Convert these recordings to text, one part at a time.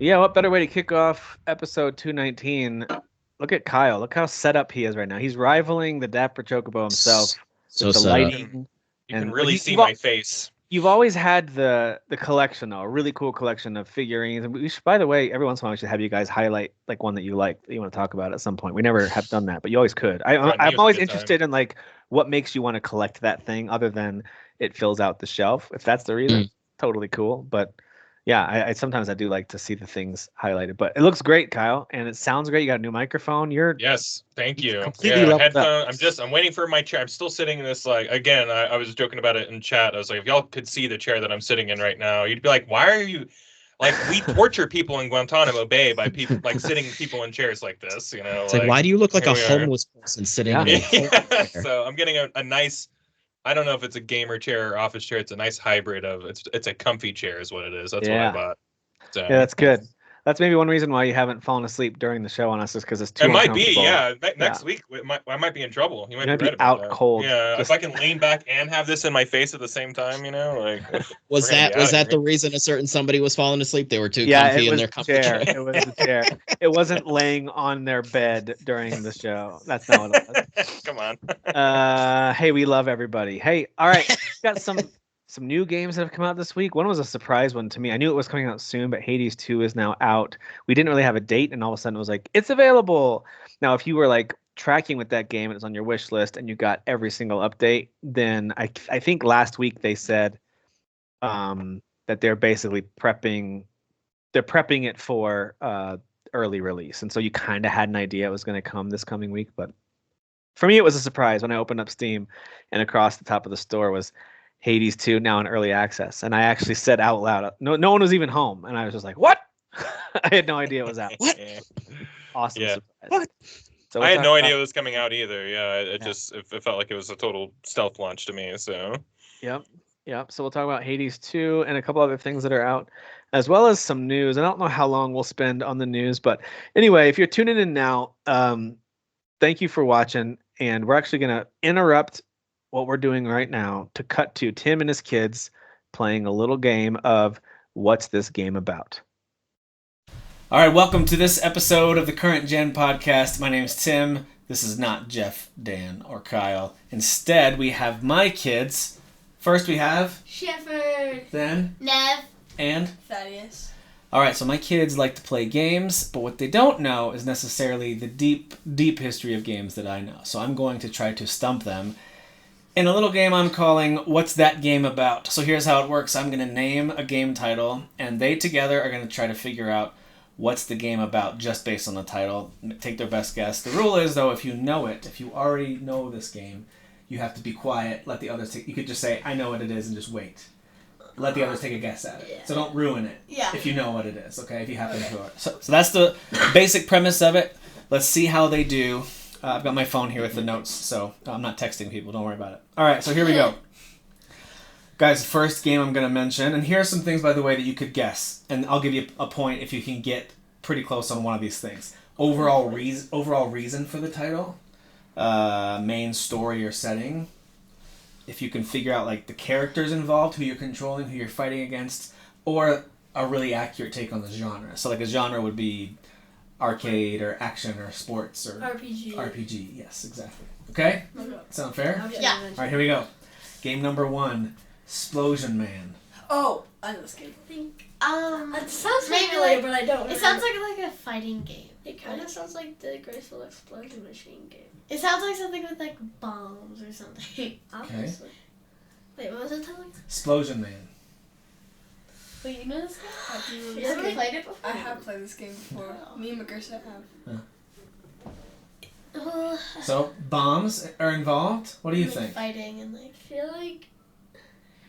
Yeah, what better way to kick off episode 219? Look at Kyle. Look how set up he is right now. He's rivaling the Dapper Chocobo himself with So the set up. lighting. You can And really see my face. you've always had the collection though, a really cool collection of figurines. And we should, by the way, every once in a while we should have you guys highlight like one that you like that you want to talk about at some point. We never have done that, but you always could. Threaten me I'm with a always good time. interested in like what makes you want to collect that thing other than it fills out the shelf. If that's the reason, totally cool. But yeah, I sometimes I do like to see the things highlighted. But it looks great, Kyle, and it sounds great. You got a new microphone. Yes, thank you. completely Yeah, leveled up. headphone. I'm waiting for my chair. I'm still sitting in this again. I was joking about it in chat. I was like, if y'all could see the chair that I'm sitting in right now, you'd be like, why are you like we torture people in Guantanamo Bay by people like sitting people in chairs like this, you know? It's like, why do you look like here a we are. homeless person sitting Yeah. in a Yeah, so I'm getting a nice. I don't know if it's a gamer chair or office chair. It's a nice hybrid of it's a comfy chair is what it is. That's what I Yeah. bought. So Yeah, that's good. That's maybe one reason why you haven't fallen asleep during the show on us is because it's too it might be, uncomfortable. yeah. Next week, I might be in trouble. You might You be might right be about out that. cold. Yeah, Just- if I can lean back and have this in my face at the same time, you know, like Was we're gonna be that outta the here. reason a certain somebody was falling asleep? They were too Yeah, comfy it in was their the comfy chair. chair. It was the chair. It wasn't laying on their bed during the show. That's not what it was. Come on. Hey, we love everybody. Hey, all right, got some new games that have come out this week. One was a surprise one to me. I knew it was coming out soon, but Hades 2 is now out. We didn't really have a date, and all of a sudden it was like, it's available. Now, if you were like tracking with that game and it's on your wish list and you got every single update, then I think last week they said that they're basically prepping it for early release. And so you kind of had an idea it was going to come this coming week, but for me it was a surprise when I opened up Steam and across the top of the store was Hades 2 now in early access. And I actually said out loud, no one was even home. And I was just like, what? I had no idea it was out. What? Yeah. Awesome Yeah. surprise. What? So I we're had no talking idea it about- was coming out either. Yeah, it Yeah. just it felt like it was a total stealth launch to me. So Yep. So we'll talk about Hades 2 and a couple other things that are out, as well as some news. I don't know how long we'll spend on the news, but anyway, if you're tuning in now, thank you for watching. And we're actually going to interrupt what we're doing right now to cut to Tim and his kids playing a little game of What's This Game About? All right, welcome to this episode of the Current Gen podcast. My name's Tim. This is not Jeff, Dan, or Kyle. Instead, we have my kids. First, we have Shepherd. then Nev. and Thaddeus. all right. So my kids like to play games, but what they don't know is necessarily the deep history of games that I know. So I'm going to try to stump them in a little game I'm calling "What's That Game About?" So here's how it works. I'm going to name a game title, and they together are going to try to figure out what's the game about just based on the title. Take their best guess. The rule is, though, if you know it, if you already know this game, you have to be quiet. Let the others take... You could just say, I know what it is, and just wait. Let the others take a guess at it. Yeah. So don't ruin it Yeah. if you know what it is, okay? If you happen to know it. So that's the basic premise of it. Let's see how they do. I've got my phone here with the notes, so I'm not texting people. Don't worry about it. All right, so here we go. Guys, first game I'm going to mention, and here are some things, by the way, that you could guess, and I'll give you a point if you can get pretty close on one of these things. Overall reason for the title, main story or setting, if you can figure out like the characters involved, who you're controlling, who you're fighting against, or a really accurate take on the genre. So like a genre would be arcade or action or sports or RPG. Yes, exactly. Okay? Sound fair? Yeah. All right, here we go. Game number 1, Explosion Man. Oh, I know this game. It sounds Maybe maybe like, like but I don't. it sounds like a fighting game. It kind of sounds like the Graceful Explosion Machine game. It sounds like something with like bombs or something. Obviously. Wait, what was it telling? Explosion Man. Wait, you know this game? I do You this ever game. played it before? I have played this game before. Me and Magersa have. Well, So, bombs are involved? What do you like think? fighting and like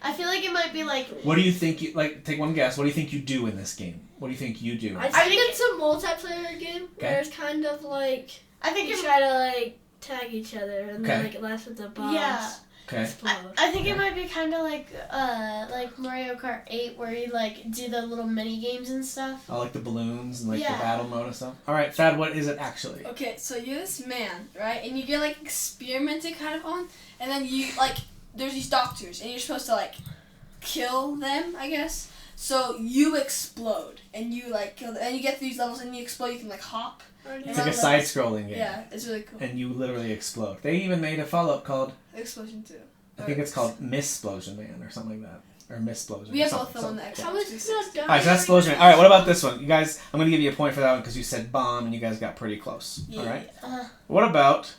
I feel like it might be like What do you think you, like, take one guess. What do you think you do in this game? What do you think you do? I think it's a multiplayer game Okay. where it's kind of like I think you it try to like tag each other and then Okay. like it lasts with the bombs. Yeah. Okay. Explode. I think it might be kind of like Mario Kart 8 where you like do the little mini games and stuff. I like the balloons and like Yeah. the battle mode and stuff. All right, Thad, what is it actually? Okay, so you're this man, right? And you get like experimented kind of on, and then you like there's these doctors, and you're supposed to like kill them, I guess. So you explode, and you like kill, and you get through these levels, and you explode. You can like hop. It's like a side-scrolling game. Yeah, it's really cool. And you literally explode. They even made a follow-up called... Explosion 2. I think it's called Missplosion Man or something like that. Or Missplosion. We have something, both of them on the something. Xbox. How is not done? Alright, so that's Explosion Man. Alright, what about this one? You guys, I'm going to give you a point for that one because you said bomb and you guys got pretty close. Yeah. Alright? What about,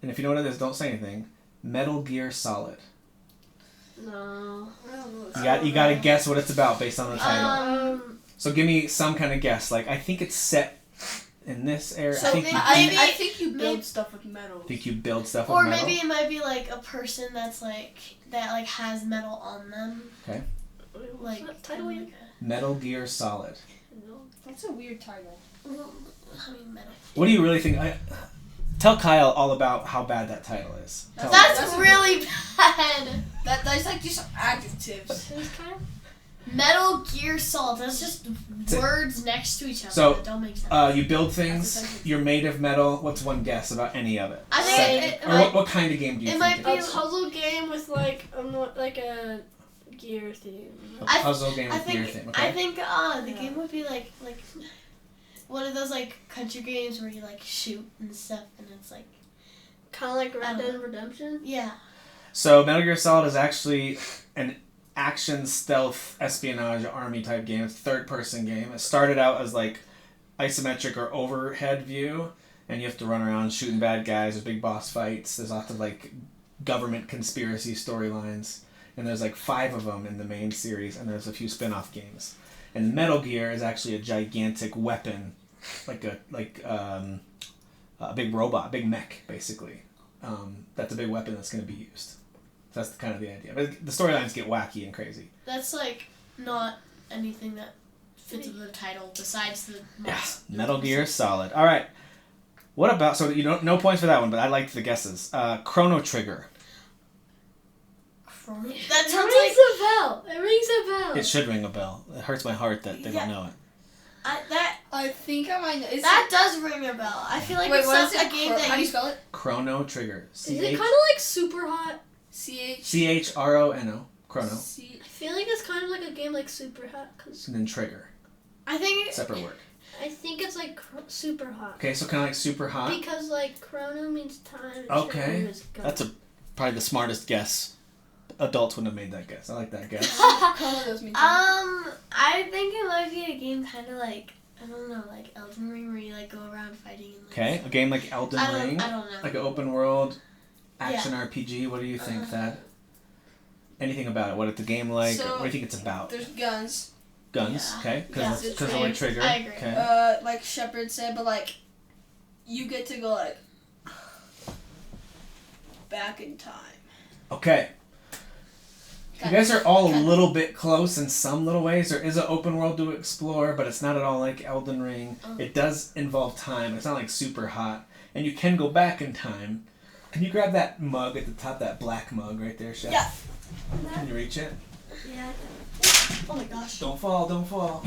and if you know what it is, don't say anything, Metal Gear Solid. No. I don't know. You got to guess what it's about based on the title. So give me some kind of guess. Like, I think it's set in this area. So I think I think you build maybe- stuff with metal. think you build stuff Or with metal. maybe it might be like a person that's like that like has metal on them. Okay. Like Title kinda again? Metal Gear Solid. No. That's a weird title. I mean metal. What do you really think? Tell Kyle all about how bad that title is. Tell him. That's really bad. That's like just adjectives. It's kind of Metal Gear Solid. That's just words next to each other So, that don't make sense. You build things. You're made of metal. What's one guess about any of it? I think it Or might- what kind of game do you it think might it be a is? puzzle game with like a gear theme. A I- puzzle game I with gear think theme. Okay. I think the game would be like one of those like country games where you like shoot and stuff and it's like Kind of like I Red don't Dead Redemption. yeah. So Metal Gear Solid is actually an action stealth espionage army type game. It's a third-person game. It started out as like isometric or overhead view, and you have to run around shooting bad guys. There's big boss fights. There's lots of like government conspiracy storylines, and there's like 5 of them in the main series, and there's a few spin-off games. And Metal Gear is actually a gigantic weapon, like a big robot, big mech, basically. That's a big weapon that's going to be used. So that's kind of the idea. But the storylines get wacky and crazy. That's like not anything that fits with the title besides the Metal Gear Solid. All right. What about, so you don't, no points for that one, but I liked the guesses. Chrono Trigger. That It sounds rings like a bell. It rings a bell. It should ring a bell. It hurts my heart that they Yeah. don't know it. I think I might know. that does ring a bell. I feel like Wait, it's what is not it? a game How that do you you spell it? Chrono Trigger. Is it kind of like Super Hot? C-H... CHRONO. Chrono. C... I feel like it's kind of like a game like Super Hot because And then Trigger. I think Separate word. I think it's like Super Hot. Okay, so kind of like Super Hot. Because like chrono means time. And Okay. trigger is gun. That's probably the smartest guess. Adults wouldn't have made that guess. I like that guess. Chrono does me too. I think it might be a game kind of like I don't know, like Elden Ring, where you like go around fighting. And, like, Okay, a game like Elden Ring. I don't know. Like an open world action RPG. What do you think, Thad? Anything about it? What it's a game like? So, or what do you think it's about? There's guns. Guns, Yeah. okay? Yeah. Because of like Trigger. I agree. Okay. Like Shepard said, but like you get to go like back in time. Okay. You guys are all a little bit close in some little ways. There is an open world to explore, but it's not at all like Elden Ring. It does involve time. It's not like super hot. And you can go back in time. Can you grab that mug at the top, that black mug right there, Chef? Yeah. Can you reach it? Yeah. Oh my gosh. Don't fall, don't fall.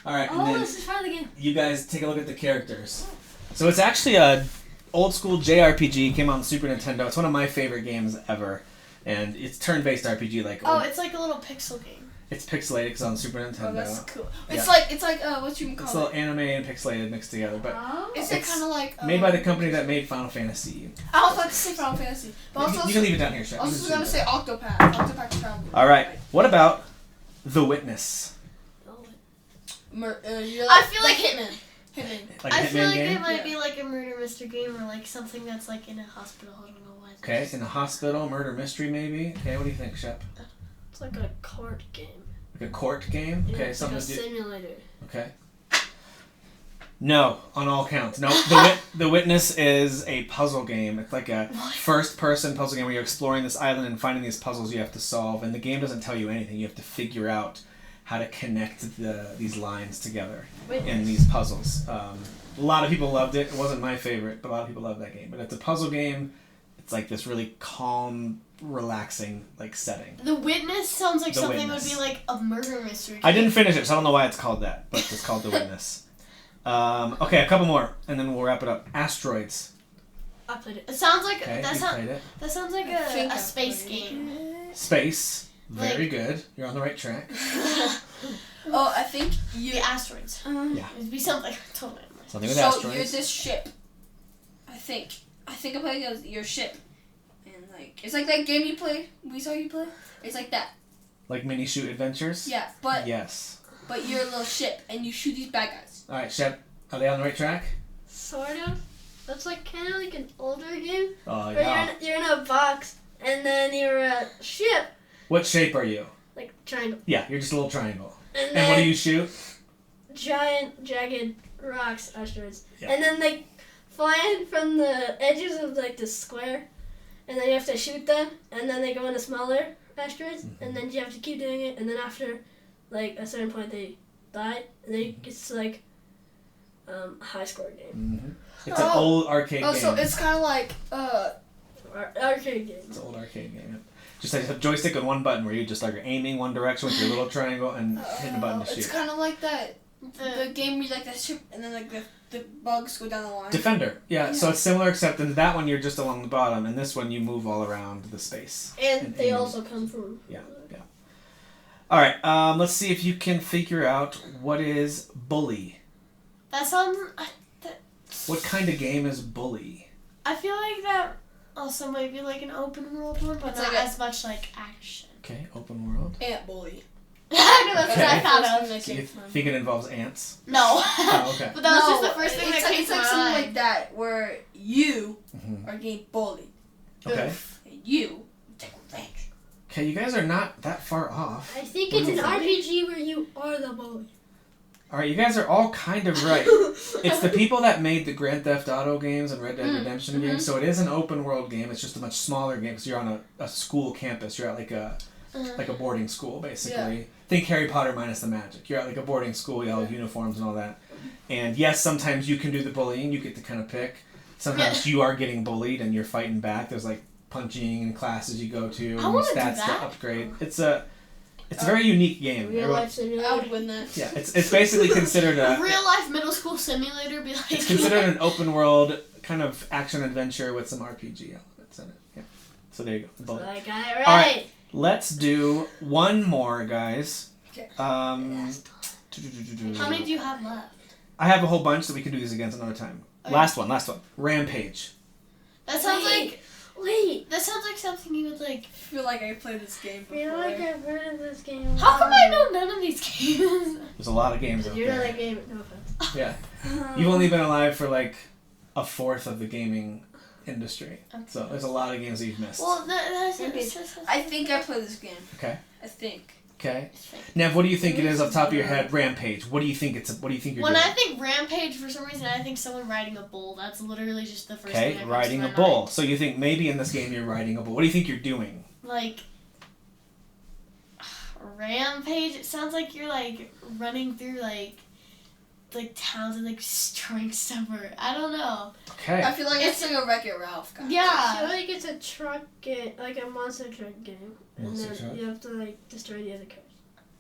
Alright, and Oh, then this is part of the game. you guys take a look at the characters. So it's actually a old school JRPG, came out on Super Nintendo. It's one of my favorite games ever. And it's turn-based RPG, like Oh, it's like a little pixel game. it's pixelated because on Super Nintendo. Oh, that's cool. Yeah. It's like what you It's a call little it? anime and pixelated mixed together, but Is it it's kind of like made by the company that made Final Fantasy. I was about to say Final Fantasy, but I was You also, can leave it down here, Chef. I You was can also gonna zoom say Octopath. Octopath Traveler. All right. What about The Witness? You're I feel like Hitman. Hitman. Like a I feel Hitman like game? it might be like a murder mystery game or like something that's like in a hospital. I don't know why. Okay, in the hospital, murder mystery maybe. Okay, what do you think, Shep? It's like a card game. Like a court game? Yeah, Okay, it's something like a to do. simulator. Okay. No, on all counts. No, The Witness is a puzzle game. It's like a first-person puzzle game where you're exploring this island and finding these puzzles you have to solve, and the game doesn't tell you anything. You have to figure out how to connect these lines together in these puzzles. A lot of people loved it. It wasn't my favorite, but a lot of people loved that game. But it's a puzzle game. It's like this really calm, relaxing like setting. The Witness sounds like The something Witness. would be like a murder mystery. I didn't finish it, so I don't know why it's called that, but it's called The Witness. Okay, a couple more, and then we'll wrap it up. Asteroids. I played it. It sounds like Okay, you played it. that sounds like I think a I space played game. Space. Very good. You're on the right track. Oh, I think you. The asteroids. Yeah. It'd be something totally. Something with So asteroids. you're this ship. I think I'm playing as your ship, and like it's like that game you play. We saw you play. It's like that. Like mini shoot adventures. Yeah, but Yes. you're a little ship, and you shoot these bad guys. All right, Shep. Are they on the right track? Sort of. That's like kind of like an older game Oh where yeah. you're in a box and then you're a ship, What shape are you? like triangle, Yeah, you're just a little triangle. and And then what do you shoot? giant jagged rocks, asteroids, Yeah. and then they fly in from the edges of like the square, and then you have to shoot them, and then they go into smaller asteroids, and then you have to keep doing it, and then after like a certain point they die, and then it's like a high score game. Mm-hmm. It's an old arcade game. So it's kind of like Arcade game. It's an old arcade game. Just like a joystick and one button where you just like are aiming one direction with your little triangle and hitting the button to it's shoot. kind of like that. The game where you like that ship, and then like the bugs go down the line. Defender. Yeah, so it's similar except in that one you're just along the bottom, and this one you move all around the space. And they aim. also come from. Yeah. All right. Let's see if you can figure out what is Bully. That sounds. What kind of game is Bully? I feel like that also might be like an open world one, but It's not like as much like action. Okay, open world. Ant bully. I know that's what I Okay. thought of. So you think it involves ants? No. Oh, okay. But that was just the first thing it's that like, came it's to like my something mind. like that where you Mhm. are getting bullied. Okay. And you take revenge. Okay, you guys are not that far off. I think it's an RPG where you are the bully. All right, you guys are all kind of right. It's the people that made the Grand Theft Auto games and Red Dead Redemption games, so it is an open world game. It's just a much smaller game because you're on a school campus. You're at like a boarding school, basically. Yeah. Think Harry Potter minus the magic. You're at like a boarding school, you all have uniforms and all that. And yes, sometimes you can do the bullying. You get to kind of pick. Sometimes you are getting bullied and you're fighting back. There's like punching and classes you go to and wanna do stats to that. upgrade. It's a very unique game. Real Everyone- life simulator. I would win that. yeah, it's basically considered a Real life middle school simulator be like. it's considered an open world kind of action adventure with some RPG elements in it. Yeah. So there you go. Bullet. I got it right. All right. Let's do one more, guys. Okay. How many do you have left? I have a whole bunch that we can do these against another time. Okay. Last one. Rampage. That sounds Wait. like. That sounds like something you would like. I feel like I played this game I before. feel like I've heard of this game. How come I know none of these games? There's a lot of games out You're not there. a game. No offense. Yeah. You've only been alive for like a fourth of the gaming industry. So there's a lot of games that you've missed. Well, that's. I think I played this game. Okay. I think. Okay. Nev, what do you think it is off the top of your head? Rampage. What do you think you're When doing? I think Rampage, for some reason, I think someone riding a bull. That's literally just the first thing Okay, that comes riding to a my bull. mind. So you think maybe in this game you're riding a bull. What do you think you're doing? Like. Rampage? It sounds like you're like running through like towns and like destroying stuff or I don't know. Okay. I feel like it's like a Wreck-It Ralph kind I Yeah. feel like it's a truck game, like a monster truck game, Monster and then truck? you have to like destroy the other cars.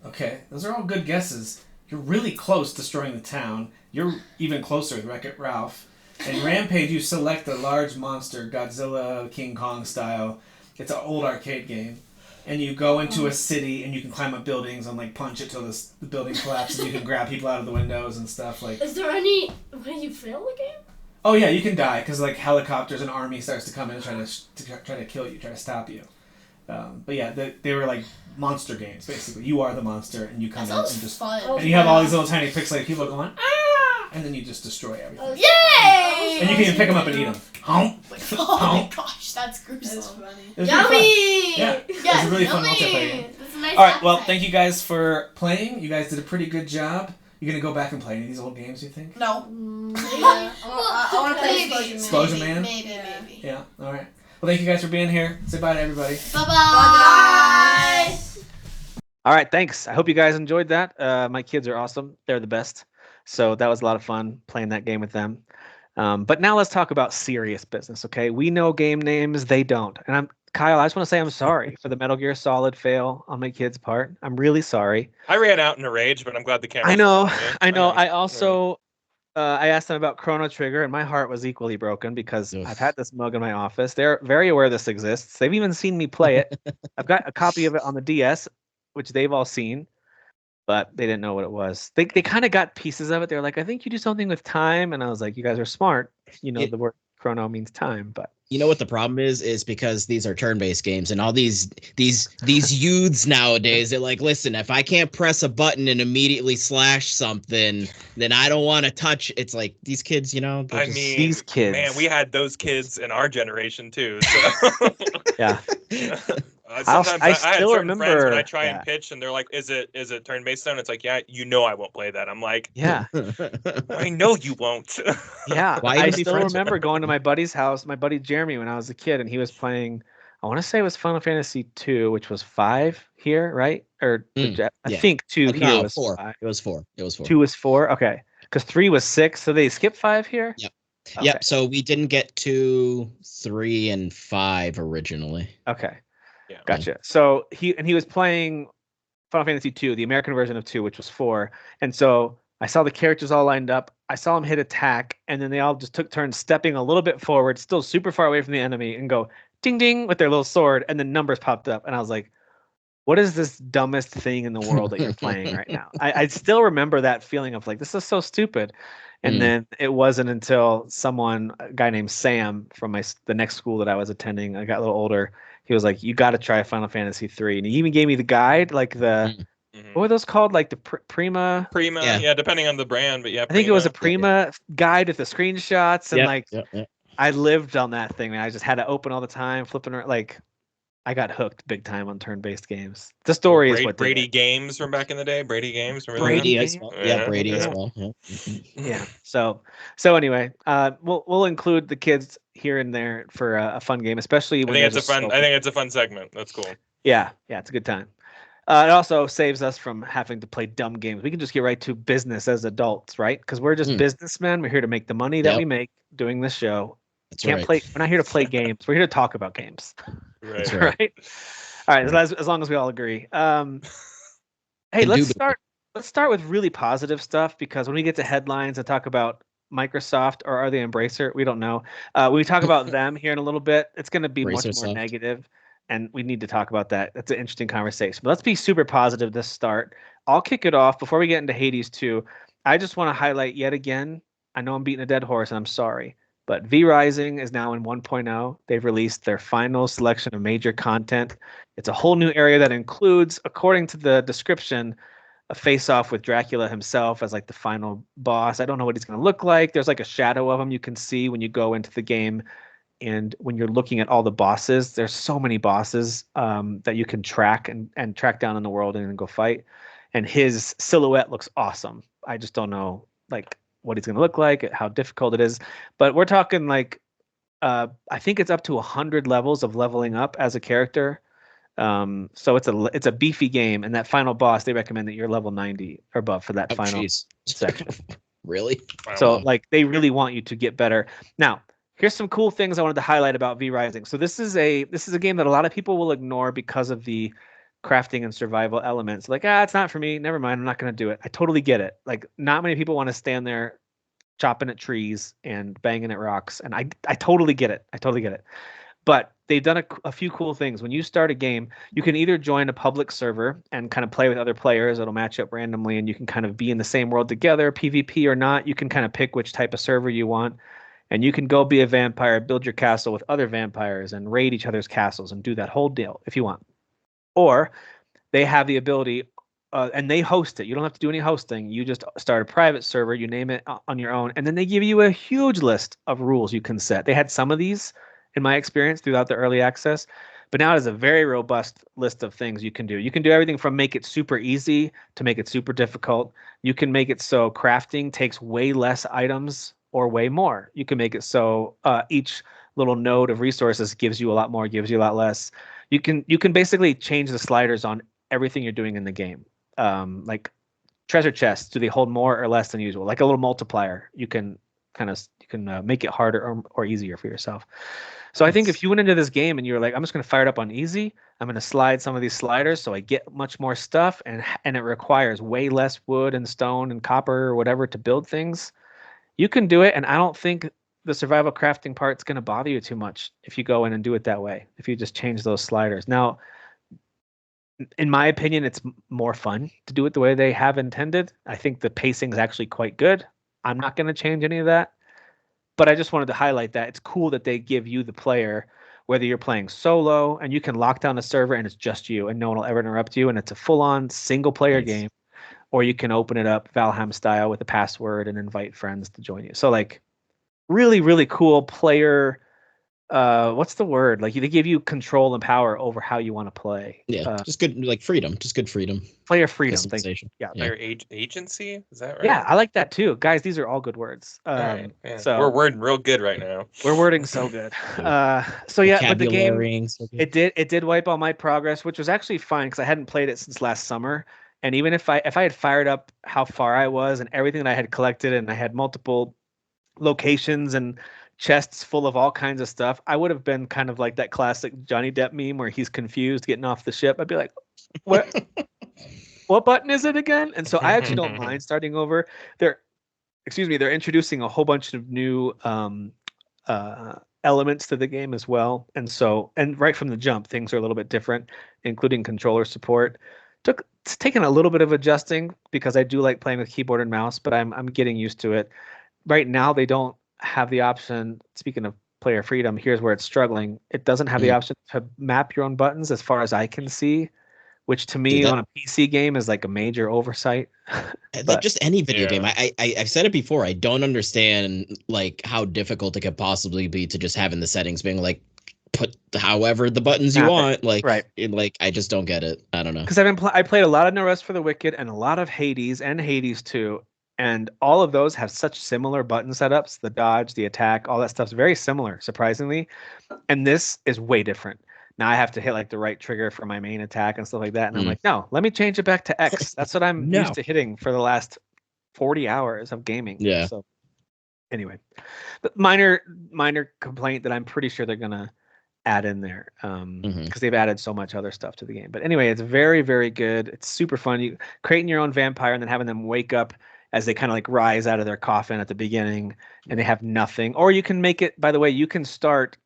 Okay. Those are all good guesses. You're really close destroying the town. You're even closer with Wreck-It Ralph. In Rampage, you select a large monster, Godzilla, King Kong style. It's an old arcade game. And you go into a city and you can climb up buildings and like punch it till the building collapses and you can grab people out of the windows and stuff like. Is there any when you fail the game? Oh yeah, you can die because like helicopters and army starts to come in and try to kill you, try to stop you. But yeah, they were like monster games basically. You are the monster and you come That in and sounds just fun. Oh, and you have all these little tiny pixelated people going ah, and then you just destroy everything. Oh, Yay! And you can even pick them up and eat them. Hump. Like, oh my gosh, that's of. gruesome. That's funny. It was pretty fun. Yummy! Yeah, Yes, a really fun yummy! multiplayer game. That's a nice All right, well, appetite. thank you guys for playing. You guys did a pretty good job. You gonna go back and play any of these old games? You think? No. Mm, Yeah. I want to play Maybe. Explosion Man. Explosion Man? Maybe. Yeah. All right. Well, thank you guys for being here. Say bye to everybody. Bye-bye! All right, thanks. I hope you guys enjoyed that. My kids are awesome. They're the best. So that was a lot of fun playing that game with them. But now let's talk about serious business, okay? We know game names, they don't. And Kyle, I just want to say I'm sorry for the Metal Gear Solid fail on my kid's part. I'm really sorry. I ran out in a rage, but I'm glad the camera. I know. I also I asked them about Chrono Trigger, and my heart was equally broken because Oof. I've had this mug in my office. They're very aware this exists. They've even seen me play it. I've got a copy of it on the DS, which they've all seen, but they didn't know what it was. They kind of got pieces of it. They were like, I think you do something with time. And I was like, you guys are smart. You know, It- the word chrono means time, but You know what the problem is because these are turn-based games and all these youths nowadays, they're like, listen, if I can't press a button and immediately slash something, then I don't want to touch. It's like these kids, they're I just, mean, these kids. man, we had those kids in our generation too. So. yeah. Sometimes I I had still certain friends when I remember- try and yeah. pitch, and they're like, "Is it turn-based zone?" It's like, "Yeah, I won't play that." I'm like, Yeah. "I know you won't." Yeah. Why I even be still friends with remember going to my buddy's house, my buddy Jeremy, when I was a kid, and he was playing, I want to say it was Final Fantasy 2, which was 5 here, right? Or I yeah. think 2 here No, was 4. 5. It was 4. It was 4. 2 was 4. Okay. Because 3 was 6. So they skipped 5 here? Yep. Okay. Yep. So we didn't get 2, 3, and 5 originally. Okay. Yeah. Gotcha. So he was playing Final Fantasy 2, the American version of 2, which was 4. And so I saw the characters all lined up. I saw them hit attack, and then they all just took turns stepping a little bit forward, still super far away from the enemy, and go ding ding with their little sword, and then numbers popped up, and I was like, what is this dumbest thing in the world that you're playing right now? I still remember that feeling of like, this is so stupid. And then it wasn't until a guy named Sam from the next school that I was attending, I got a little older. He was like, you got to try Final Fantasy 3. And he even gave me the guide, like what were those called? Like the Prima? Prima, yeah, depending on the brand, but yeah, I think it was a Prima guide with the screenshots. And Yep. I lived on that thing, man. I just had to open all the time, flipping around. Like, I got hooked big time on turn-based games. The story is what did Brady it. Games from back in the day. Brady Games. Remember Brady Brady as game? well. Yeah, Yeah, Brady as yeah. well. Yeah. Yeah. So anyway, we'll include the kids here and there for a fun game, especially I when think there's it's a fun. I think it's a fun segment. That's cool. Yeah, it's a good time. It also saves us from having to play dumb games. We can just get right to business as adults, right? Because we're just businessmen. We're here to make the money that we make doing this show. That's Can't right. play. We're not here to play games. We're here to talk about games. Right. That's right. Right. All right. As long as we all agree. Hey, let's start with really positive stuff, because when we get to headlines and talk about Microsoft, or are they Embracer? We don't know. When we talk about them here in a little bit, it's going to be much more Embracer-soft. negative, and we need to talk about that. That's an interesting conversation. But let's be super positive this start. I'll kick it off before we get into Hades 2. I just want to highlight yet again. I know I'm beating a dead horse, and I'm sorry, but V Rising is now in 1.0. They've released their final selection of major content. It's a whole new area that includes, according to the description, a face-off with Dracula himself as like the final boss. I don't know what he's going to look like. There's like a shadow of him you can see when you go into the game, and when you're looking at all the bosses, there's so many bosses that you can track and track down in the world and then go fight. And his silhouette looks awesome. I just don't know like what he's going to look like, how difficult it is. But we're talking like I think it's up to 100 levels of leveling up as a character. So it's a beefy game, and that final boss, they recommend that you're level 90 or above for that final section. Really? Wow. So like they really want you to get better. Now, here's some cool things I wanted to highlight about V Rising. So this is a game that a lot of people will ignore because of the crafting and survival elements. Like, it's not for me. Never mind. I'm not going to do it. I totally get it. Like, not many people want to stand there chopping at trees and banging at rocks, and I totally get it. I totally get it. But they've done a few cool things. When you start a game, you can either join a public server and kind of play with other players. It'll match up randomly, and you can kind of be in the same world together, PvP or not. You can kind of pick which type of server you want, and you can go be a vampire, build your castle with other vampires, and raid each other's castles and do that whole deal if you want. Or they have the ability, and they host it. You don't have to do any hosting. You just start a private server, you name it on your own, and then they give you a huge list of rules you can set. They had some of these in my experience throughout the early access, but now it is a very robust list of things you can do. You can do everything from make it super easy to make it super difficult. You can make it so crafting takes way less items or way more. You can make it so each little node of resources gives you a lot more, gives you a lot less. You can basically change the sliders on everything you're doing in the game. Like treasure chests, do they hold more or less than usual? Like a little multiplier. You can make it harder or easier for yourself. So I think if you went into this game and you were like, I'm just going to fire it up on easy, I'm going to slide some of these sliders so I get much more stuff, and it requires way less wood and stone and copper or whatever to build things, you can do it, and I don't think the survival crafting part's going to bother you too much if you go in and do it that way. If you just change those sliders. Now, in my opinion, it's more fun to do it the way they have intended. I think the pacing is actually quite good. I'm not going to change any of that, but I just wanted to highlight that it's cool that they give you the player, whether you're playing solo and you can lock down a server and it's just you and no one will ever interrupt you and it's a full-on single-player Nice. game, or you can open it up Valheim style with a password and invite friends to join you. So like really, really cool player. What's the word? Like they give you control and power over how you want to play. Yeah, just good like freedom. Just good freedom. Player freedom. Thank you. Customization. Yeah. Player agency, is that right? Yeah, I like that too, guys. These are all good words. All right, yeah. So we're wording real good right now. we're wording so good. So yeah, but the game Vocabularying so good. it did wipe all my progress, which was actually fine because I hadn't played it since last summer. And even if I had fired up how far I was and everything that I had collected, and I had multiple locations and chests full of all kinds of stuff, I would have been kind of like that classic Johnny Depp meme where he's confused getting off the ship. I'd be like, what button is it again? And so I actually don't mind starting over. They're introducing a whole bunch of new elements to the game as well. And right from the jump, things are a little bit different, including controller support. It's taken a little bit of adjusting because I do like playing with keyboard and mouse, but I'm getting used to it. Right now, they don't have the option. Speaking of player freedom, here's where it's struggling. It doesn't have the option to map your own buttons as far as I can see, which to me on a PC game is like a major oversight. Like just any video game. I've said it before. I don't understand like how difficult it could possibly be to just have in the settings being like put however the buttons you want. Like right. I just don't get it. I don't know. Because I played a lot of No Rest for the Wicked and a lot of Hades and Hades 2. And all of those have such similar button setups. The dodge, the attack, all that stuff's very similar, surprisingly. And this is way different. Now I have to hit like the right trigger for my main attack and stuff like that. And I'm like, no, let me change it back to X. That's what I'm used to hitting for the last 40 hours of gaming. Yeah. So anyway, but minor complaint that I'm pretty sure they're gonna add in there because they've added so much other stuff to the game. But anyway, it's very, very good. It's super fun. You creating your own vampire and then having them wake up as they kind of like rise out of their coffin at the beginning and they have nothing. Or you can make it, by the way, you can start.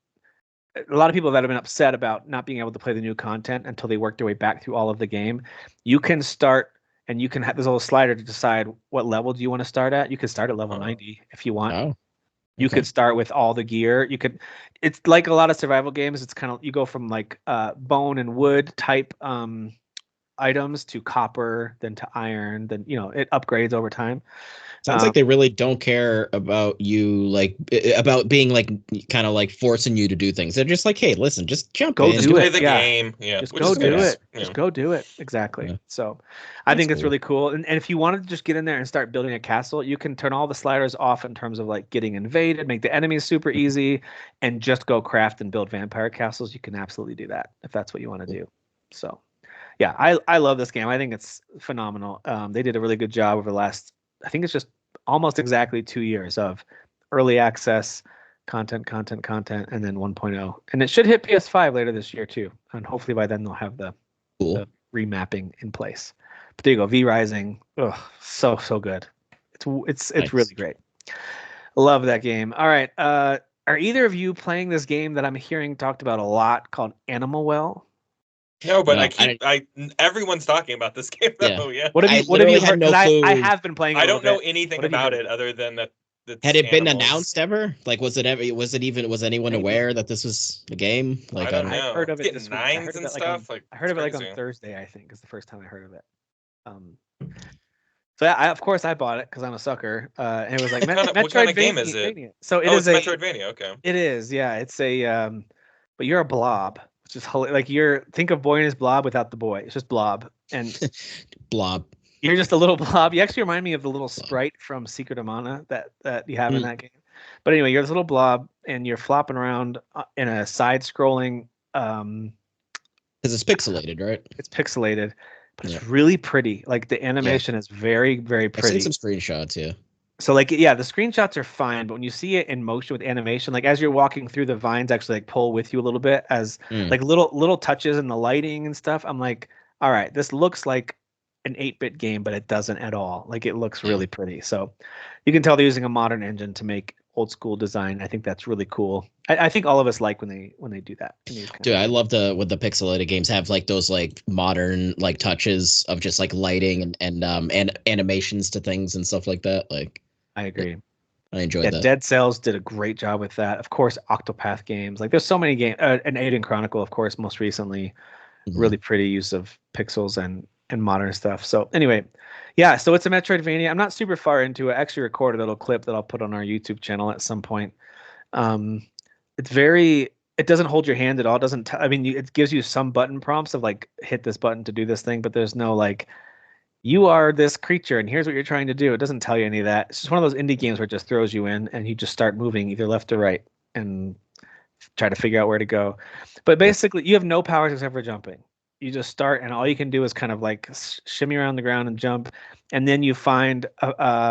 A lot of people that have been upset about not being able to play the new content until they work their way back through all of the game. You can start and you can have this little slider to decide what level do you want to start at. You could start at level 90 if you want. Oh. You could start with all the gear. It's like a lot of survival games. It's kind of, you go from like bone and wood type items to copper, then to iron, then it upgrades over time. Sounds like they really don't care about you, like about being like kind of like forcing you to do things. They're just like, hey, listen, just jump in. Just play the game. Yeah, just go do it. Just go do it. Exactly. Yeah. So I think it's really cool. And if you wanted to just get in there and start building a castle, you can turn all the sliders off in terms of like getting invaded, make the enemies super easy, and just go craft and build vampire castles. You can absolutely do that if that's what you want to do. So yeah, I love this game. I think it's phenomenal. They did a really good job over the last, I think it's just almost exactly 2 years of early access content, and then 1.0. And it should hit PS5 later this year too. And hopefully by then they'll have the remapping in place. But there you go, V Rising. Oh, so good. It's nice. Really great. Love that game. All right. Are either of you playing this game that I'm hearing talked about a lot called Animal Well? No, but everyone's talking about this game though. Yeah. What have you heard? No I have been playing. I don't know anything about it other than that. Had it been announced ever? Like, was anyone aware that this was a game? Like, I don't know. I heard of it this week. Nines and stuff. I heard of it like on Thursday. I think is the first time I heard of it. So of course I bought it because I'm a sucker. And it was like what kind of game is it? So it's Metroidvania. Okay. It is. Yeah. It's a but you're a blob. Which is like think of Boy and His Blob without the boy. It's just Blob and Blob. You're just a little blob. You actually remind me of the little sprite from Secret of Mana that you have in that game. But anyway, you're this little blob and you're flopping around in a side-scrolling. Because it's pixelated, right? It's pixelated, but it's really pretty. Like the animation is very, very pretty. I've seen some screenshots. Yeah. So like the screenshots are fine, but when you see it in motion with animation, like as you're walking through, the vines actually like pull with you a little bit as like little touches in the lighting and stuff. I'm like, all right, this looks like an 8-bit game, but it doesn't at all. Like it looks really pretty. So you can tell they're using a modern engine to make old school design. I think that's really cool. I think all of us like when they do that. Dude, I love when the pixelated games have like those like modern like touches of just like lighting and animations to things and stuff like that. Like I agree. I enjoyed that. Dead Cells did a great job with that. Of course, Octopath games. Like there's so many games. And Aiden Chronicle, of course, most recently, really pretty use of pixels and modern stuff. So anyway, yeah. So it's a Metroidvania. I'm not super far into it. I actually recorded a little clip that I'll put on our YouTube channel at some point. It's very. It doesn't hold your hand at all. It doesn't. It gives you some button prompts of like hit this button to do this thing, but there's no like. You are this creature, and here's what you're trying to do. It doesn't tell you any of that. It's just one of those indie games where it just throws you in, and you just start moving either left or right and try to figure out where to go. But basically, you have no powers except for jumping. You just start, and all you can do is kind of like shimmy around the ground and jump. And then you find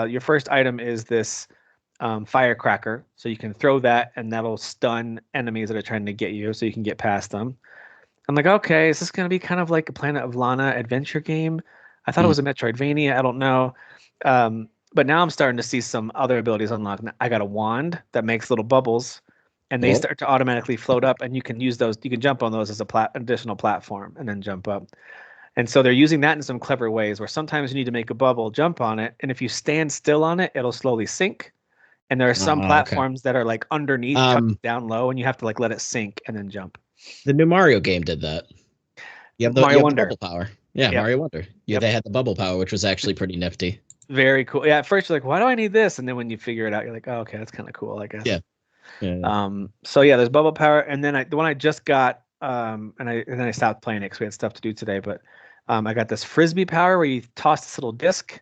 your first item is this firecracker. So you can throw that, and that'll stun enemies that are trying to get you, so you can get past them. I'm like, okay, is this going to be kind of like a Planet of Lana adventure game? I thought it was a Metroidvania. I don't know. But now I'm starting to see some other abilities unlocked. I got a wand that makes little bubbles, and they start to automatically float up, and you can use those. You can jump on those as a additional platform and then jump up. And so they're using that in some clever ways where sometimes you need to make a bubble, jump on it, and if you stand still on it, it'll slowly sink. And there are some platforms that are like underneath, down low, and you have to like let it sink and then jump. The new Mario game did that. You have the bubble power. Yeah, Mario Wonder. Yeah, they had the bubble power, which was actually pretty nifty. Very cool. Yeah, at first you're like, why do I need this? And then when you figure it out, you're like, oh, okay, that's kind of cool, I guess. Yeah. So yeah, there's bubble power, and then the one I just got, and then I stopped playing it because we had stuff to do today. But I got this frisbee power where you toss this little disc,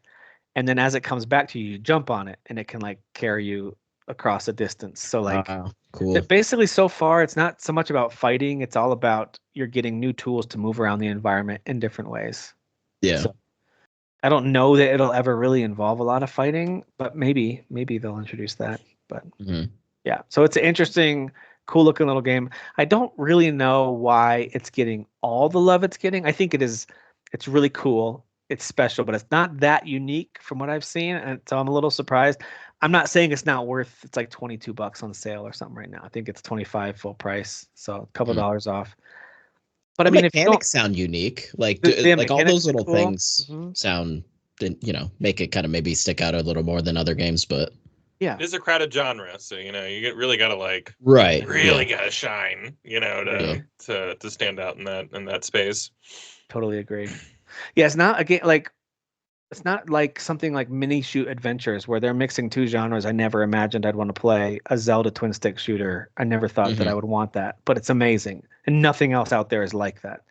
and then as it comes back to you, you jump on it, and it can like carry you across a distance. So like, cool. Basically, so far, it's not so much about fighting; it's all about you're getting new tools to move around the environment in different ways. Yeah. So, I don't know that it'll ever really involve a lot of fighting, but maybe they'll introduce that. But yeah, so it's an interesting, cool looking little game. I don't really know why it's getting all the love it's getting. I think it's really cool. It's special, but it's not that unique from what I've seen. And so I'm a little surprised. I'm not saying it's not worth, it's like $22 on sale or something right now. I think it's $25 full price. So a couple dollars off. But the I mean, mechanics sound unique. Like like all those little things sound, make it kind of maybe stick out a little more than other games. But yeah, it is a crowded genre, so you really got to like really got to shine, to stand out in that space. Totally agree. Yeah, it's not a game like. It's not like something like Mini Shoot Adventures where they're mixing two genres I never imagined I'd want to play. A Zelda twin stick shooter. I never thought that I would want that, but it's amazing. And nothing else out there is like that.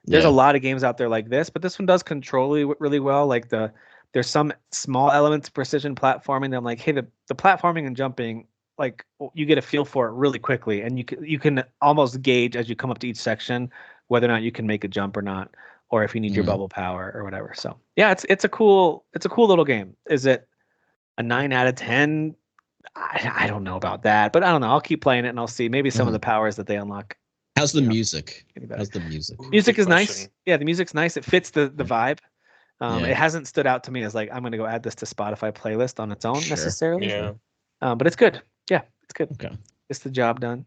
There's a lot of games out there like this, but this one does control really well. Like there's some small elements of precision platforming that I'm like, hey, the platforming and jumping, like you get a feel for it really quickly. And you can almost gauge as you come up to each section whether or not you can make a jump or not, or if you need your bubble power or whatever. So yeah, it's a cool little game. Is it a 9 out of 10? I don't know about that, but I don't know. I'll keep playing it and I'll see maybe some of the powers that they unlock. How's the music? How's the music? Music is nice. Yeah, the music's nice. It fits the vibe. It hasn't stood out to me as like I'm going to go add this to Spotify playlist on its own necessarily. Yeah. But it's good. Yeah, it's good. Okay. It's the job done.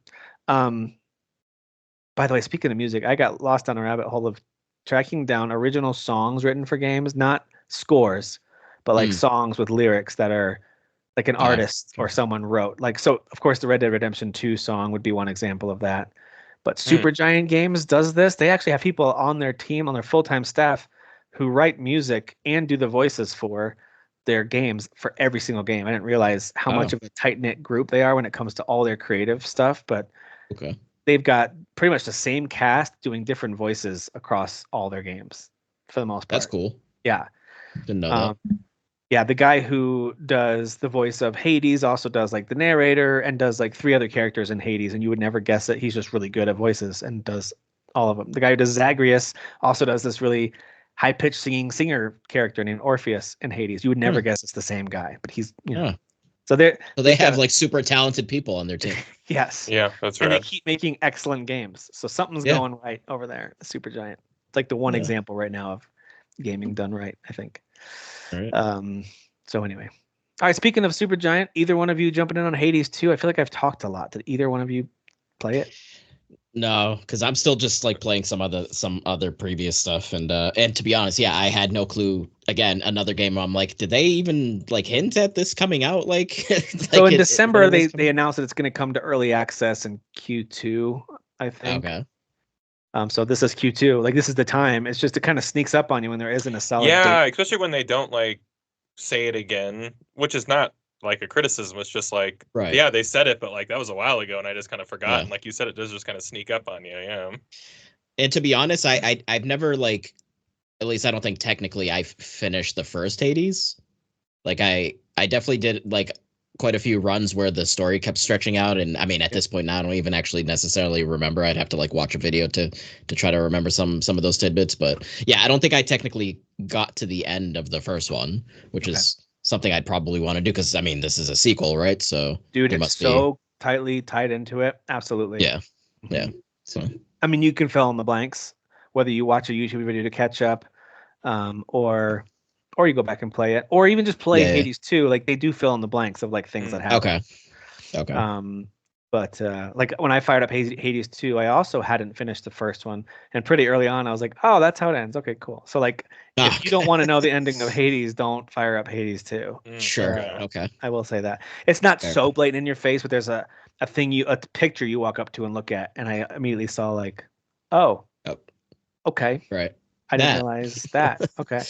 By the way, speaking of music, I got lost on a rabbit hole of tracking down original songs written for games, not scores, but like songs with lyrics that are like an artist or someone wrote. Like, so of course the Red Dead Redemption 2 song would be one example of that. But Supergiant Games does this. They actually have people on their team, on their full-time staff, who write music and do the voices for their games for every single game. I didn't realize how much of a tight-knit group they are when it comes to all their creative stuff, but they've got pretty much the same cast doing different voices across all their games for the most part. That's cool. Yeah. Didn't know that. Yeah, the guy who does the voice of Hades also does like the narrator and does like 3 other characters in Hades, and you would never guess it. He's just really good at voices and does all of them. The guy who does Zagreus also does this really high-pitched singing singer character named Orpheus in Hades. You would never guess it's the same guy, but he's, So they have like super talented people on their team. Yes. Yeah, that's right. And they keep making excellent games. So something's going right over there. The Supergiant. It's like the one example right now of gaming done right, I think. All right. So anyway. All right, speaking of Supergiant, either one of you jumping in on Hades 2? I feel like I've talked a lot. Did either one of you play it? No, because I'm still just like playing some other previous stuff, and to be honest, yeah, I had no clue. Again, another game where I'm like, did they even like hint at this coming out? Like, So in December they announced that it's going to come to early access in Q2, I think. Okay. So this is Q2. Like this is the time. It's just it kind of sneaks up on you when there isn't a solid Yeah, date. especially when they don't like say it again, which is not like a criticism. It's just like, Right. yeah, they said it, but like that was a while ago, and I just kind of forgot. Yeah. And like you said, it does just kind of sneak up on you. Yeah. And to be honest, I've never like, at least I don't think technically I've finished the first Hades. Like I definitely did like quite a few runs where the story kept stretching out, and I mean at this point now I don't even actually necessarily remember. I'd have to like watch a video to try to remember some of those tidbits. But yeah, I don't think I technically got to the end of the first one, which is something I'd probably want to do because I mean this is a sequel, right? So dude, it's so tightly tied into it. Absolutely. Yeah. Yeah. So I mean, you can fill in the blanks, whether you watch a YouTube video to catch up, or you go back and play it, or even just play Hades 2. Like they do fill in the blanks of like things that happen. Okay. But like when I fired up Hades 2, I also hadn't finished the first one, and pretty early on I was like, oh, that's how it ends. Okay, cool. So like, if you don't want to know the ending of Hades, don't fire up Hades 2. Sure. Okay. I will say that it's not so blatant in your face, but there's a picture you walk up to and look at, and I immediately saw like, oh, okay, right. I didn't realize that. Okay.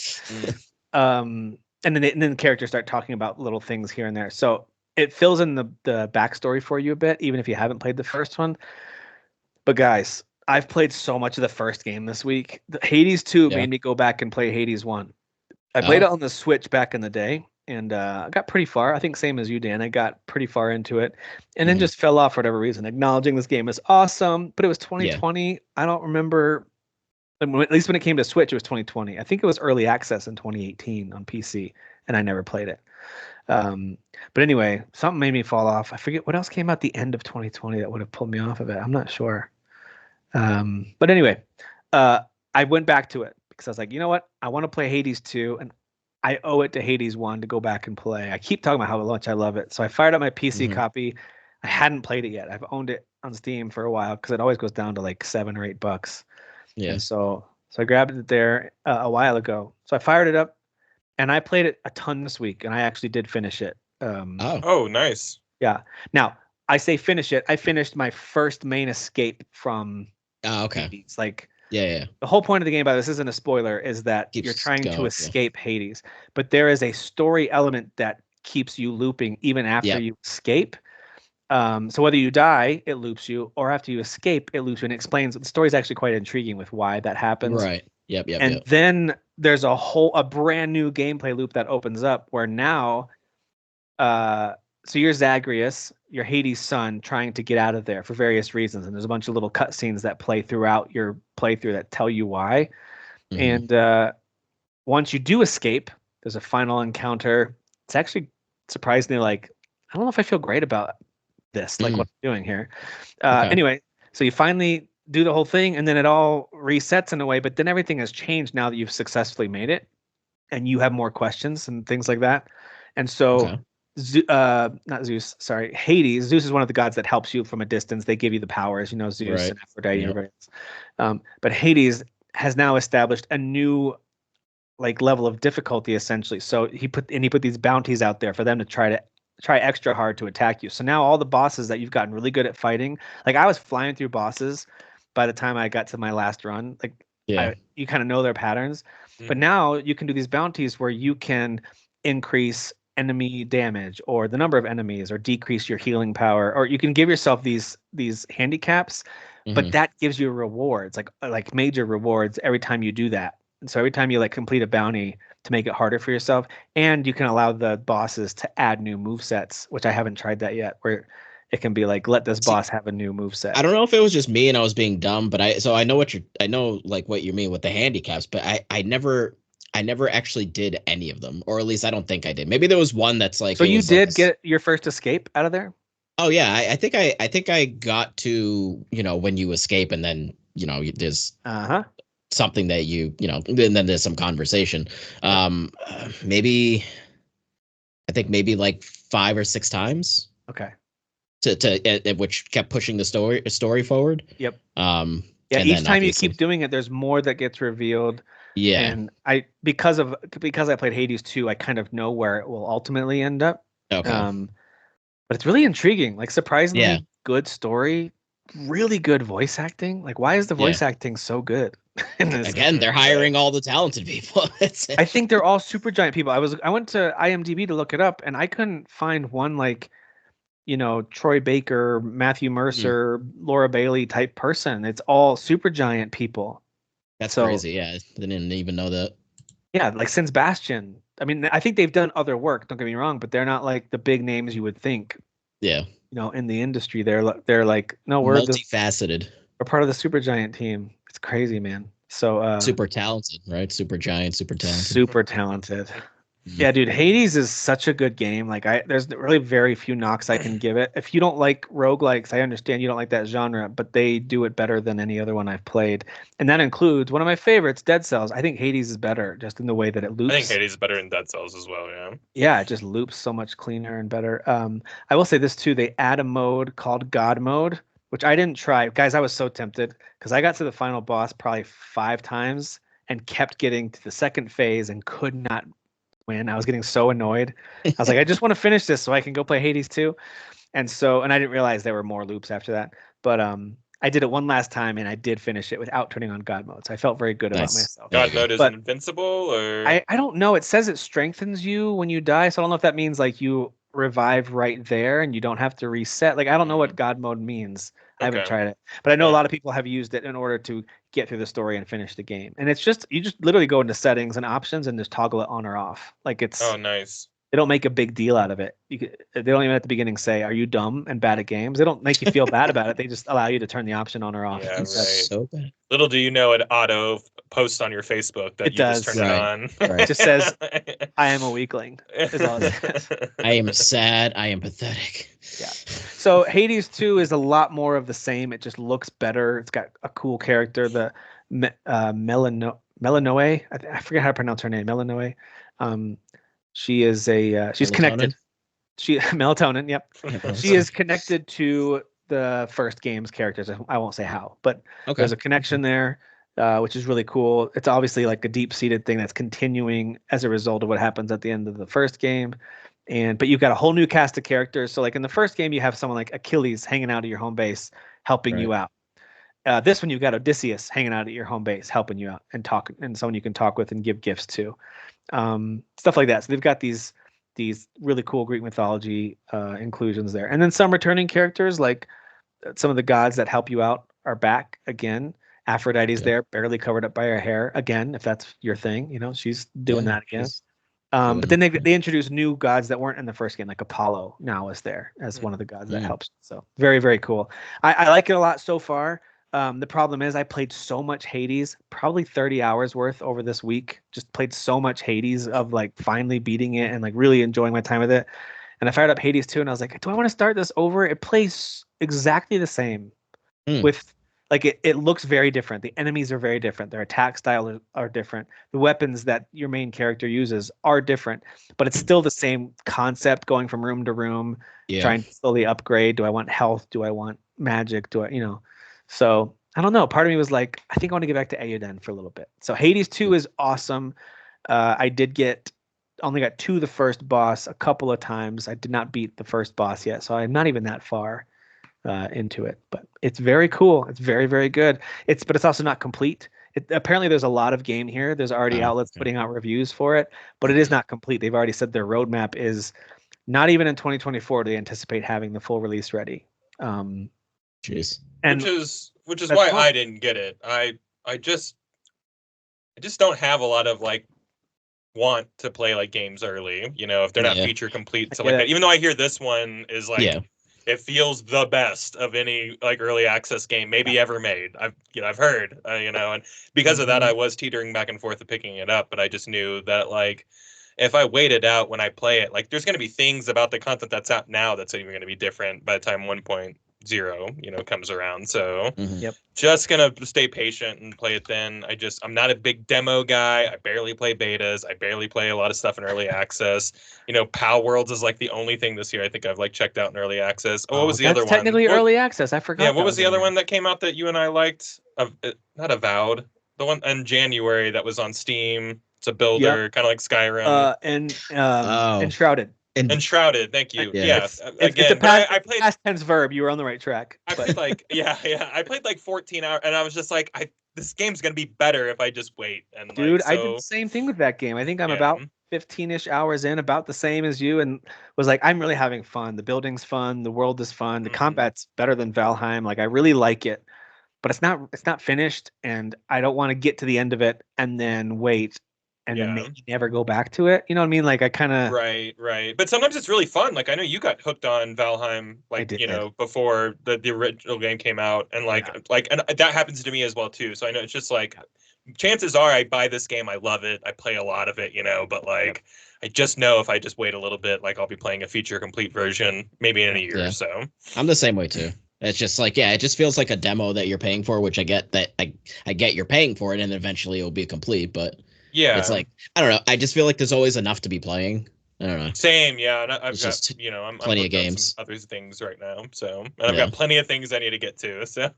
And then the characters start talking about little things here and there. So it fills in the backstory for you a bit, even if you haven't played the first one. But guys, I've played so much of the first game this week. Hades 2 made me go back and play Hades 1. I played it on the Switch back in the day, and I got pretty far. I think same as you, Dan. I got pretty far into it, and then just fell off for whatever reason, acknowledging this game is awesome, but it was 2020. I don't remember. At least when it came to Switch, it was 2020. I think it was early access in 2018 on PC, and I never played it. But anyway, something made me fall off. I forget what else came out the end of 2020 that would have pulled me off of it. I'm not sure. But anyway, I went back to it because I was like, you know what? I want to play Hades 2, and I owe it to Hades 1 to go back and play. I keep talking about how much I love it. So I fired up my PC copy. I hadn't played it yet. I've owned it on Steam for a while because it always goes down to like $7 or $8. Yeah. And so I grabbed it there a while ago. So I fired it up, and I played it a ton this week, and I actually did finish it. Oh, nice. Yeah. Now I say finish it. I finished my first main escape from. Okay. Hades. Like. Yeah. The whole point of the game, by this isn't a spoiler, is that you're trying to escape Hades, but there is a story element that keeps you looping even after you escape. So whether you die, it loops you, or after you escape, it loops you, and explains. The story is actually quite intriguing with why that happens. Right. Yep. And then there's a brand new gameplay loop that opens up where now, so you're Zagreus, you're Hades' son, trying to get out of there for various reasons, and there's a bunch of little cutscenes that play throughout your playthrough that tell you why. And once you do escape, there's a final encounter. It's actually surprisingly like, I don't know if I feel great about this, like what I'm doing here. Anyway, so you finally do the whole thing, and then it all resets in a way, but then everything has changed now that you've successfully made it, and you have more questions and things like that. And so not Zeus, sorry, Hades. Zeus is one of the gods that helps you from a distance. They give you the powers, Zeus and Aphrodite and everybody else. But Hades has now established a new like level of difficulty essentially. So he put these bounties out there for them to try extra hard to attack you. So now all the bosses that you've gotten really good at fighting, like I was flying through bosses by the time I got to my last run. Like you kind of know their patterns, but now you can do these bounties where you can increase enemy damage or the number of enemies, or decrease your healing power, or you can give yourself these handicaps, but that gives you rewards, like major rewards every time you do that. And so every time you like complete a bounty to make it harder for yourself, and you can allow the bosses to add new movesets, which I haven't tried that yet, where it can be like, let this boss have a new moveset. I don't know if it was just me and I was being dumb, but I know what you mean with the handicaps, but I never actually did any of them, or at least I don't think I did. Maybe there was one that's like. So you did get your first escape out of there? Oh yeah, I think I got to when you escape, and then there's something that you know, and then there's some conversation. Maybe I think maybe like 5 or 6 times. Okay. Which kept pushing the story forward. Yep. Yeah, each time you keep doing it, there's more that gets revealed. Yeah. And because I played Hades 2, I kind of know where it will ultimately end up. Okay. But it's really intriguing. Like surprisingly good story, really good voice acting. Like why is the voice acting so good? Again, they're hiring all the talented people. I think they're all super giant people. I went to IMDb to look it up, and I couldn't find one like, you know, Troy Baker, Matthew Mercer, Laura Bailey type person. It's all super giant people. That's crazy. Yeah, I didn't even know that. Yeah, like since Bastion. I mean, I think they've done other work. Don't get me wrong, but they're not like the big names you would think. Yeah. You know, in the industry, they're like, no, we're multifaceted. We're part of the super giant team. It's crazy, man. So super talented, right? Super giant, super talented. Super talented. Yeah, dude, Hades is such a good game. Like there's really very few knocks I can give it. If you don't like roguelikes, I understand you don't like that genre, but they do it better than any other one I've played. And that includes one of my favorites, Dead Cells. I think Hades is better just in the way that it loops. I think Hades is better than Dead Cells as well, yeah. Yeah, it just loops so much cleaner and better. I will say this too, they add a mode called God Mode, which I didn't try. Guys, I was so tempted because I got to the final boss probably 5 times and kept getting to the second phase and could not win. I was getting so annoyed. I was like, I just want to finish this so I can go play Hades 2. And I didn't realize there were more loops after that. But I did it one last time and I did finish it without turning on God mode. So I felt very good about myself. God mode is invincible, or I don't know. It says it strengthens you when you die. So I don't know if that means like you revive right there and you don't have to reset. Like I don't know what God mode means. I haven't tried it, but I know a lot of people have used it in order to get through the story and finish the game. And it's just you just literally go into settings and options and just toggle it on or off. Like it's nice. They don't make a big deal out of it. They don't even at the beginning say, "Are you dumb and bad at games?" They don't make you feel bad about it. They just allow you to turn the option on or off. Yeah, right. So bad. Little do you know, it auto posts on your Facebook that just turn it on. Right. It just says, "I am a weakling." Is all it says. I am sad. I am pathetic. Yeah. So Hades 2 is a lot more of the same. It just looks better. It's got a cool character. The Melanoe. I forget how to pronounce her name. Melanoe. She is she's connected. Melatonin. Yep. She is connected to the first game's characters. I won't say how, but there's a connection there, which is really cool. It's obviously like a deep-seated thing that's continuing as a result of what happens at the end of the first game. But you've got a whole new cast of characters. So like in the first game, you have someone like Achilles hanging out at your home base, helping you out. This one, you've got Odysseus hanging out at your home base, helping you out and someone you can talk with and give gifts to. Stuff like that. So they've got these really cool Greek mythology inclusions there. And then some returning characters, like some of the gods that help you out are back again. Aphrodite's there, barely covered up by her hair again, if that's your thing. You know, she's doing that again. But then they introduced new gods that weren't in the first game, like Apollo now is there as one of the gods that helps. So very, very cool. I like it a lot so far. The problem is I played so much Hades, probably 30 hours worth over this week. Just played so much Hades of like finally beating it and like really enjoying my time with it. And I fired up Hades 2 and I was like, do I want to start this over? It plays exactly the same with like it looks very different. The enemies are very different. Their attack style are different. The weapons that your main character uses are different, but it's still the same concept going from room to room, trying to slowly upgrade. Do I want health? Do I want magic? So I don't know. Part of me was like, I think I want to get back to Eiyuden for a little bit. So Hades 2 is awesome. I only got to the first boss a couple of times. I did not beat the first boss yet, so I'm not even that far into it. But it's very cool. It's very, very good. But it's also not complete. Apparently, there's a lot of game here. There's already outlets putting out reviews for it, but it is not complete. They've already said their roadmap is not even in 2024. They anticipate having the full release ready. Jeez. Which is why I didn't get it. I just don't have a lot of like want to play like games early, you know, if they're not feature complete and stuff like that. Even though I hear this one is like it feels the best of any like early access game maybe ever made. I've heard, and because of that I was teetering back and forth of picking it up, but I just knew that like if I waited out when I play it, like there's going to be things about the content that's out now that's even going to be different by the time 0, comes around. So Mhm. Yep. just gonna stay patient and play it then. I'm not a big demo guy. I barely play betas. I barely play a lot of stuff in early access. Pal Worlds is like the only thing this year I think I've like checked out in early access. Oh, what was the that's other one? technically early access. I forgot. Yeah, what that was the in other there. one that came out that you and I liked? Not Avowed. The one in January that was on Steam. It's a builder, kind of like Skyrim. And Oh. Enshrouded. And Enshrouded, thank you. Yeah. It's Again, a but I played past tense verb. You were on the right track. I but- played like I played like 14 hours, and I was just like, this game's gonna be better if I just wait. And Dude, like, I did the same thing with that game. I think I'm Yeah. about 15-ish hours in, about the same as you, and was like, I'm really having fun. The building's fun, the world is fun, the Mhm. combat's better than Valheim. Like I really like it, but it's not finished, and I don't want to get to the end of it and then wait and then Yeah. maybe never go back to it. You know what I mean? Like I kind of Right. But sometimes it's really fun. Like I know you got hooked on Valheim, like did. before the original game came out, and and that happens to me as well too. So I know it's just like, chances are I buy this game, I love it, I play a lot of it, but like I just know if I just wait a little bit, like I'll be playing a feature complete version maybe in a year or so. I'm the same way too. It's just like, it just feels like a demo that you're paying for, which I get that I get you're paying for it, and eventually it'll be complete. But Yeah, it's like, I don't know. I just feel like there's always enough to be playing. I don't know. Same, yeah. And I've It's got, just I'm plenty of hooked on games. some other things right now. So, and I've got plenty of things I need to get to. So,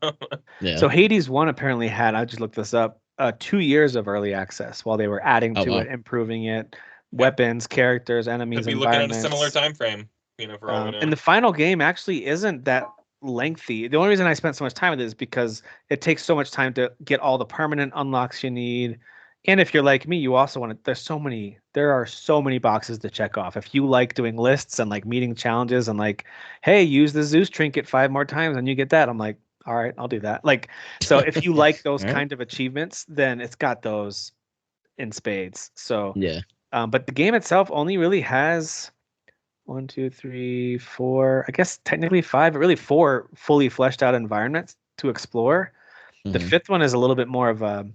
Yeah. So Hades 1 apparently had, I just looked this up, 2 years of early access while they were adding to wow. it, improving it, weapons, characters, enemies, could be looking at a environments. similar time frame, for all we know. And the final game actually isn't that lengthy. The only reason I spent so much time with it is because it takes so much time to get all the permanent unlocks you need. And if you're like me, you also want to, there are so many boxes to check off. If you like doing lists and like meeting challenges and like, hey, use the Zeus trinket 5 more times and you get that, I'm like, all right, I'll do that. Like, so if you like those Right. kind of achievements, then it's got those in spades. So, Yeah. but the game itself only really has 1, 2, 3, 4, I guess technically 5, but really 4 fully fleshed out environments to explore. The Mhm. 5th one is a little bit more of a,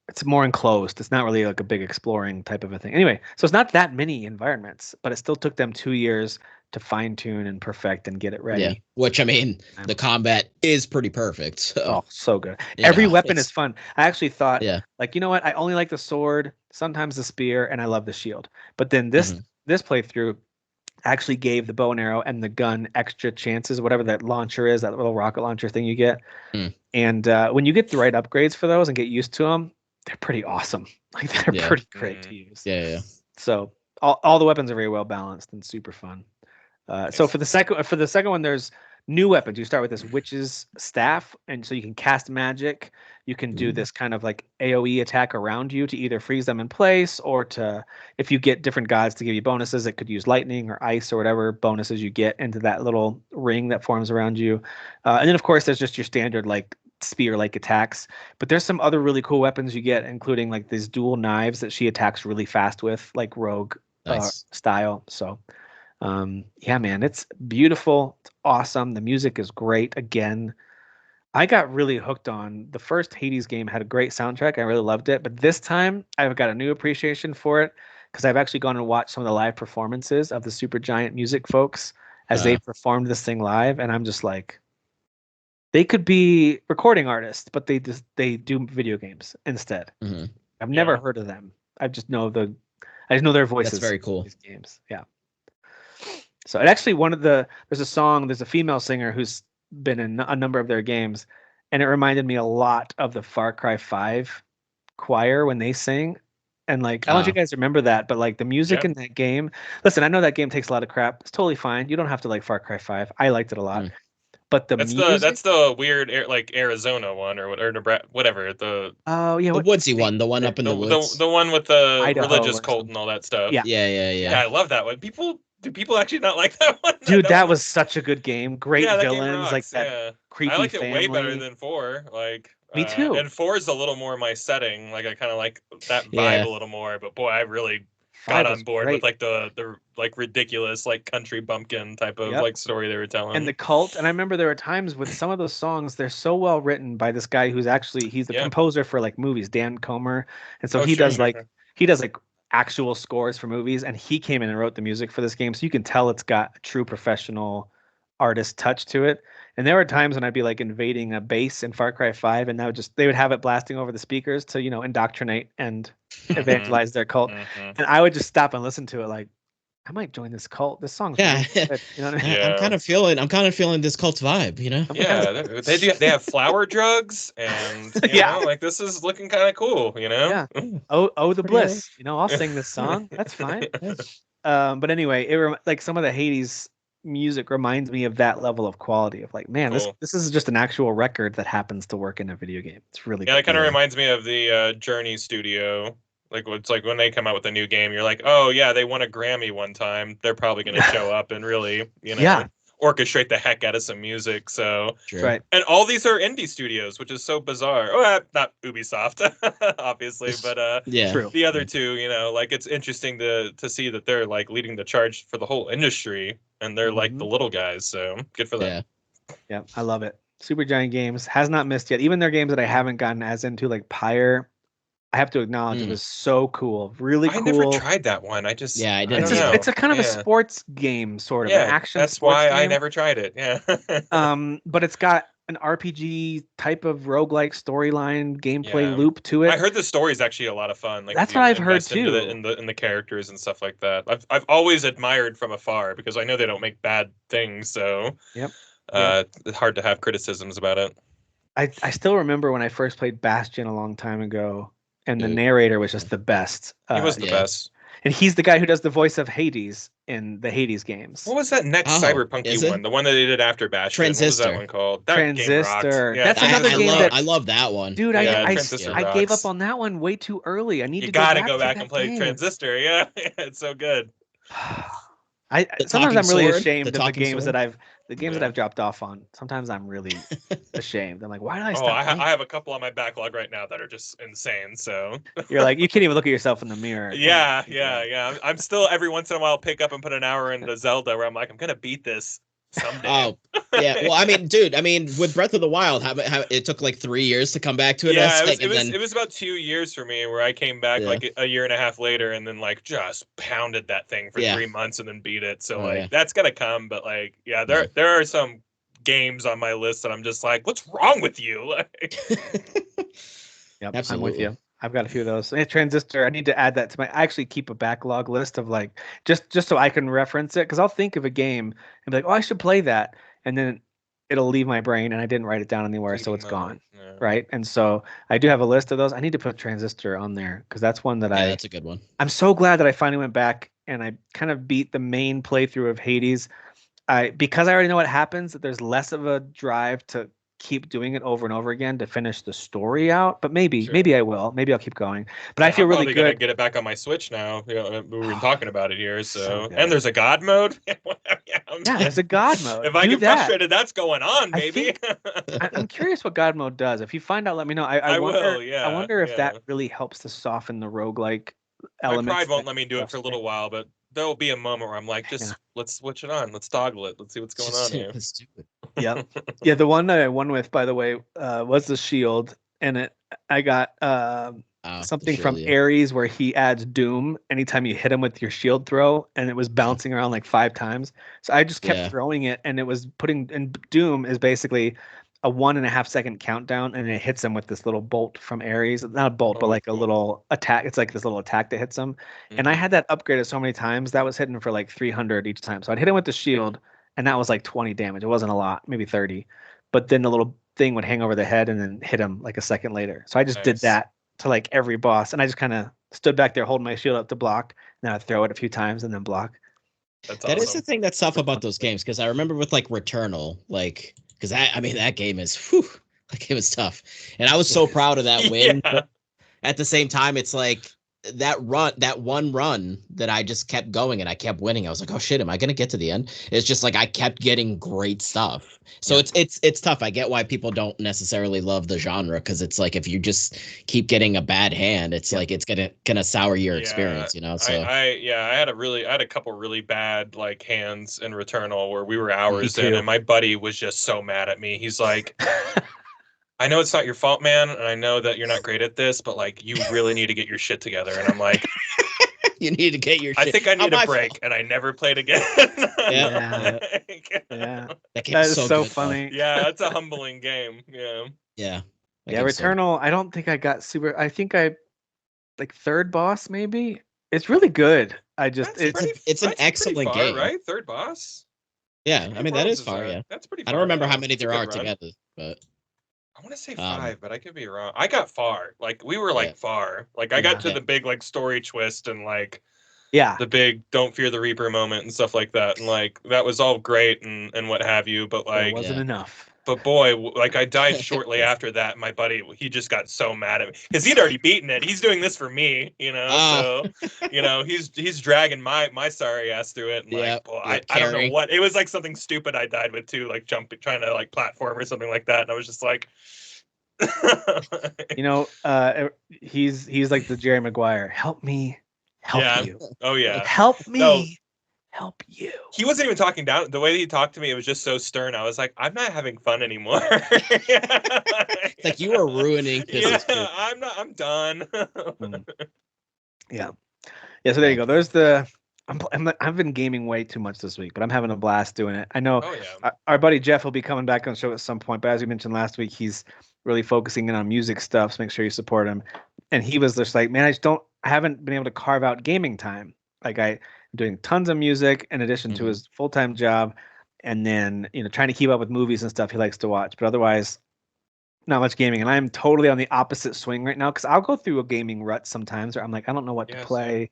it's more enclosed. It's not really like a big exploring type of a thing. Anyway, so it's not that many environments, but it still took them 2 years to fine tune and perfect and get it ready. Yeah. Which, I mean, the combat is pretty perfect. So. Oh, so good. Yeah, Every weapon it's- is fun. I actually thought, Yeah. like, you know what? I only like the sword, sometimes the spear, and I love the shield. But then this playthrough actually gave the bow and arrow and the gun extra chances, whatever that launcher is, that little rocket launcher thing you get. Mm. And when you get the right upgrades for those and get used to them, they're pretty awesome. Like they're Yeah. pretty great to use. Yeah. So all the weapons are very well balanced and super fun. So for the second one, there's new weapons. You start with this witch's staff, and so you can cast magic. You can do this kind of like AoE attack around you to either freeze them in place, or to, if you get different gods to give you bonuses, it could use lightning or ice or whatever bonuses you get into that little ring that forms around you. And then of course there's just your standard like spear-like attacks. But there's some other really cool weapons you get, including like these dual knives that she attacks really fast with, like rogue Nice. style. So yeah, man, it's beautiful. It's awesome. The music is great. Again, I got really hooked on the first Hades game, had a great soundtrack. I really loved it. But this time I've got a new appreciation for it because I've actually gone and watched some of the live performances of the Supergiant music folks as they performed this thing live. And I'm just like, they could be recording artists, but they do video games instead. Mhm. I've never heard of them. I just know their voices. That's very cool. in these games. Yeah. So it actually there's a female singer who's been in a number of their games, and it reminded me a lot of the Far Cry 5 choir when they sing. And like, I don't know if you guys remember that, but like the music in that game, listen, I know that game takes a lot of crap. It's totally fine. You don't have to like Far Cry 5. I liked it a lot. But that's music, the weird like Arizona one or Nebraska, whatever. oh yeah, The woodsy one, the one up in the woods. The one with the Idaho religious or cult something. and all that stuff. Yeah. Yeah. I love that one. Do people actually not like that one? Dude, that was such a good game. Great that game villains, rocks, like that creepy I liked it family. way better than 4. Like Me too. And 4 is a little more my setting. Like I kind of like that vibe Yeah. a little more. But boy, I really 5 got was on board great. with like the like ridiculous like country bumpkin type of like story they were telling. And the cult, and I remember there were times with some of those songs, they're so well written by this guy who's actually he's the composer for like movies, Dan Comer, and so he does like actual scores for movies, and he came in and wrote the music for this game, so you can tell it's got a true professional artist touch to it. And there were times when I'd be like invading a base in Far Cry 5, and they would have it blasting over the speakers to, indoctrinate and evangelize their cult. Mhm. And I would just stop and listen to it like, I might join this cult. This song's Yeah. really good. You know what I mean? Yeah. I'm kind of feeling this cult vibe, you know? Yeah, they have flower drugs, and Yeah. like this is looking kind of cool, you know. Yeah. Oh, the Pretty bliss. I'll sing this song. That's fine. But anyway, like some of the Hades music reminds me of that level of quality of like, man, Cool. this is just an actual record that happens to work in a video game. It's really Yeah, good. it kind of reminds me of the Journey studio. Like it's like when they come out with a new game, you're like, oh yeah, they won a Grammy one time. They're probably going to show up and really, Yeah. orchestrate the heck out of some music. So, Sure. Right. and all these are indie studios, which is so bizarre. Not Ubisoft, obviously, but Yeah. True. the other two, like it's interesting to see that they're like leading the charge for the whole industry, and they're like the little guys. So good for them. Yeah, I love it. Supergiant Games has not missed yet. Even their games that I haven't gotten as into, like Pyre, I have to acknowledge it was so cool. Really cool. I never tried that one. I just Yeah, I I didn't don't know. It's a kind of a Yeah. sports game, sort of Yeah, an action. that's sports why I game. never tried it. Yeah. But it's got an RPG type of roguelike storyline gameplay Yeah. loop to it. I heard the story is actually a lot of fun. Like That's if you what I've heard invest into too. in the characters and stuff like that. I've always admired from afar because I know they don't make bad things. So Yep. It's hard to have criticisms about it. I still remember when I first played Bastion a long time ago, and the Ooh. narrator was just the best. He was the yeah. best. And he's the guy who does the voice of Hades in the Hades games. What was that next Oh, is cyberpunky it? one? The one that they did after Bastion. What was Transistor. that one called? That game Transistor. rocked. Yeah, That's another I game love, that- I love that one. Dude, Yeah, I Transistor gave rocks. up on that one way too early. I need You to gotta go go back to and that play game. Transistor. Yeah, it's so good. The Sometimes talking I'm really sword? ashamed The of the talking games sword? that I've Yeah. dropped off on. Sometimes I'm really ashamed. I'm like, why did I Oh, stop? I playing? have a couple on my backlog right now that are just insane. So You're like, you can't even look at yourself in the mirror. yeah. I'm still every once in a while pick up and put an hour into Zelda where I'm like, I'm gonna beat this someday. Oh, yeah. Well, I mean, dude, with Breath of the Wild, how it took like 3 years to come back to it. Yeah, and it was about 2 years for me where I came back Yeah. like a year and a half later and then like just pounded that thing for Yeah. 3 months and then beat it. So Oh, like yeah. that's gonna come, but like Yeah. there are some games on my list that I'm just like, what's wrong with you? Like, Yep, Absolutely. I'm with you. I've got a few of those. And Transistor, I need to add that to I actually keep a backlog list of like just so I can reference it, because I'll think of a game and be like, oh, I should play that, and then it'll leave my brain and I didn't write it down anywhere, so it's gone. Yeah. Right. And so I do have a list of those. I need to put Transistor on there because that's one that Yeah, that's a good one. I'm so glad that I finally went back and I kind of beat the main playthrough of Hades. Because I already know what happens, that there's less of a drive to keep doing it over and over again to finish the story out. But maybe I will. Maybe I'll keep going. But I feel I'm really probably gonna good. get it back on my Switch now. We were talking about it here, so good. and there's a God mode. Yeah, There's a God mode. If I Do get that. frustrated, that's going on, I baby. I'm curious what God mode does. If you find out, let me know. I wonder. will, yeah, I wonder if yeah. that really helps to soften the roguelike My elements. pride won't that let me do it for a little frustrate. while, but there'll be a moment where I'm like, just let's switch it on. Let's toggle it. Let's see what's going on here. Let's do it. Yep. Yeah, the one that I won with, by the way, was the shield, and I got something from Shield, yeah. Ares where he adds Doom anytime you hit him with your shield throw, and it was bouncing around like 5 times. So I just kept Yeah. throwing it, and it was and Doom is basically a 1.5 second countdown, and it hits him with this little bolt from Ares. Not a bolt, but Oh, like a cool. little attack. It's like this little attack that hits him. And I Mhm. had that upgraded so many times that was hitting for like 300 each time. So I'd hit him with the shield, and that was like 20 damage. It wasn't a lot, maybe 30. But then the little thing would hang over the head and then hit him like a second later. So I just did Nice. that to like every boss, and I just kind of stood back there holding my shield up to block, and then I'd throw it a few times and then block. That's That is awesome. the thing that's tough about those games, because I remember with like Returnal, like, because that game is, whew, that game is tough, and I was so proud of that win. Yeah. But at the same time, it's like that one run that I just kept going and I kept winning. I was like, oh shit, am I gonna get to the end? It's just like I kept getting great stuff. So it's tough. I get why people don't necessarily love the genre, because it's like if you just keep getting a bad hand, it's like it's gonna sour your experience, you know. So I had a couple really bad like hands in Returnal where we were hours in, too. and my buddy was just so mad at me. He's like, I know it's not your fault, man, and I know that you're not great at this, but like you really need to get your shit together. And I'm like, You need to get your shit. I think I Not need a my break, fault. and I never played again. Yeah. Like, Yeah. That game That is is so, so good, though. funny. yeah, it's a humbling game. Yeah. Yeah. That Yeah, game's so good. Returnal, I don't think I got super. I think I like third boss maybe. It's really good. I just That's it's it's an that's excellent pretty far, game. right? Third boss. Yeah, I mean that Worlds is far. that? Yeah, That's pretty I far. don't remember how Yeah. many It's a there good are run. together, but I want to say Um, 5, but I could be wrong. I got far. Like we were Yeah. like far. Like I got to Yeah. the big like story twist and like yeah. the big "Don't Fear the Reaper" moment and stuff like that, and like that was all great and what have you. But But it like, wasn't Yeah. enough. but boy, like I died shortly after that. My buddy, he just got so mad at me because he'd already beaten it. He's doing this for me, you know. Oh. So, he's dragging my sorry ass through it. And Yep, like, boy, yep, I don't know carrying. what it was, like something stupid I died with too, like jumping, trying to like platform or something like that. And I was just like, He's like the Jerry Maguire. Help me, help yeah, you. oh yeah. Help me, No. help you. He wasn't even talking down. The way that he talked to me, it was just so stern. I was like, I'm not having fun anymore. It's like you are ruining this Yeah, experience. I'm not. I'm done. Yeah. Yeah, so there you go. There's the I've been gaming way too much this week, but I'm having a blast doing it. I know Oh yeah. our buddy Jeff will be coming back on the show at some point, but as we mentioned last week, he's really focusing in on music stuff, so make sure you support him. And he was just like, man, I haven't been able to carve out gaming time. Like I'm doing tons of music in addition to Mhm. his full-time job, and then trying to keep up with movies and stuff he likes to watch. But otherwise, not much gaming. And I'm totally on the opposite swing right now because I'll go through a gaming rut sometimes where I'm like, I don't know what to Yeah, play.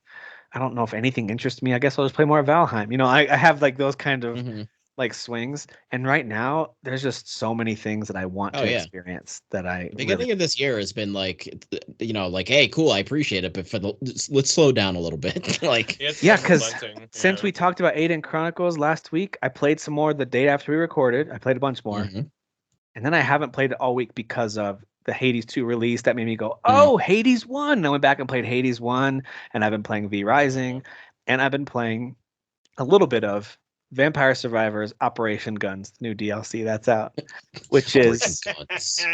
I don't know if anything interests me. I guess I'll just play more Valheim. I have like those kind of Mhm. like swings. And right now, there's just so many things that I want Oh, to yeah. experience that I The beginning really. of this year has been like, like, hey, cool, I appreciate it, but let's slow down a little bit. Like, It's Yeah, kind of 'cause relenting, Since yeah. we talked about Aiden Chronicles last week, I played some more the day after we recorded. I played a bunch more. mhm. And then I haven't played it all week because of the Hades 2 release. That made me go, Mm. oh, Hades 1. And I went back and played Hades 1, and I've been playing V Rising, and I've been playing a little bit of Vampire Survivors Operation Guns, the new DLC that's out, which is Guns.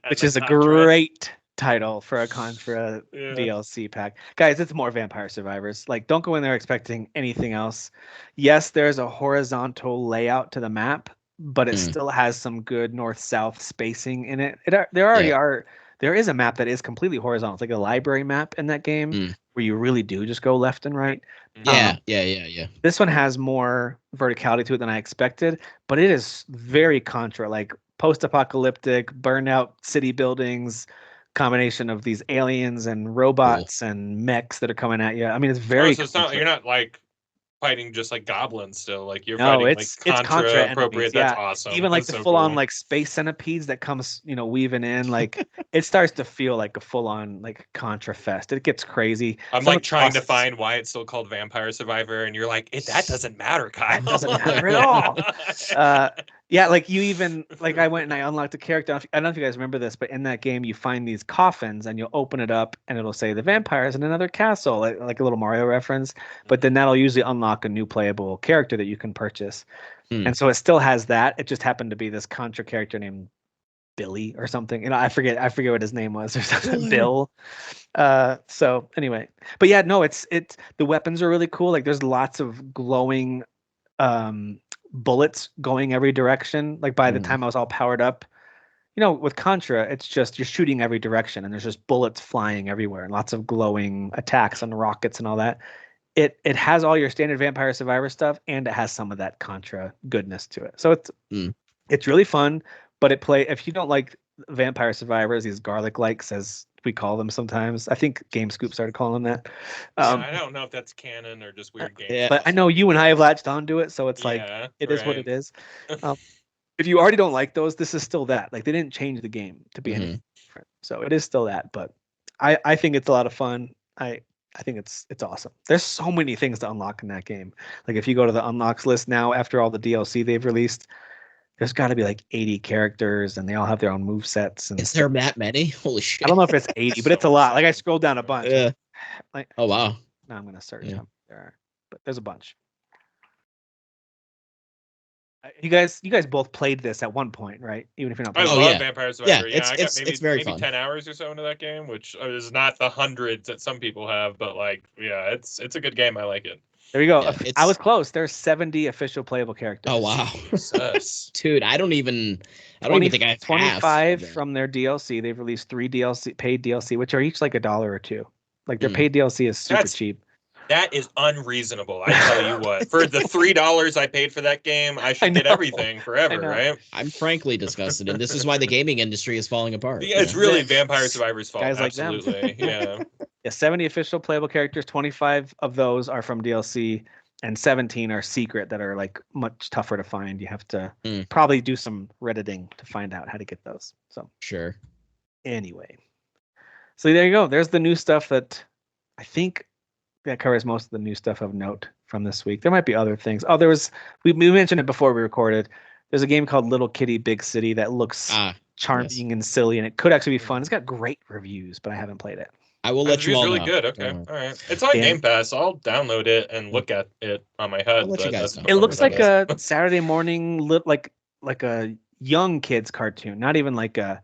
which The is a Contra. great title for a Contra Yeah. DLC pack. Guys, it's more Vampire Survivors. Like, don't go in there expecting anything else. Yes, there's a horizontal layout to the map, but it Mm. still has some good north-south spacing in it. There already Yeah. are. There is a map that is completely horizontal. It's like a library map in that game Mm. where you really do just go left and right. Yeah, yeah. This one has more verticality to it than I expected, but it is very Contra, like post-apocalyptic, burned out city buildings, combination of these aliens and robots and mechs that are coming at you. I mean, it's Oh, very so it's not. Contra. You're not like fighting just like goblins still. Like you're No, fighting like it's Contra Contra enemies. appropriate. That's Yeah, awesome. even like That's the so full-on cool. like space centipedes that comes, weaving in. Like it starts to feel like a full-on like Contra fest. It gets crazy. I'm Some of like the trying to bosses- find why it's still called Vampire Survivor, and you're like, that doesn't matter, Kyle. That doesn't matter at all. Yeah, like you even like I went and I unlocked a character. I don't know if you guys remember this, but in that game you find these coffins and you'll open it up and it'll say the vampires in another castle, like a little Mario reference. But then that'll usually unlock a new playable character that you can purchase. Hmm. And so it still has that. It just happened to be this Contra character named Billy or something. I forget what his name was or something. Bill. So anyway, but yeah, no, it's the weapons are really cool. Like there's lots of glowing bullets going every direction. Like by the time I was all powered up, with Contra, it's just you're shooting every direction and there's just bullets flying everywhere and lots of glowing attacks on rockets and all that. It has all your standard Vampire Survivor stuff and it has some of that Contra goodness to it. So it's really fun, but if you don't like Vampire Survivors, these garlic likes as we call them sometimes. I think GameScoop started calling them that. I don't know if that's canon or just weird games. Yeah. But I know you and I have latched onto it, so it's like Yeah, it is what right. it is. If you already don't like those, this is still that. Like they didn't change the game to be Mhm. anything different, so it is still that. But I think it's a lot of fun. I think it's awesome. There's so many things to unlock in that game. Like if you go to the unlocks list now, after all the DLC they've released, there's got to be like 80 characters, and they all have their own move sets. And Is there that many? Holy shit! I don't know if it's 80, but it's a lot. Like I scrolled down a bunch. Yeah. Like, Oh wow. now I'm gonna search Yeah. how many there are, but there's a bunch. You guys both played this at one point, right? Even if you're not I playing. Oh, love yeah. Vampire Survivor. Yeah, Yeah, I got it's very maybe fun. 10 hours or so into that game, which is not the hundreds that some people have, but like, yeah, it's a good game. I like it. There you go. Yeah, I was close. There's 70 official playable characters. Oh wow, Jesus. dude! I don't even think I have 25 half. from their DLC. They've released 3 paid DLC, which are each like $1 or $2. Like their Mm. paid DLC is super That's- cheap. That is unreasonable. I tell you what, for the $3 I paid for that game, I should get know. everything forever, know. right? I'm frankly disgusted, and this is why the gaming industry is falling apart. Yeah, it's really Vampire Survivor's fault. Guys like them. Absolutely. Yeah. Yeah, 70 official playable characters. 25 of those are from DLC, and 17 are secret that are like much tougher to find. You have to probably do some redditing to find out how to get those. So Sure. anyway, so there you go. There's the new stuff that I think that covers most of the new stuff of note from this week. There might be other things. Oh, we mentioned it before we recorded. There's a game called Little Kitty Big City that looks charming and silly, and it could actually be fun. It's got great reviews, but I haven't played it. I will let you all really know. good. Okay, all right. It's on Game Pass. I'll download it and look at it on my HUD. I'll let you guys know. It looks like a Saturday morning, like a young kids cartoon, not even like a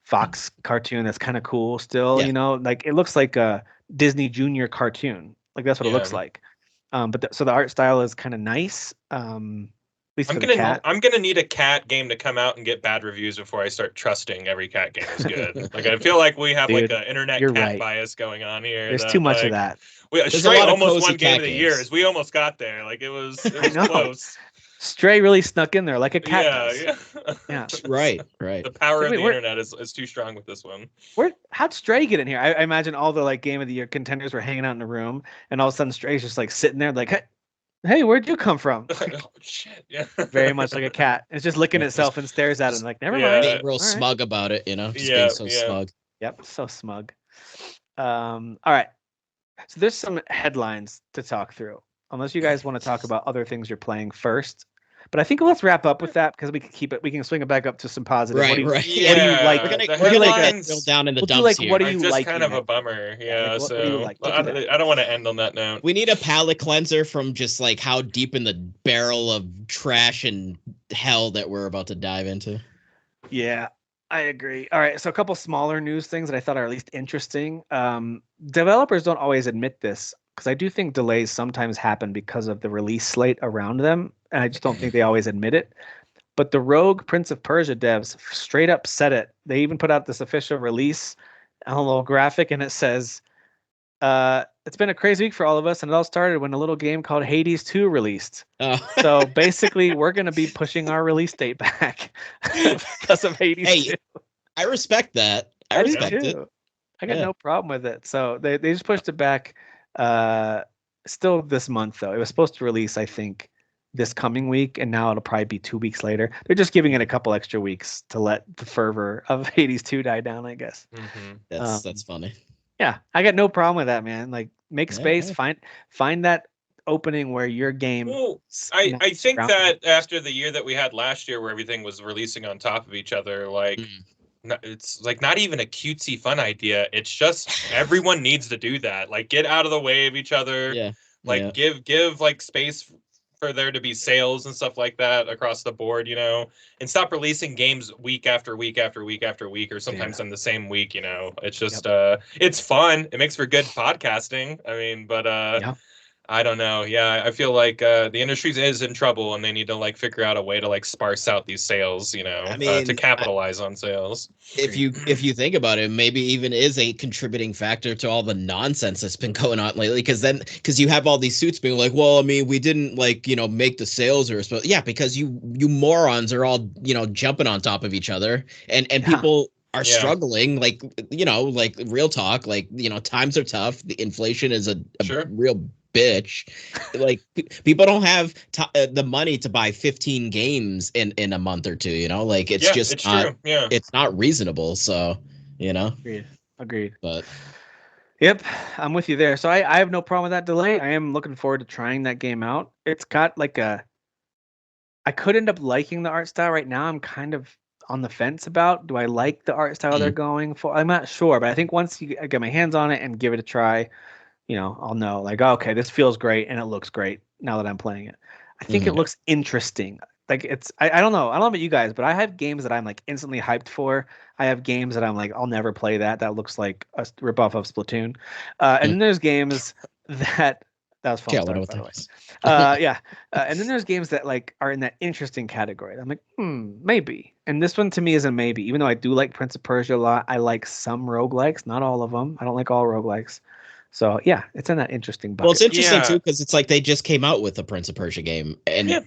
Fox cartoon that's kind of cool still. Yeah. You know, like it looks like a Disney Junior cartoon. Like that's what it looks like. So the art style is kind of nice. At least for the cat. I'm gonna need a cat game to come out and get bad reviews before I start trusting every cat game is good. Like I feel like we have like an internet cat bias going on here. There's too much of that. Stray almost won Game of the Year. We almost got there. Like it was close. Stray really snuck in there like a cat does. Yeah. Right. The power of the internet is too strong with this one. How'd Stray get in here? I imagine all the like Game of the Year contenders were hanging out in the room, and all of a sudden Stray's just like sitting there, like, "Hey, where'd you come from?" Oh shit! Yeah. Very much like a cat. It's just licking itself and stares at it, like, never mind. Being real smug about it, you know. Just being so smug. Yep, so smug. All right. So there's some headlines to talk through. Unless you guys want to talk about other things you're playing first. But I think let's wrap up with that because we can keep it. We can swing it back up to some positive. Right. What do you like? We're gonna drill down in the dumps here. What do you just like? Kind of a bummer. Yeah. Like, what so do you like? I don't want to end on that note. We need a palate cleanser from just like how deep in the barrel of trash and hell that we're about to dive into. Yeah, I agree. All right. So a couple smaller news things that I thought are at least interesting. Developers don't always admit this, because I do think delays sometimes happen because of the release slate around them, and I just don't think they always admit it. But the Rogue Prince of Persia devs straight up said it. They even put out this official release, a little graphic, and it says, "It's been a crazy week for all of us, and it all started when a little game called Hades 2 released." Oh. So basically, we're going to be pushing our release date back because of Hades 2. I respect that. I respect it. I got no problem with it. So they just pushed it back. Still this month though. It was supposed to release, I think, this coming week, and now it'll probably be 2 weeks later. They're just giving it a couple extra weeks to let the fervor of Hades 2 die down, I guess. Mm-hmm. That's funny. Yeah, I got no problem with that, man. Like, make space, find that opening where your game. Well, I think that after the year that we had last year, where everything was releasing on top of each other, like. It's like not even a cutesy fun idea. It's just everyone needs to do that. Like get out of the way of each other. Yeah. Like give like space for there to be sales and stuff like that across the board, you know, and stop releasing games week after week after week after week, or sometimes in the same week, you know. It's just it's fun. It makes for good podcasting. I mean, but I don't know. Yeah, I feel like the industry is in trouble, and they need to like figure out a way to like sparse out these sales, you know, to capitalize on sales. If you think about it, maybe even is a contributing factor to all the nonsense that's been going on lately. Because you have all these suits being like, well, I mean, we didn't like make the sales or so. Yeah, because you morons are all jumping on top of each other, and people are struggling. Like like real talk. Like times are tough. The inflation is a real bitch. Like people don't have the money to buy 15 games in a month or two, like it's it's not reasonable. So agreed. But yep, I'm with you there. So I have no problem with that delay. I am looking forward to trying that game out. It's got like I could end up liking the art style. Right now I'm kind of on the fence about, do I like the art style they're going for? I'm not sure, but I think once I get my hands on it and give it a try, I'll know like, okay, this feels great and it looks great now that I'm playing it. I think it looks interesting. like it's I don't know. I don't know about you guys, but I have games that I'm like instantly hyped for. I have games that I'm like, I'll never play that. That looks like a ripoff of Splatoon. And then there's games that was phone Can't win stars, with by the way. those. Yeah. And then there's games that like are in that interesting category. I'm like, maybe. And this one to me is a maybe. Even though I do like Prince of Persia a lot, I like some roguelikes, not all of them. I don't like all roguelikes. So yeah, it's in that interesting bucket. Well, it's interesting Yeah. too because it's like they just came out with a Prince of Persia game, and Yeah.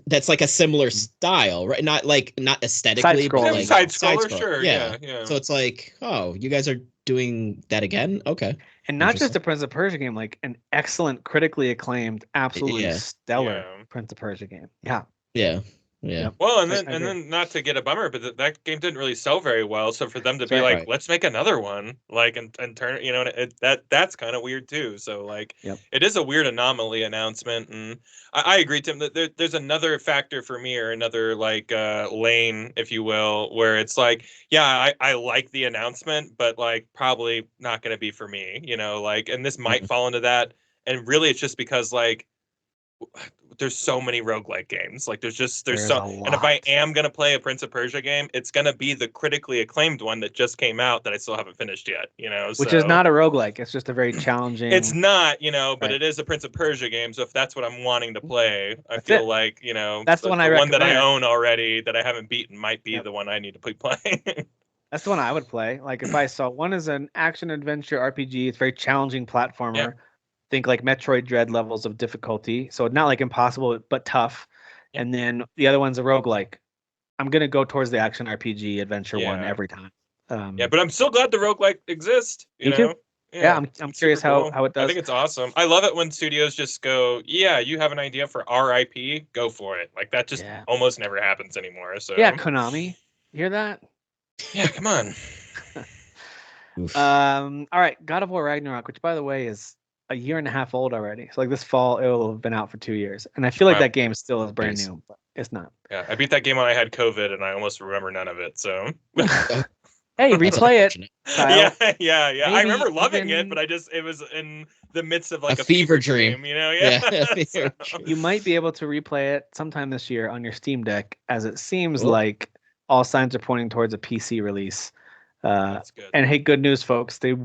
that's like a similar style, right? Not aesthetically, but Side-scrolling. like Side scroller, side-scroll. sure. Yeah. Yeah. So it's like, oh, you guys are doing that again? Okay. And not just Interesting. a Prince of Persia game, like an excellent, critically acclaimed, absolutely Yeah. stellar Yeah. Prince of Persia game. Yeah. Yeah. Yeah. Yep. Well, and I then agree. not to get a bummer, but that game didn't really sell very well. So for them to That's be right. like, Right. let's make another one, like and turn, that's kind of weird too. So like, Yep. it is a weird anomaly announcement, and I agree, Tim, that there's another factor for me, or another like lane, if you will, where it's like, yeah, I like the announcement, but like probably not going to be for me, like, and this might fall into that, and really it's just because like there's so many roguelike games. Like there's There's so, a and if I lot. am gonna play a Prince of Persia game, it's gonna be the critically acclaimed one that just came out that I still haven't finished yet. Which is So not a roguelike. It's just a very it's challenging. not, but Right. it is a Prince of Persia game. So if that's what I'm wanting to play, I That's feel it. like That's the one I the one that I recommend. own already that I haven't beaten might be Yep. the one I need to be playing. That's the one I would play. Like if I saw one is an action adventure RPG, it's very challenging platformer. Yeah. Think like Metroid Dread levels of difficulty. So not like impossible, but tough. Yeah. And then the other one's a roguelike. I'm gonna go towards the action RPG adventure one Yeah. every time. Yeah, but I'm still glad the roguelike exists. Me too. Yeah, I'm it's curious super how it I does. think it's awesome. I love it when studios just go, yeah, you have an idea for our IP, go for it. Like that just Yeah. almost never happens anymore. So Yeah, Konami. You hear that? yeah, come on. Oof. All right, God of War Ragnarok, which by the way is a year and a half old already. So like this fall it will have been out for 2 years. And I feel like Wow. that game still is brand Jeez. new, but it's not. Yeah, I beat that game when I had COVID, and I almost remember none of it. So Hey, That's replay it. unfortunate. Kyle. yeah. I Maybe remember loving it, even- but it was in the midst of like A a fever dream. Yeah. Yeah, a fever So- dream. You might be able to replay it sometime this year on your Steam Deck, as it seems Cool. like all signs are pointing towards a PC release. That's good. And hey, good news, folks. They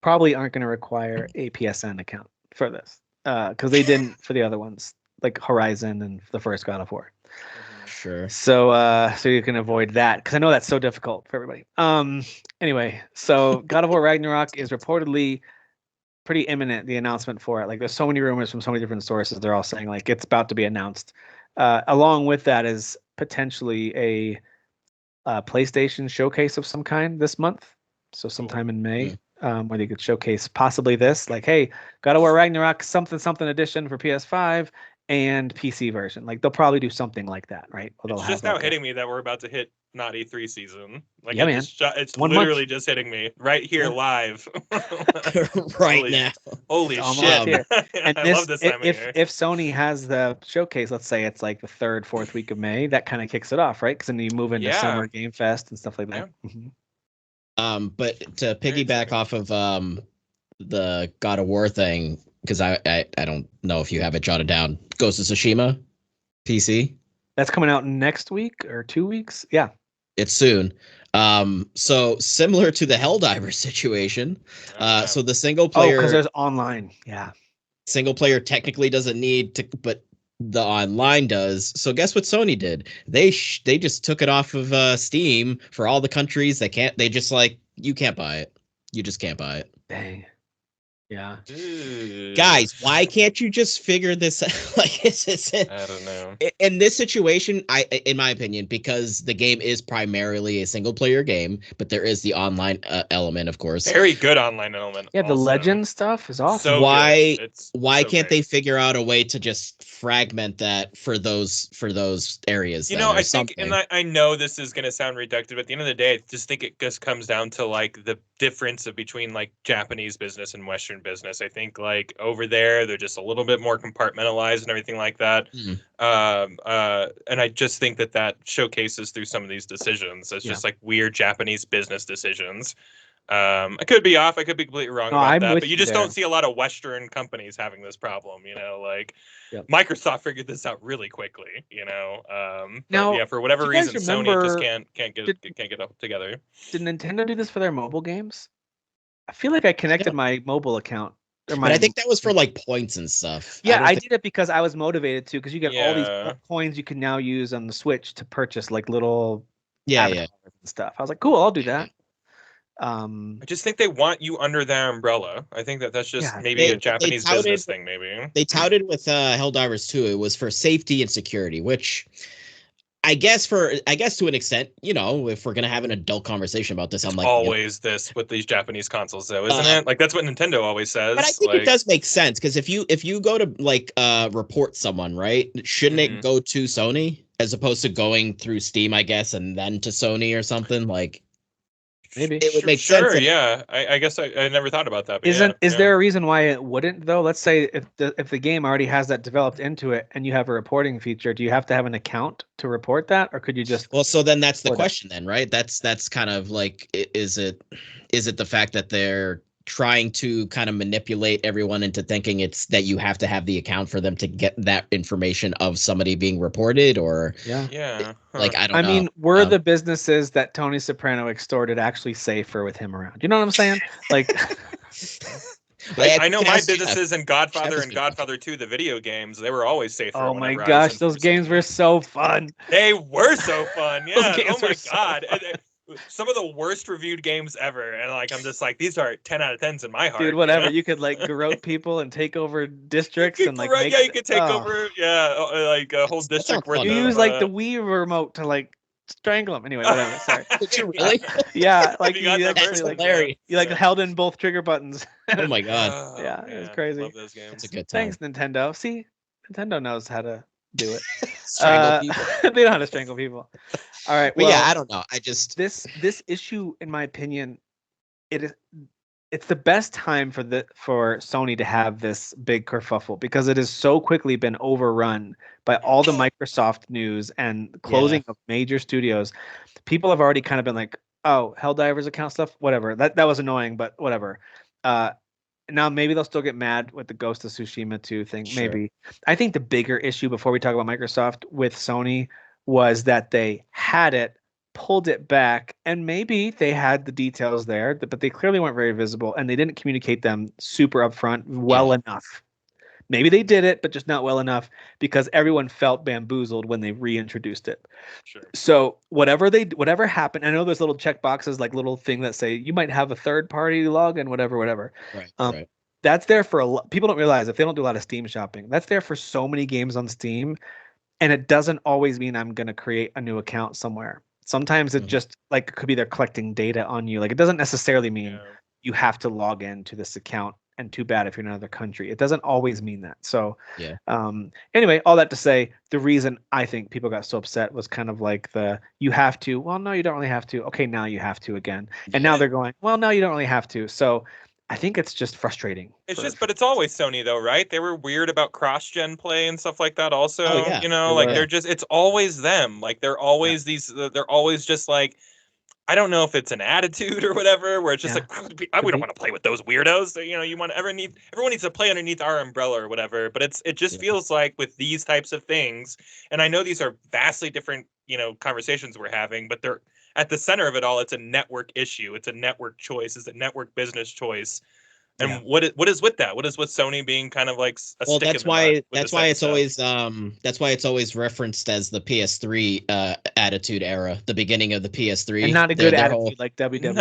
probably aren't going to require a PSN account for this because they didn't for the other ones, like Horizon and the first God of War. Sure. So you can avoid that because I know that's so difficult for everybody. Anyway, so God of War Ragnarok is reportedly pretty imminent, the announcement for it. Like there's so many rumors from so many different sources. They're all saying like it's about to be announced. Along with that is potentially a PlayStation showcase of some kind this month. So sometime in May, where they could showcase possibly this, like, hey, God of War Ragnarok something edition for PS5 and PC version. Like they'll probably do something like that, right? Or they'll It's have just now like hitting me that we're about to hit not E3 season. Like Yeah, it man. it's 1 month. literally just hitting me right here Yeah. live. Right Holy- now. Holy It's almost shit! here. And I love this time of year. if Sony has the showcase, let's say it's like the 3rd, 4th week of May, that kind of kicks it off, right? Because then you move into Yeah. Summer Game Fest and stuff like that. Mhm. But to Very piggyback exciting. off of the God of War thing, because I don't know if you have it jotted down. Ghost of Tsushima, PC. That's coming out next week or 2 weeks. Yeah. It's soon. So similar to the Helldiver situation. Yeah. So the single Oh, player because there's online. Yeah. technically doesn't need to, but the online does. So guess what Sony did? They just took it off of Steam for all the countries. They just like, you can't buy it. You just can't buy it. Dang. Yeah. Dude. Guys, why can't you just figure this out? Like, it's I don't know. in this situation, in my opinion, because the game is primarily a single player game, but there is the online element, of course. Very good online element. Yeah, the also. legend stuff is awesome. So Why- good. It's Why so can't great. they figure out a way to just fragment that for those areas? You then, know, or I think, something? and I know this is going to sound reductive, but at the end of the day, I just think it just comes down to like the difference between like Japanese business and Western business. I think like over there, they're just a little bit more compartmentalized and everything like that. Mhm. And I just think that showcases through some of these decisions. It's just like weird Japanese business decisions. I could be off. I could be completely wrong No, about I'm that. with But you you just there. don't see a lot of Western companies having this problem. Like Yep. Microsoft figured this out really quickly. But Now, yeah, for whatever do you guys reason, Sony just remember- can't get it up together. Did Nintendo do this for their mobile games? I feel like I connected my mobile account. Or my But I think that was for like points and stuff. Yeah, I don't did it because I was motivated to, because you get all these Yeah. coins you can now use on the Switch to purchase like little Yeah, avatars and stuff. I was like, cool, I'll do that. I just think they want you under their umbrella. I think that's just Yeah, maybe they- a Japanese they touted- business thing. Maybe They touted with Helldivers 2, it was for safety and security, which I guess to an extent, if we're gonna have an adult conversation about this, it's I'm like, always this with these Japanese consoles, though, isn't it? Like that's what Nintendo always says. but I think like, it does make sense because if you go to like report someone, right? Shouldn't Mhm. it go to Sony as opposed to going through Steam, I guess, and then to Sony or something? Like Maybe. it would make Sure, sense. yeah. I guess I never thought about that. But Is yeah. there a reason why it wouldn't though? Let's say if the game already has that developed into it and you have a reporting feature, do you have to have an account to report that, or could you just? Well, so then that's the Or that- question, then, right? That's kind of like, is it the fact that they're trying to kind of manipulate everyone into thinking it's that you have to have the account for them to get that information of somebody being reported, or Yeah. like I don't I know. mean, were the businesses that Tony Soprano extorted actually safer with him around? You know what I'm saying? Like, I know can my ask Jeff. businesses in Godfather Jeff and is- Godfather 2, the video games, they were always safer. oh my whenever I was gosh, in those games were so fun. They were so fun. Yeah. games Oh my were so god. fun. Some of the worst reviewed games ever, and like I'm just like, these are 10 out of 10s in my heart. Dude, whatever. You could like garrote people and take over districts and like make you could take oh. over like a whole district worth fun. You of, use like the Wii remote to like strangle them. Anyway, whatever. Sorry. Did you really? Yeah, like You you got that actually version? like hilarious. you like Yeah. held in both trigger buttons. Oh my god, Oh, Yeah, it was man, crazy. Love those games. it's a good time. Thanks, Nintendo. See, Nintendo knows how to do it. Strangle people. They know how to strangle people. All right. But Well, yeah, I don't know. I just this issue, in my opinion, it's the best time for Sony to have this big kerfuffle because it has so quickly been overrun by all the Microsoft news and closing of major studios. People have already kind of been like, "Oh, Helldivers account stuff, whatever." That was annoying, but whatever. Now maybe they'll still get mad with the Ghost of Tsushima 2 thing. Sure. Maybe. I think the bigger issue before we talk about Microsoft with Sony was that they had it, pulled it back, and maybe they had the details there, but they clearly weren't very visible and they didn't communicate them super upfront well enough. Maybe they did it, but just not well enough because everyone felt bamboozled when they reintroduced it. Sure. So whatever happened, I know there's little check boxes, like little thing that say you might have a third party login, whatever. right. Right. That's there for a lot. People don't realize if they don't do a lot of Steam shopping, that's there for so many games on Steam, and it doesn't always mean I'm going to create a new account somewhere. Sometimes it just like it could be they're collecting data on you. Like it doesn't necessarily mean you have to log in to this account. And too bad if you're in another country. It doesn't always mean that. So anyway, all that to say, the reason I think people got so upset was kind of like you have to. Well, no, you don't really have to. Okay, now you have to again. And now they're going, well, no, you don't really have to. So I think it's just frustrating. But it's always Sony though, right? They were weird about cross-gen play and stuff like that also. Oh, yeah. They're just, it's always them. Like they're always they're always just like, I don't know if it's an attitude or whatever, where it's just like, we don't want to play with those weirdos. Everyone needs to play underneath our umbrella or whatever. But it just feels like with these types of things, and I know these are vastly different, conversations we're having, but they're at the center of it all. It's a network issue. It's a network choice. It's a network business choice. And what is with that? What is with Sony being kind of like a stick that's in the why mud with that's this why type it's of always stuff? that's why it's always referenced as the PS3 attitude era, the beginning of the PS3. And not a good Their attitude whole- like WWE.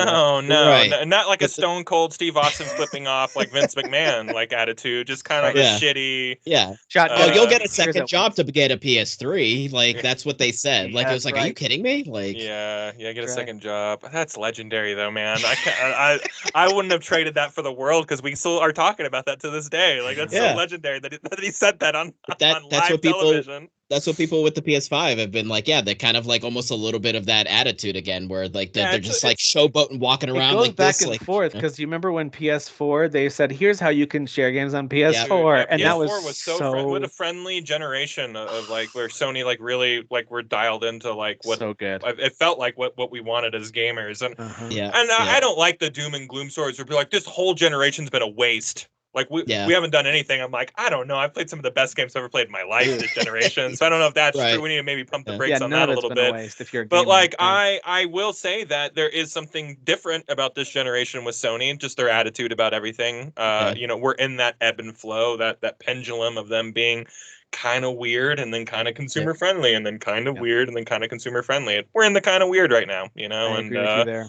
No, Right. not like a Stone Cold Steve Austin flipping off like Vince McMahon like attitude. Just kind of a shitty. Yeah. Shotgun. Oh, you'll get a Here's second that job to get a PS3. Like that's what they said. Like it was That's like, are you right. kidding me? Like Get a Right. second job. That's legendary though, man. I wouldn't have traded that for the world because we still are talking about that to this day. Like that's so legendary that he said that on that's live what people television. that's what people with the PS5 have been like. Yeah, they're kind of like almost a little bit of that attitude again, where like they're just like showboating, walking It around goes like back this, and like forth because you remember when PS4 they said, "Here's how you can share games on PS4," Dude, yeah, and that was PS4 was so what a friendly generation of like where Sony like really like were dialed into like what so good. it felt like what we wanted as gamers, and yeah, I don't like the doom and gloom stories where people are like this whole generation's been a waste. Like we haven't done anything. I'm like, I don't know. I've played some of the best games I've ever played in my life this generation. So I don't know if that's Right. true. We need to maybe pump the Yeah. brakes on none that of a it's little been bit. a waste if you're a But gamer, like yeah. I will say that there is something different about this generation with Sony, just their attitude about everything. You know, we're in that ebb and flow, that pendulum of them being kind of weird and then kind of consumer friendly and then kind of weird and then kind of consumer friendly. We're in the kind of weird right now, you know, I agree with you there.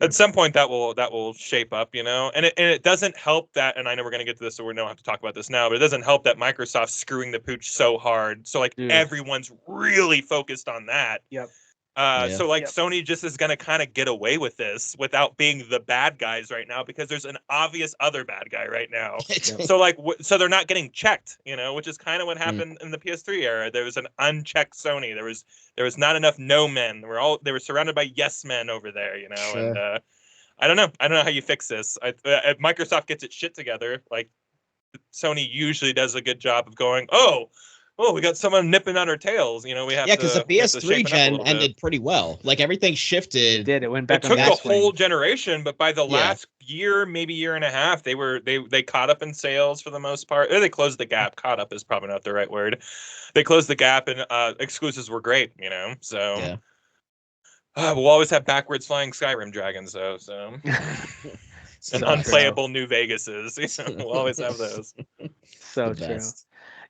At some point that will shape up, you know, and it doesn't help that, and I know we're gonna get to this, so we don't have to talk about this now, but it doesn't help that Microsoft's screwing the pooch so hard, so like everyone's really focused on that. Yep. So like Sony just is gonna kind of get away with this without being the bad guys right now because there's an obvious other bad guy right now. So like so they're not getting checked, you know, which is kind of what happened in the PS3 era. There was an unchecked Sony. There was not enough no men. They were surrounded by yes men over there, you know. And I don't know how you fix this. If Microsoft gets its shit together, like Sony usually does a good job of going, oh, we got someone nipping on our tails. You know, we have because the PS3 gen ended pretty well. Like everything shifted. It did. It went back. It took the whole generation, but by the last year, maybe year and a half, they caught up in sales for the most part. Or they closed the gap. Caught up is probably not the right word. They closed the gap, and exclusives were great. You know, so we'll always have backwards flying Skyrim dragons, though. So. And unplayable New Vegases. We'll always have those. So true.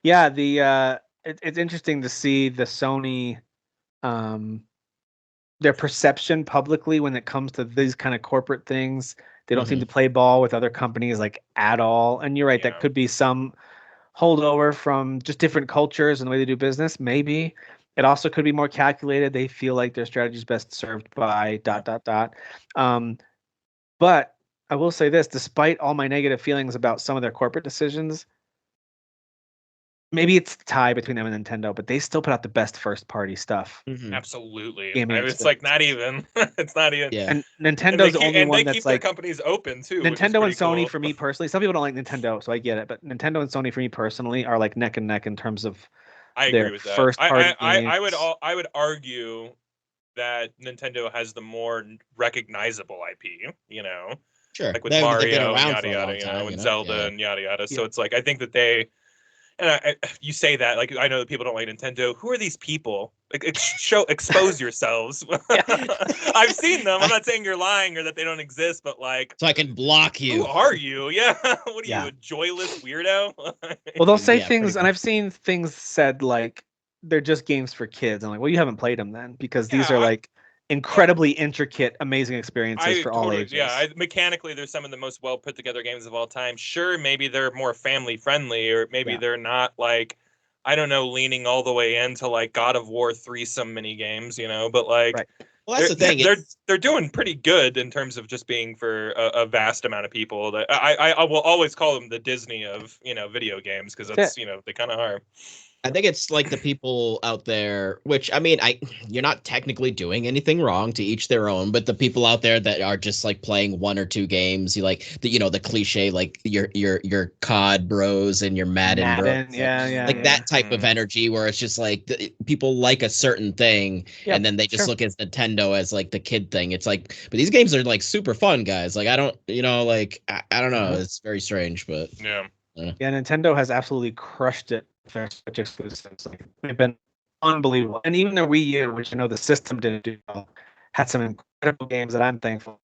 Yeah, it's interesting to see the Sony their perception publicly when it comes to these kind of corporate things. They don't seem to play ball with other companies like at all. And you're right, that could be some holdover from just different cultures and the way they do business. Maybe it also could be more calculated. They feel like their strategy is best served by ... But I will say this, despite all my negative feelings about some of their corporate decisions, maybe it's the tie between them and Nintendo, but they still put out the best first party stuff. Absolutely. It's like not even. It's not even. And Nintendo's the only one that's like their companies open too. Nintendo and Sony for me personally. Some people don't like Nintendo, so I get it. But Nintendo and Sony for me personally are like neck and neck in terms of I agree with that. First party games. I would argue that Nintendo has the more recognizable IP. You know. Sure. Like with Mario and yada yada, you know, and Zelda and yada yada. So it's like I think that they, and you say that like I know that people don't like Nintendo. Who are these people? Like expose yourselves. I've seen them. I'm not saying you're lying or that they don't exist, but like so I can block you. Who are you? Yeah. What are you, a joyless weirdo? Well, they'll say things, and I've seen things said like they're just games for kids. I'm like, well, you haven't played them then, because these are like incredibly intricate, amazing experiences for all ages. Yeah, mechanically, they're some of the most well put together games of all time. Sure, maybe they're more family friendly, or maybe they're not like, I don't know, leaning all the way into like God of War threesome mini games, you know. But like, well, that's the thing. They're doing pretty good in terms of just being for a vast amount of people. That I will always call them the Disney of video games, because that's they kind of are. I think it's like the people out there, which I mean, you're not technically doing anything wrong, to each their own, but the people out there that are just like playing one or two games, you like the cliche, like your COD bros and your Madden bros, that type of energy where it's just like people like a certain thing, and then they just look at Nintendo as like the kid thing. It's like, but these games are like super fun, guys. Like I don't, I don't know. It's very strange, but yeah, Nintendo has absolutely crushed it. Their Switch exclusives, like they've been unbelievable, and even the Wii U, which I know the system didn't do well, had some incredible games that I'm thankful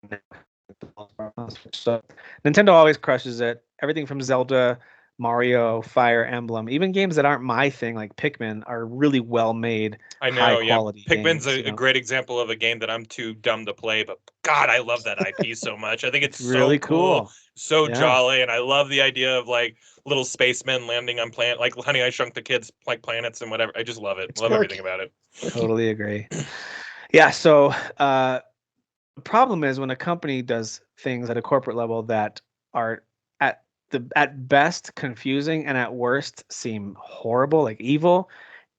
for. So Nintendo always crushes it. Everything from Zelda, Mario, Fire Emblem, even games that aren't my thing, like Pikmin, are really well made. I know, high quality Pikmin's games, a great example of a game that I'm too dumb to play, but God, I love that IP so much. I think it's really so cool. So jolly, and I love the idea of like little spacemen landing on planet, like Honey, I Shrunk the Kids, like planets and whatever. I just love it. Love everything about it. Totally agree. Yeah. So the problem is when a company does things at a corporate level that are at best confusing and at worst seem horrible, like evil.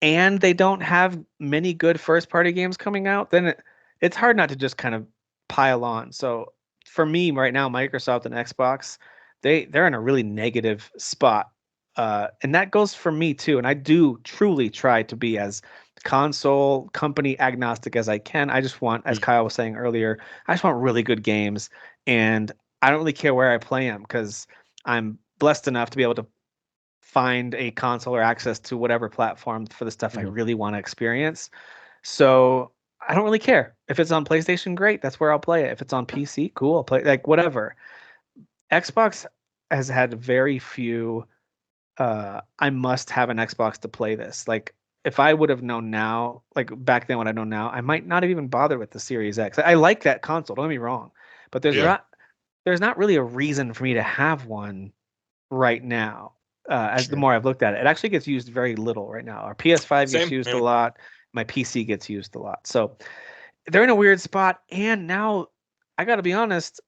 and they don't have many good first party games coming out, then it's hard not to just kind of pile on. So for me right now, Microsoft and Xbox, they're in a really negative spot. And that goes for me too. And I do truly try to be as console company agnostic as I can. I just want, as Kyle was saying earlier, I just want really good games. And I don't really care where I play them because I'm blessed enough to be able to find a console or access to whatever platform for the stuff I really want to experience. So I don't really care. If it's on PlayStation, great. That's where I'll play it. If it's on PC, cool. I'll play like whatever. Xbox has had very few I must have an Xbox to play this. Like if I would have known now, like back then what I know now, I might not have even bothered with the Series X. I like that console, don't get me wrong. But there's not really a reason for me to have one right now. As the more I've looked at it, it actually gets used very little right now. Our PS5 gets used a lot. My PC gets used a lot. So they're in a weird spot. And now I got to be honest,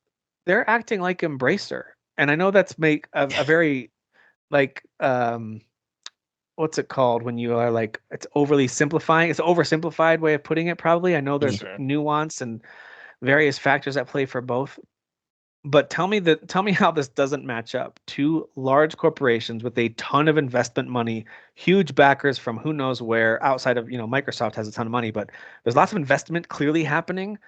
they're acting like Embracer. And I know that's make a very like what's it called when you are like it's overly simplifying. It's an oversimplified way of putting it. Probably. I know there's nuance and various factors at play for both. But tell me how this doesn't match up. Two large corporations with a ton of investment money, huge backers from who knows where outside of, Microsoft has a ton of money, but there's lots of investment clearly happening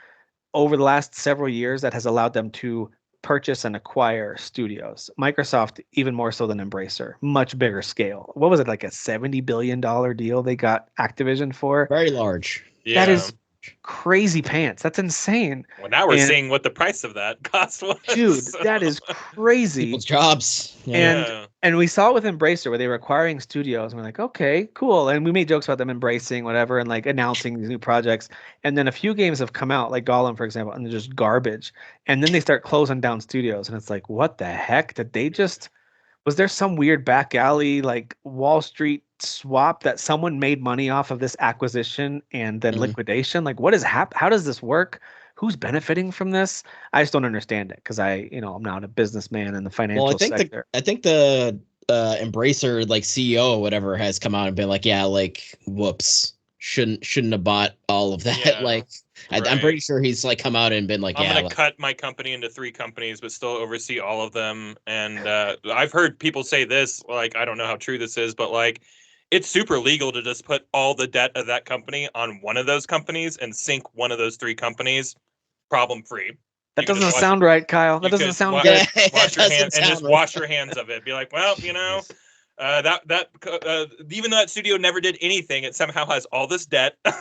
over the last several years that has allowed them to purchase and acquire studios. Microsoft, even more so than Embracer, much bigger scale. What was it, like a $70 billion deal they got Activision for? Very large. Yeah. That is crazy pants. That's insane. Well, now we're seeing what the price of that cost was. Dude, that is crazy. People's jobs. And we saw it with Embracer where they were acquiring studios and we're like, okay, cool. And we made jokes about them embracing whatever and like announcing these new projects. And then a few games have come out, like Gollum, for example, and they're just garbage. And then they start closing down studios. And it's like, what the heck? Was there some weird back alley, like Wall Street swap that someone made money off of this acquisition and then liquidation? Like, what is how does this work? Who's benefiting from this? I just don't understand it because I'm not a businessman in the financial sector. I think the Embracer like CEO or whatever has come out and been like, yeah, like whoops, shouldn't have bought all of that. Yeah, like right. I'm pretty sure he's like come out and been like, I'm yeah, gonna cut my company into 3 companies, but still oversee all of them. And I've heard people say this, like I don't know how true this is, but like it's super legal to just put all the debt of that company on one of those companies and sink one of those 3 companies, problem free. That doesn't sound right, Kyle. That doesn't sound good. Wash your hands and just wash your hands of it. Be like, well, that even though that studio never did anything, it somehow has all this debt. So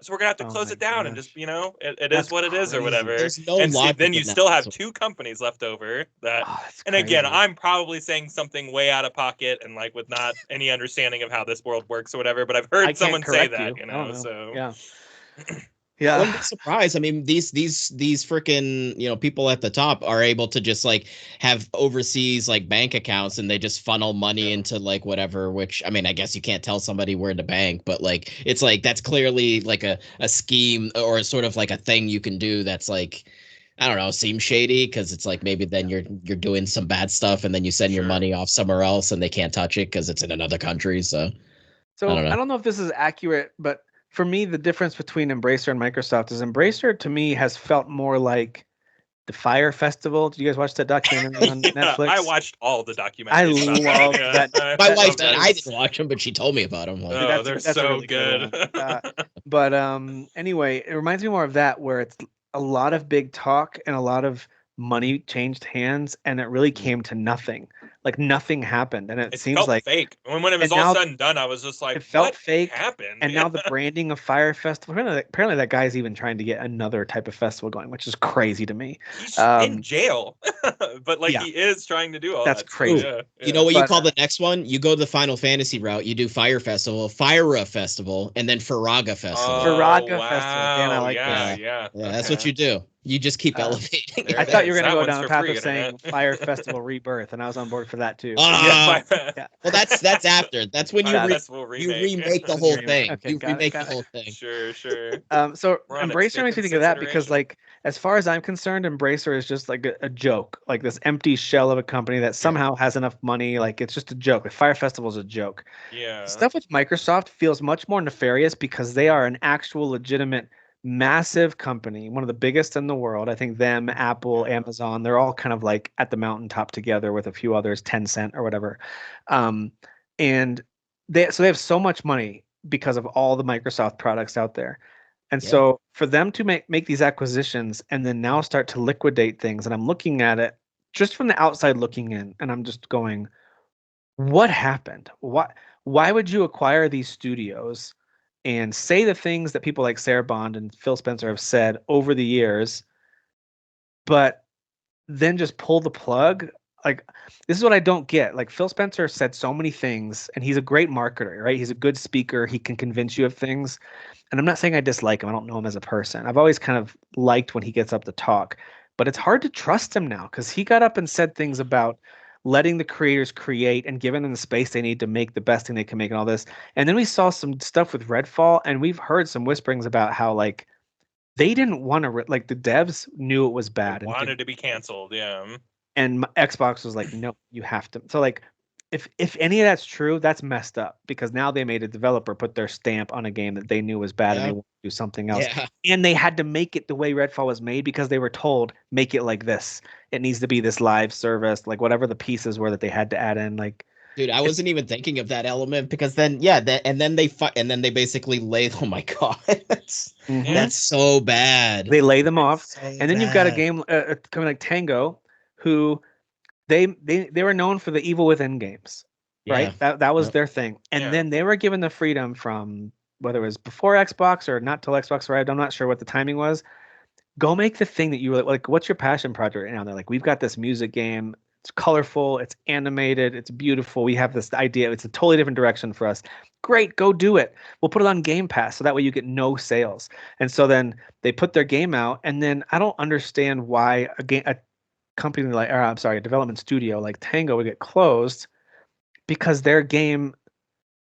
we're gonna have to close it down and just it is what it is or whatever. There's no and logic then you in that. still have 2 companies left over that. And again, I'm probably saying something way out of pocket and like with not any understanding of how this world works or whatever. But I've heard someone say that, So yeah. Yeah, I wouldn't be surprised. I mean, these freaking people at the top are able to just like have overseas like bank accounts and they just funnel money into like whatever. Which I mean, I guess you can't tell somebody where to bank, but like it's like that's clearly like a scheme or sort of like a thing you can do. That's like I don't know, seems shady because it's like maybe then you're doing some bad stuff and then you send your money off somewhere else and they can't touch it because it's in another country. So I don't know if this is accurate, but for me, the difference between Embracer and Microsoft is Embracer to me has felt more like the Fire Festival. Did you guys watch that documentary on Netflix? I watched all the documentaries. I love that. My wife said I didn't watch them, but she told me about them. Like, they're so really good. But anyway, it reminds me more of that, where it's a lot of big talk and a lot of money changed hands, and it really came to nothing. Like nothing happened, and it seems felt like fake. When it was all said and done, I was just like, it felt what fake. Happened? And now the branding of Fire Festival. Apparently, that guy's even trying to get another type of festival going, which is crazy to me. He's in jail, but like he is trying to do all that. That's crazy. Yeah. You know what you call the next one? You go the Final Fantasy route. You do Fire Festival, Fyra Festival, and then Faraga Festival. Faraga Festival. Man, I like that. Yeah. That's what you do. You just keep elevating. there I it thought you is. were gonna That go one's down the for path free, of saying internet. Fire Festival Rebirth, and I was on board for that too. Ah, Yeah, well, that's after. That's when Fire Got it. Festival you remake. remake the When whole you remake- thing. okay, You got it, remake the got it. whole thing. Sure, sure. So We're on its Embracer makes me fifth think of that because, iteration. like, as far as I'm concerned, Embracer is just like a joke, like this empty shell of a company that somehow has enough money. Like, it's just a joke. Like, Fire Festival is a joke. Yeah. Stuff with Microsoft feels much more nefarious because they are an actual legitimate massive company, one of the biggest in the world. I think them, Apple, Yeah. Amazon, they're all kind of like at the mountaintop together with a few others, Tencent or whatever. Um, and they have so much money because of all the Microsoft products out there. And Yeah. so for them to make these acquisitions and then now start to liquidate things, and I'm looking at it just from the outside looking in, and I'm just going, what happened? Why would you acquire these studios and say the things that people like Sarah Bond and Phil Spencer have said over the years, but then just pull the plug? Like, this is what I don't get. Like, Phil Spencer said so many things, and he's a great marketer, right? He's a good speaker. He can convince you of things. And I'm not saying I dislike him. I don't know him as a person. I've always kind of liked when he gets up to talk, but it's hard to trust him now because he got up and said things about letting the creators create and giving them the space they need to make the best thing they can make and all this. And then we saw some stuff with Redfall, and we've heard some whisperings about how, like, they didn't want to, like, the devs knew it was They bad wanted to be canceled. Yeah. and Xbox was like, no, you have to. So, like, if any of that's true, that's messed up because now they made a developer put their stamp on a game that they knew was bad and they Yeah. want to do something else. Yeah. And they had to make it the way Redfall was made because they were told, make it like this. It needs to be this live service, like whatever the pieces were that they had to add in. Like, Dude, I wasn't even thinking of that element because then, yeah, and then they basically lay. Oh my god, mhm. that's so bad. They lay them off, So and then you've got a bad. game coming like Tango, who they were known for the Evil Within games, right? Yeah. That was Yep. their thing. And Yeah. then they were given the freedom from whether it was before Xbox or not till Xbox arrived. I'm not sure what the timing was. Go make the thing that you were like, what's your passion project right now? They're like, we've got this music game. It's colorful, it's animated, it's beautiful. We have this idea. It's a totally different direction for us. Great, go do it. We'll put it on Game Pass so that way you get no sales. And so then they put their game out, and then I don't understand why a company like, or I'm sorry, a development studio like Tango would get closed because their game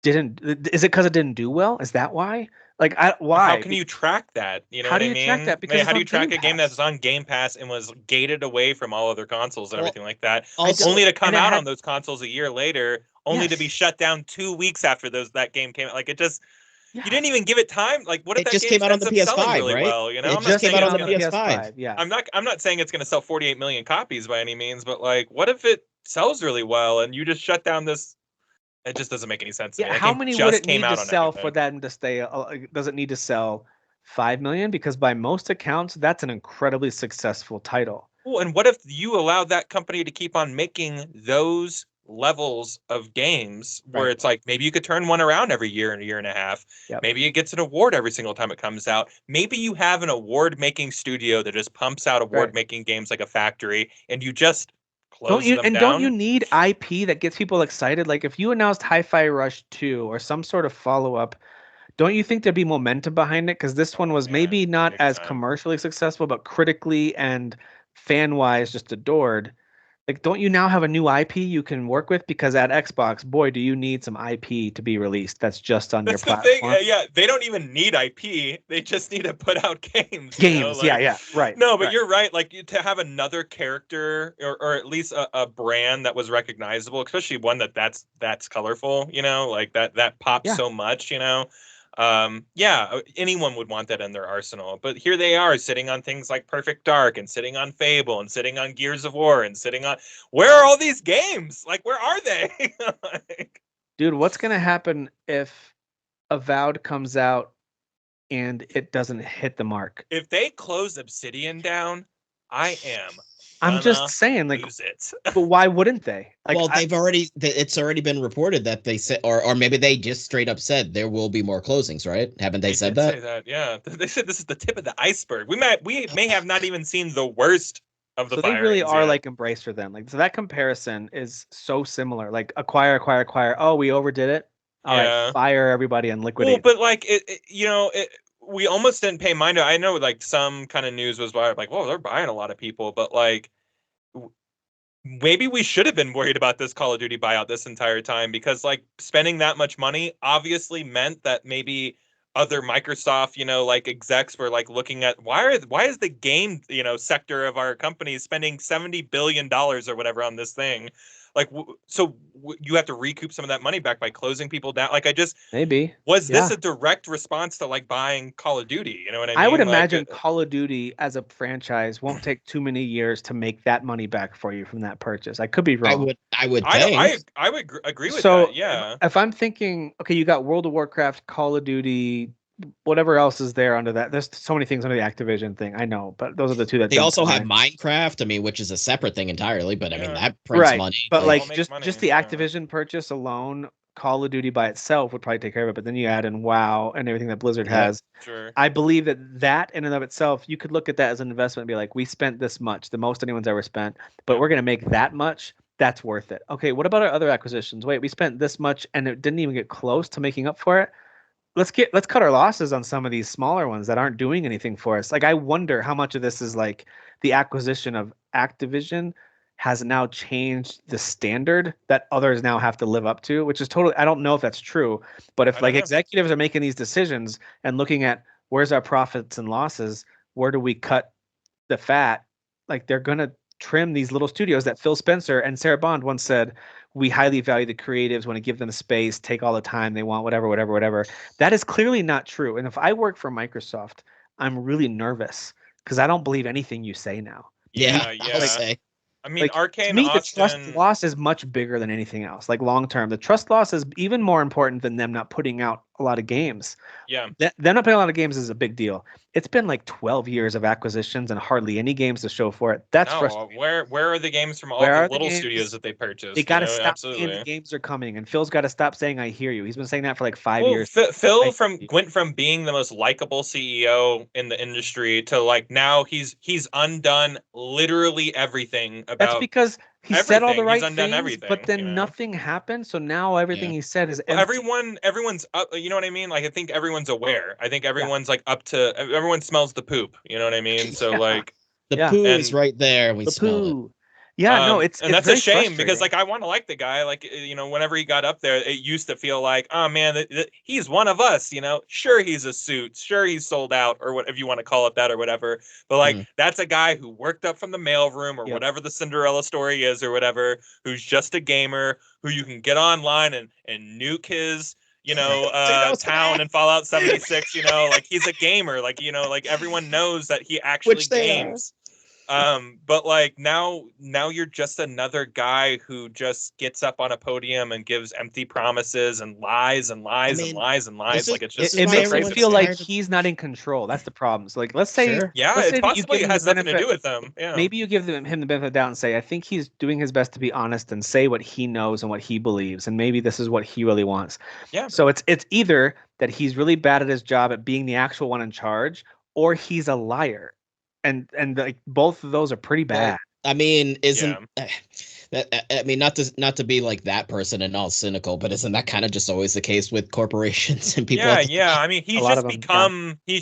didn't. Is it because it didn't do well? Is that why? Like, why? How can you track that? You know How what do I you mean? track that? Because How it's do on you track Game a game Pass. that's on Game Pass and was gated away from all other consoles and Well, everything like that, also- only to come and it out had- on those consoles a year later, only to be Yes. shut down 2 weeks after that game came out? Like, it just Yeah. you didn't even give it time. Like, what if It that just game came out on ends the up selling PS5, really right? well? You know, It I'm just not came saying out it's on the gonna. PS5. Yeah. I'm not saying it's gonna sell 48 million copies by any means, but like, what if it sells really well and you just shut down this? It just doesn't make any sense to me. Yeah, That how game many just would it came need to out on sell for everything. them to stay? Does it need to sell 5 million? Because by most accounts, that's an incredibly successful title. Well, and what if you allowed that company to keep on making those levels of games where Right. it's like maybe you could turn one around every year and a year and a half. Yep. Maybe it gets an award every single time it comes out. Maybe you have an award-making studio that just pumps out award-making games like a factory, and you just close them down. Don't you need IP that gets people excited? Like if you announced Hi-Fi Rush 2 or some sort of follow-up, don't you think there'd be momentum behind it? Because this one was Yeah, maybe not big as time. commercially successful, but critically and fan-wise just adored. Like, don't you now have a new IP you can work with? Because at Xbox, boy, do you need some IP to be released that's just on That's your the thing. platform. Yeah, they don't even need IP. They just need to put out games. Games, yeah, right. No, but right. you're right. Like to have another character or at least a brand that was recognizable, especially one that's colorful. You know, like that pops Yeah. so much. You know, anyone would want that in their arsenal. But here they are sitting on things like Perfect Dark and sitting on Fable and sitting on Gears of War and sitting on. Where are all these games? Like, where are they? Like, Dude, what's gonna happen if Avowed comes out and it doesn't hit the mark? if they close Obsidian down, I am. I'm just gonna saying, like, lose it. but why wouldn't they? Like, Well, it's already been reported that they said, or maybe they just straight up said there will be more closings, right? Haven't they said did that? say that, yeah. They said this is the tip of the iceberg. We may have not even seen the worst of the so they really firings are yet. like Embracer then. Like, so that comparison is so similar. Like, acquire. Oh, we overdid it. All right, Yeah. fire everybody and Well, liquidate. but like we almost didn't pay mind to. I know like some kind of news was like, whoa, they're buying a lot of people, but like maybe we should have been worried about this Call of Duty buyout this entire time, because like spending that much money obviously meant that maybe other Microsoft, like execs were like looking at why is the game, sector of our company spending $70 billion or whatever on this thing. Like, you have to recoup some of that money back by closing people down. Like, Maybe. was this Yeah. a direct response to like buying Call of Duty? You know what I mean? I would Like, imagine Call of Duty as a franchise won't take too many years to make that money back for you from that purchase. I could be wrong. I would think. I would agree with So that. Yeah. if I'm thinking, okay, you got World of Warcraft, Call of Duty, whatever else is there under that. There's so many things under the Activision thing. I know, but those are the two that They jump also to have mind. Minecraft, I mean, which is a separate thing entirely, but I mean Yeah. that prints Right, money. but all like makes money, just the yeah. Activision purchase alone, Call of Duty by itself would probably take care of it. But then you add in WoW and everything that Blizzard Yep. has. Sure. I believe that in and of itself, you could look at that as an investment and be like, we spent this much, the most anyone's ever spent, but Yeah. we're going to make that much. That's worth it. Okay, what about our other acquisitions? Wait, we spent this much and it didn't even get close to making up for it. Let's cut our losses on some of these smaller ones that aren't doing anything for us. Like, I wonder how much of this is like the acquisition of Activision has now changed the standard that others now have to live up to, which is totally, I don't know if that's true, but if I like don't know. executives are making these decisions and looking at where's our profits and losses, where do we cut the fat, like they're going to trim these little studios that Phil Spencer and Sarah Bond once said, we highly value the creatives, want to give them space, take all the time they want, whatever. That is clearly not true. And if I work for Microsoft, I'm really nervous because I don't believe anything you say now. Yeah, Yeah. I'll say. I mean, Like, to Arcane me, the trust Austin. loss is much bigger than anything else. Like long term, the trust loss is even more important than them not putting out a lot of games. Yeah. Them not putting out a lot of games is a big deal. It's been like 12 years of acquisitions and hardly any games to show for it. That's No, frustrating. where are the games from all Where the are the little games? studios that they purchased? They got to stop saying absolutely. the games are coming, and Phil's got to stop saying "I hear you." He's been saying that for like 5 Well, years. Phil I- went from being the most likable CEO in the industry to like now he's undone literally everything That's about because he said all the everything. He's right undone things, everything, but then you know? nothing happened. So now everything he said is Well, empty. everyone's up. You know what I mean? Like I think everyone's aware. I think everyone's like up to. Everyone smells the poop. You know what I mean? So Yeah. like The Yeah. poo And- is right there. We The smell it. poo. Yeah, no, it's and that's very a shame because frustrating. like I want to like the guy. Like whenever he got up there, it used to feel like, oh man, he's one of us. Sure he's a suit, sure he's sold out, or what if you want to call it that or whatever. But like that's a guy who worked up from the mailroom or Yep. whatever the Cinderella story is or whatever. Who's just a gamer who you can get online and nuke his town in Fallout 76. Like he's a gamer. Like like everyone knows that he actually Which they are. games. But like now you're just another guy who just gets up on a podium and gives empty promises and lies and lies and lies and lies. Like it's just It makes me everyone's feel like tired of- he's not in control. That's the problem. So like, let's say, Sure. yeah, let's it say that you possibly give him has the nothing to do benefit- with them. Yeah, maybe you give him the benefit of the doubt and say, I think he's doing his best to be honest and say what he knows and what he believes, and maybe this is what he really wants. Yeah. So it's either that he's really bad at his job at being the actual one in charge, or he's a liar, and like both of those are pretty bad. I mean, I mean, not to be like that person and all cynical, but isn't that kind of just always the case with corporations and people? Yeah. I mean, he's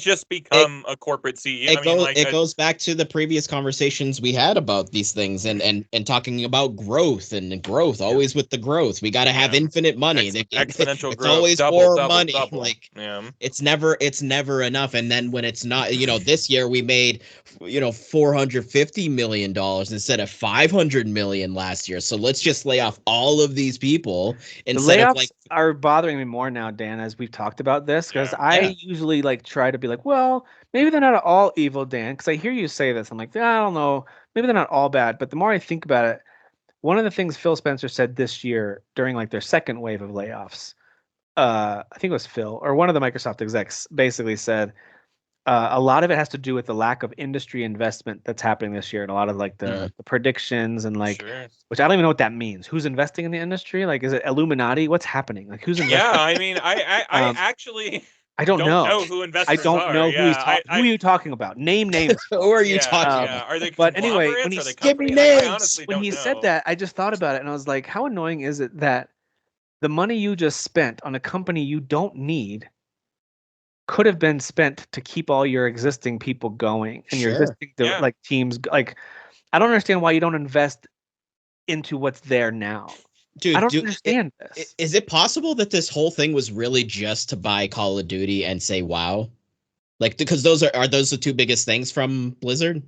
just become a corporate CEO. It goes back to the previous conversations we had about these things and talking about growth and growth, always with the growth. We got to have infinite money. Exponential it's growth. Always double, more double, money. double. Like yeah. it's never enough. And then when it's not, this year we made, $450 million instead of $500 million last year. So let's just lay off all of these people instead The layoffs of like. are bothering me more now, Dan, as we've talked about this, because Yeah. I usually like try to be like, well, maybe they're not all evil, Dan, because I hear you say this. I'm like, I don't know, maybe they're not all bad. But the more I think about it, one of the things Phil Spencer said this year during like their second wave of layoffs, I think it was Phil or one of the Microsoft execs basically said, a lot of it has to do with the lack of industry investment that's happening this year, and a lot of like the predictions and like, Sure. which I don't even know what that means. Who's investing in the industry? Like, is it Illuminati? What's happening? Like, who's investing? Yeah, I mean, I actually I don't know. who investors I don't know who he's talking. Who are you talking about? Name names. Who are you Yeah, talking yeah. about? Are they But anyway, when conglomerates? he Are they give me companies? Like, I names. honestly when don't he know. said that, I just thought about it and I was like, how annoying is it that the money you just spent on a company you don't need could have been spent to keep all your existing people going and your Sure. existing Yeah. like teams. Like, I don't understand why you don't invest into what's there now. Dude, I don't understand this. Is it possible that this whole thing was really just to buy Call of Duty and say WoW? Like, because those are those the two biggest things from Blizzard?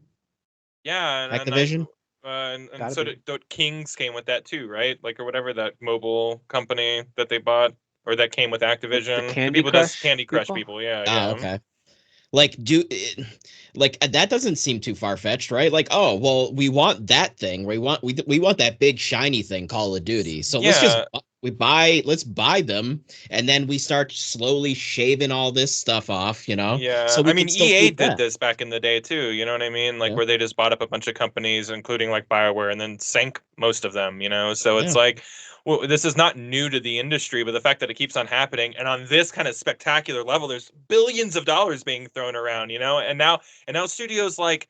Yeah, Activision? and Gotta so be. did Kings came with that too, right? Like, or whatever, that mobile company that they bought, or that came with Activision. The Candy people does Crush Candy Crush people? people, yeah, Ah, yeah. okay. Like, that doesn't seem too far fetched, right? Like, oh, well, we want that thing. We want that big shiny thing, Call of Duty. So Yeah. let's buy them, and then we start slowly shaving all this stuff off, Yeah, So we I mean, can still EA keep did that. this back in the day too. You know what I mean? Like, Yeah. where they just bought up a bunch of companies, including like BioWare, and then sank most of them. So it's Yeah. like, well, this is not new to the industry, but the fact that it keeps on happening, and on this kind of spectacular level, there's billions of dollars being thrown around. And now studios like,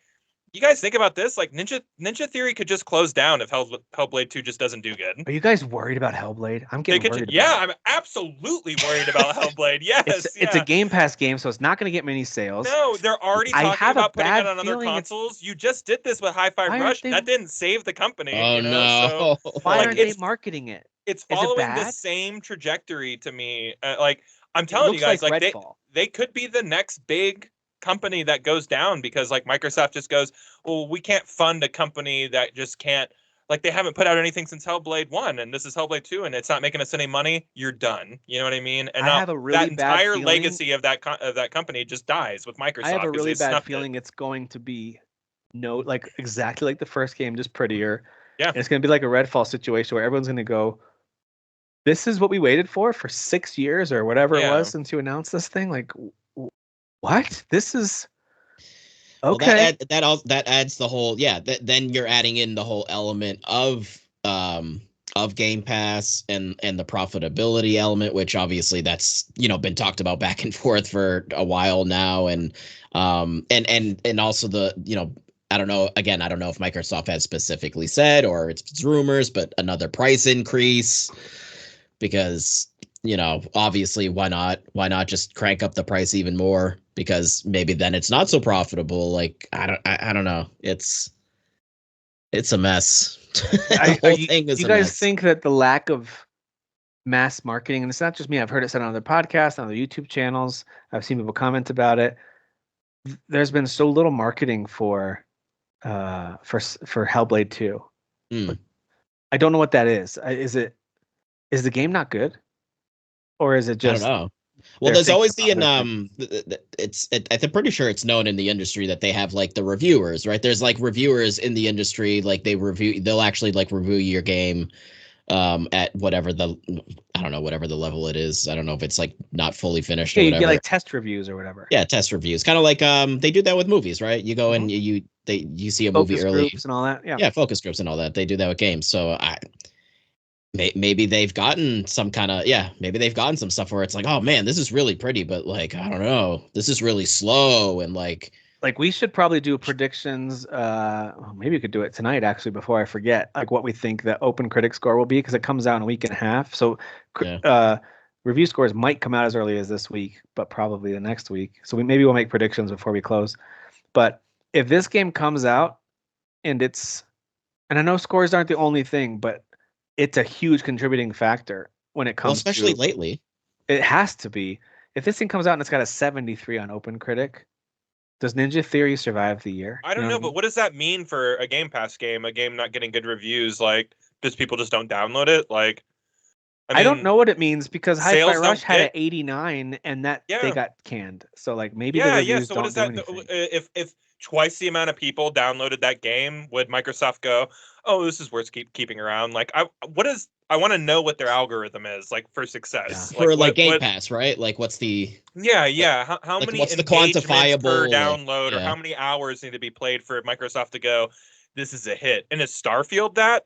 you guys think about this? Like, Ninja Theory could just close down if Hellblade 2 just doesn't do good. Are you guys worried about Hellblade? I'm They getting could, worried. yeah, about it. I'm absolutely worried about Hellblade. Yes, It's a Game Pass game, so it's not going to get many sales. No, they're already I talking have a about putting bad it on other feeling it's- consoles. You just did this with Hi-Fi Why aren't Rush. they- That didn't save the company. Oh So no! Why like, aren't they it's marketing it? it's Is it following the bad? same trajectory to me. Like, I'm It telling you looks guys, like like Redfall. they could be the next big company that goes down, because like Microsoft just goes, well, we can't fund a company that just can't. Like, they haven't put out anything since Hellblade 1, and this is Hellblade 2, and it's not making us any money. You're done. You know what I mean? And I now have a really that bad entire feeling- legacy of that company just dies with Microsoft. I have a 'cause really they bad snuffed feeling it. it's going to be like exactly like the first game, just prettier. Yeah. And it's going to be like a Redfall situation where everyone's going to go, this is what we waited for 6 years or whatever it Yeah. was since you announced this thing. Like, what? This is Well, okay. that adds the whole, yeah. Then you're adding in the whole element of Game Pass and the profitability element, which obviously that's been talked about back and forth for a while now, and also the I don't know. Again, I don't know if Microsoft has specifically said or it's rumors, but another price increase, because obviously why not just crank up the price even more, because maybe then it's not so profitable. Like, I don't know. It's a mess. The whole thing is you a guys mess. think that the lack of mass marketing, and it's not just me, I've heard it said on other podcasts, on other YouTube channels, I've seen people comment about it, there's been so little marketing for Hellblade 2. Mm. I don't know what that is. Is the game not good? Or is it just I don't know. Well, there's always I'm pretty sure it's known in the industry that they have like the reviewers, right? There's like reviewers in the industry, like they'll actually like review your game at whatever whatever the level it is. I don't know if it's like not fully finished or you whatever. get like test reviews or whatever. Yeah, test reviews. Kind of like they do that with movies, right? You go and you see a movie Focus early. groups and all that. Yeah. Yeah, focus groups and all that. They do that with games. So maybe they've gotten some kind of, maybe they've gotten some stuff where it's like, oh man, this is really pretty, but like, I don't know, this is really slow, and like we should probably do predictions. Maybe we could do it tonight, actually, before I forget, like what we think the open critic score will be, because it comes out in a week and a half. So review scores might come out as early as this week, but probably the next week. So we'll make predictions before we close. But if this game comes out and I know scores aren't the only thing, but it's a huge contributing factor when it comes especially lately. It has to be. If this thing comes out and it's got a 73 on Open Critic, does Ninja Theory survive the year? I don't know, but what does that mean for a Game Pass game? A game not getting good reviews? Like, does people just don't download it? Like, I don't know what it means, because Hi-Fi Rush had an 89 and they got canned. So like maybe the reviews So what don't is that? do anything. If twice the amount of people downloaded that game, would Microsoft go, "Oh, this is worth keeping around"? Like, I want to know what their algorithm is like for success. Yeah. For Game Pass, right? Like, what's the how like, many what's the engagements quantifiable per download, or how many hours need to be played for Microsoft to go, this is a hit? And is Starfield that?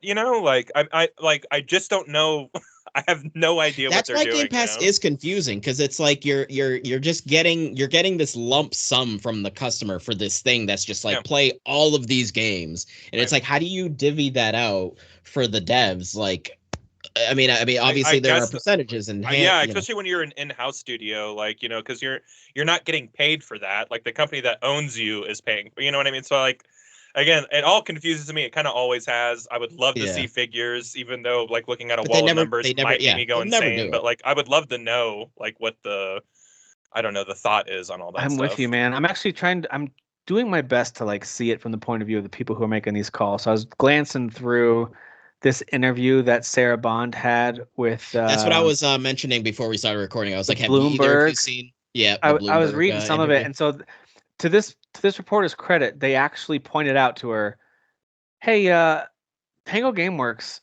Like, I just don't know. I have no idea what they're doing. That's why Game Pass is confusing, because it's like you're just getting this lump sum from the customer for this thing that's just like play all of these games, and it's like, how do you divvy that out for the devs? Like, I mean, obviously there are guess, percentages and yeah, especially when you're an in-house studio, like, you know, because you're not getting paid for that. Like the company that owns you is paying. You know what I mean? So like, again, it all confuses me. It kind of always has. I would love to see figures, even though like looking at a but wall of numbers they never, might make me go they'll never do insane. it. But like, I would love to know like what the, I don't know, the thought is on all that I'm stuff. with you, man. I'm actually I'm doing my best to like see it from the point of view of the people who are making these calls. So I was glancing through this interview that Sarah Bond had with That's what I was mentioning before we started recording. I was like, have either of you Bloomberg. seen? Yeah, the I was Bloomberg reading some of interview. it, and so to this reporter's credit, they actually pointed out to her, "Hey, Tango Gameworks,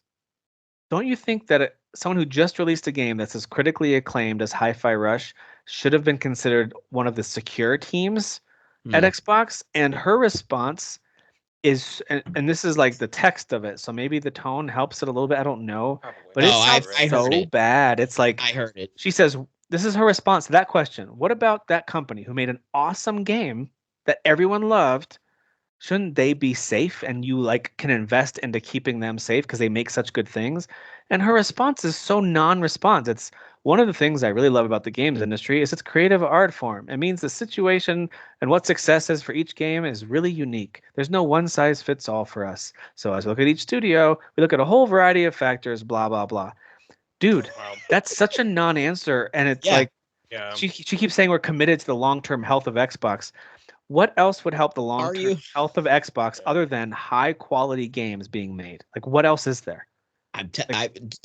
don't you think that someone who just released a game that's as critically acclaimed as Hi-Fi Rush should have been considered one of the secure teams at Xbox?" And her response is, and this is like the text of it, so maybe the tone helps it a little bit. I don't know, Probably. but it Oh, sounds I heard so it. bad. It's like I heard it. she says, this is her response to that question. What about that company who made an awesome game that everyone loved? Shouldn't they be safe and you like can invest into keeping them safe because they make such good things? And her response is so non-response. It's one of the things I really love about the games industry is its creative art form. It means the situation and what success is for each game is really unique. There's no one size fits all for us. So as we look at each studio, we look at a whole variety of factors, blah, blah, blah. Dude, Wow. that's such a non-answer. And it's Yeah. like Yeah. she keeps saying we're committed to the long-term health of Xbox. What else would help the Are long-term you? health of Xbox Yeah. other than high-quality games being made? Like, what else is there?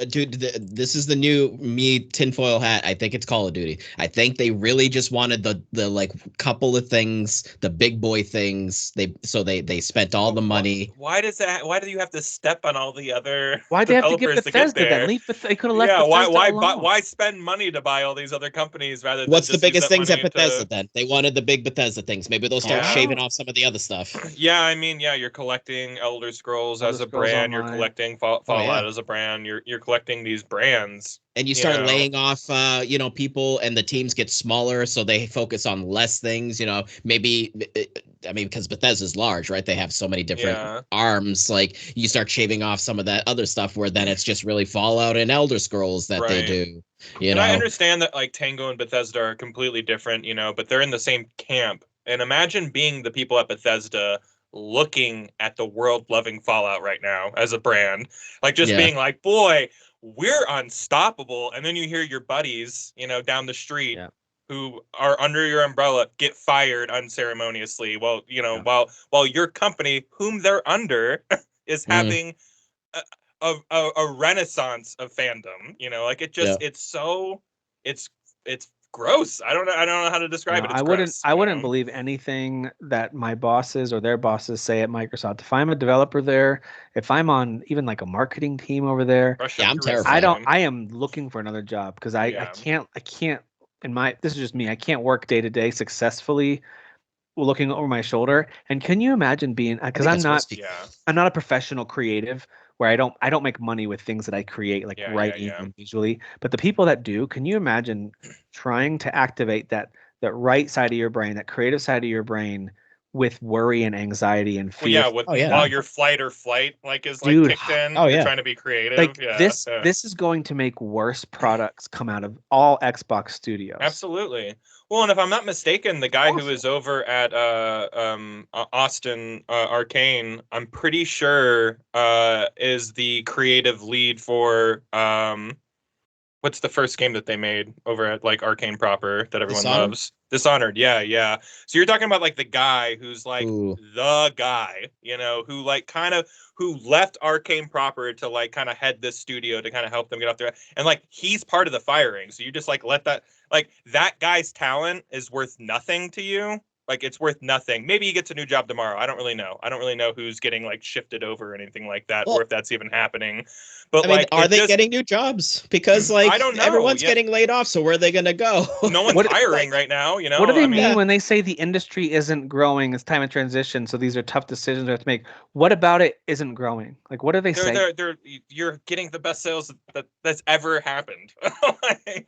Dude, this is the new me tinfoil hat. I think it's Call of Duty. I think they really just wanted the like couple of things, the big boy things. They spent all the money. Why does that? Why do you have to step on all the other Why'd they have to give developers to get Bethesda then? there? Leave they could have left Yeah, Bethesda alone. why spend money to buy all these other companies rather than What's the just use biggest that things at money Bethesda to... then? They wanted the big Bethesda things. Maybe they'll start Yeah. shaving off some of the other stuff. Yeah, I mean, yeah, you're collecting Elder Scrolls Elder as a Scrolls brand. You're Online. collecting Fallout as a brand. You're collecting these brands. And you You start know. laying off people, and the teams get smaller, so they focus on less things. Maybe because Bethesda's large, right? They have so many different Yeah. arms. Like you start shaving off some of that other stuff, where then it's just really Fallout and Elder Scrolls that they Right. do. And I understand that like Tango and Bethesda are completely different, but they're in the same camp. And imagine being the people at Bethesda looking at the world loving Fallout right now as a brand, like just being like, boy, we're unstoppable. And then you hear your buddies, down the street who are under your umbrella get fired unceremoniously. Well, while your company, whom they're under, is having a renaissance of fandom. Like it just it's gross. I don't know how to describe it. It's I wouldn't believe anything that my bosses or their bosses say at Microsoft. If I'm a developer there, if I'm on even like a marketing team over there, I'm terrified. I am looking for another job because I can't this is just me. I can't work day to day successfully looking over my shoulder. And can you imagine being, because I'm not a professional creative where I don't make money with things that I create like writing and visually, but the people that do, can you imagine trying to activate that right side of your brain, that creative side of your brain with worry and anxiety and fear? While your fight or flight is kicked in, you're trying to be creative. Like this is going to make worse products come out of all Xbox studios. Absolutely. Well, and if I'm not mistaken, the guy who is over at Austin Arcane, I'm pretty sure is the creative lead for what's the first game that they made over at like Arcane proper that everyone loves? Dishonored. Yeah. So you're talking about like the guy who's like the guy, who like who left Arcane proper to like kind of head this studio to kind of help them get off there. And like he's part of the firing. So you just like let that, like that guy's talent is worth nothing to you. Like it's worth nothing. Maybe he gets a new job tomorrow. I don't really know. I don't really know who's getting like shifted over or anything like that, or if that's even happening. But are they getting new jobs? Because like I don't know. Everyone's getting laid off, so where are they gonna go? No one's hiring right now. What do they mean when they say the industry isn't growing? It's time of transition, so these are tough decisions we have to make. What about it isn't growing? Like what are they saying? You're getting the best sales that's ever happened.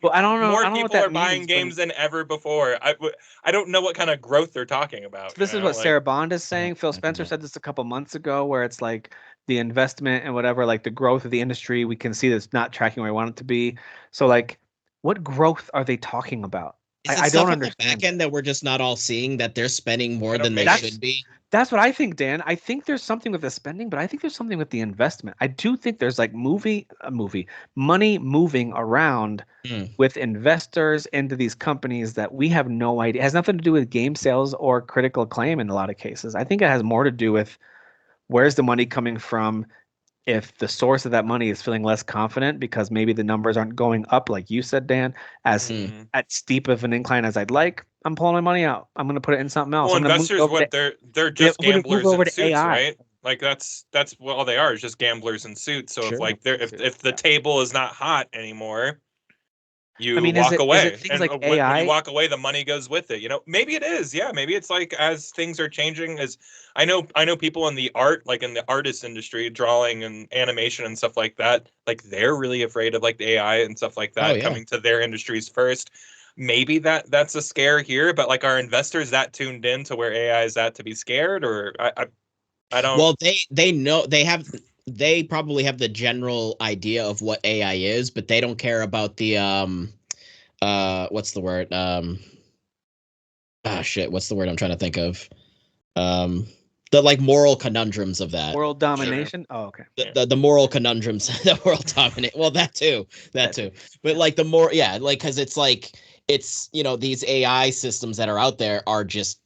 Well, I don't know. More people are buying games than ever before. I don't know what kind of growth they're talking about. So this is what Sarah Bond is saying. Phil Spencer said this a couple months ago, where it's like the investment and whatever, like the growth of the industry, we can see that's not tracking where we want it to be. So like, what growth are they talking about? Is it I stuff don't on the understand. back end that we're just not all seeing, that they're spending more than they That's- should be? That's what I think, Dan. I think there's something with the spending, but I think there's something with the investment. I do think there's like money moving around Mm. with investors into these companies that we have no idea. It has nothing to do with game sales or critical acclaim in a lot of cases. I think it has more to do with where's the money coming from. If the source of that money is feeling less confident because maybe the numbers aren't going up, like you said, Dan, as Mhm. at steep of an incline as I'd like, I'm pulling my money out. I'm going to put it in something else. Well, I'm going to move it investors, over what to, they're just I'm gonna move gamblers over in to suits, AI. right? Like that's what all they are, is just gamblers in suits. So Sure. if like they're if the Yeah. table is not hot anymore, you I mean, walk is away, it things and like when you AI? walk away, the money goes with it. You know, maybe it is. Yeah, maybe it's like as things are changing. As I know people in the art, like in the artist industry, drawing and animation and stuff like that. Like they're really afraid of like the AI and stuff like that Oh, yeah. coming to their industries first. Maybe that's a scare here, but like, are investors that tuned in to where AI is at to be scared, or I don't. Well, they know they probably have the general idea of what AI is, but they don't care about the what's the word? Shit, what's the word I'm trying to think of? The like moral conundrums of that. World domination? Oh, okay. The moral conundrums the world dominate. Well, that too. But like the more, yeah, like, because it's like, it's, you know, these AI systems that are out there are just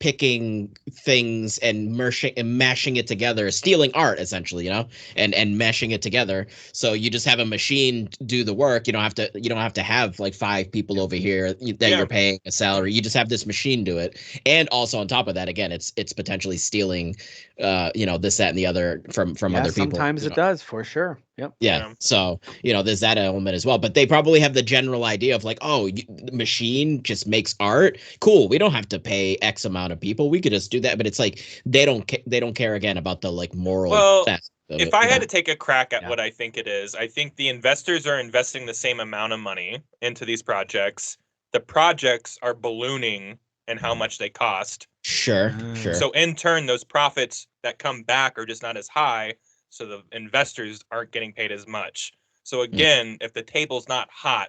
picking things and mashing it together, stealing art essentially, you know, and meshing it together. So you just have a machine do the work. You don't have to have like 5 people over here that you're paying a salary. You just have this machine do it. And also on top of that, again, it's potentially stealing you know, this, that, and the other from other people. Sometimes it does, for sure. Yep. Yeah. So, you know, there's that element as well. But they probably have the general idea of like, oh, the machine just makes art. Cool. We don't have to pay X amount of people. We could just do that. But it's like they don't care again about the like moral. Well, if I had to take a crack at what I think it is, I think the investors are investing the same amount of money into these projects. The projects are ballooning in how much they cost. Sure. So in turn, those profits that come back are just not as high. So the investors aren't getting paid as much. So again, if the table's not hot,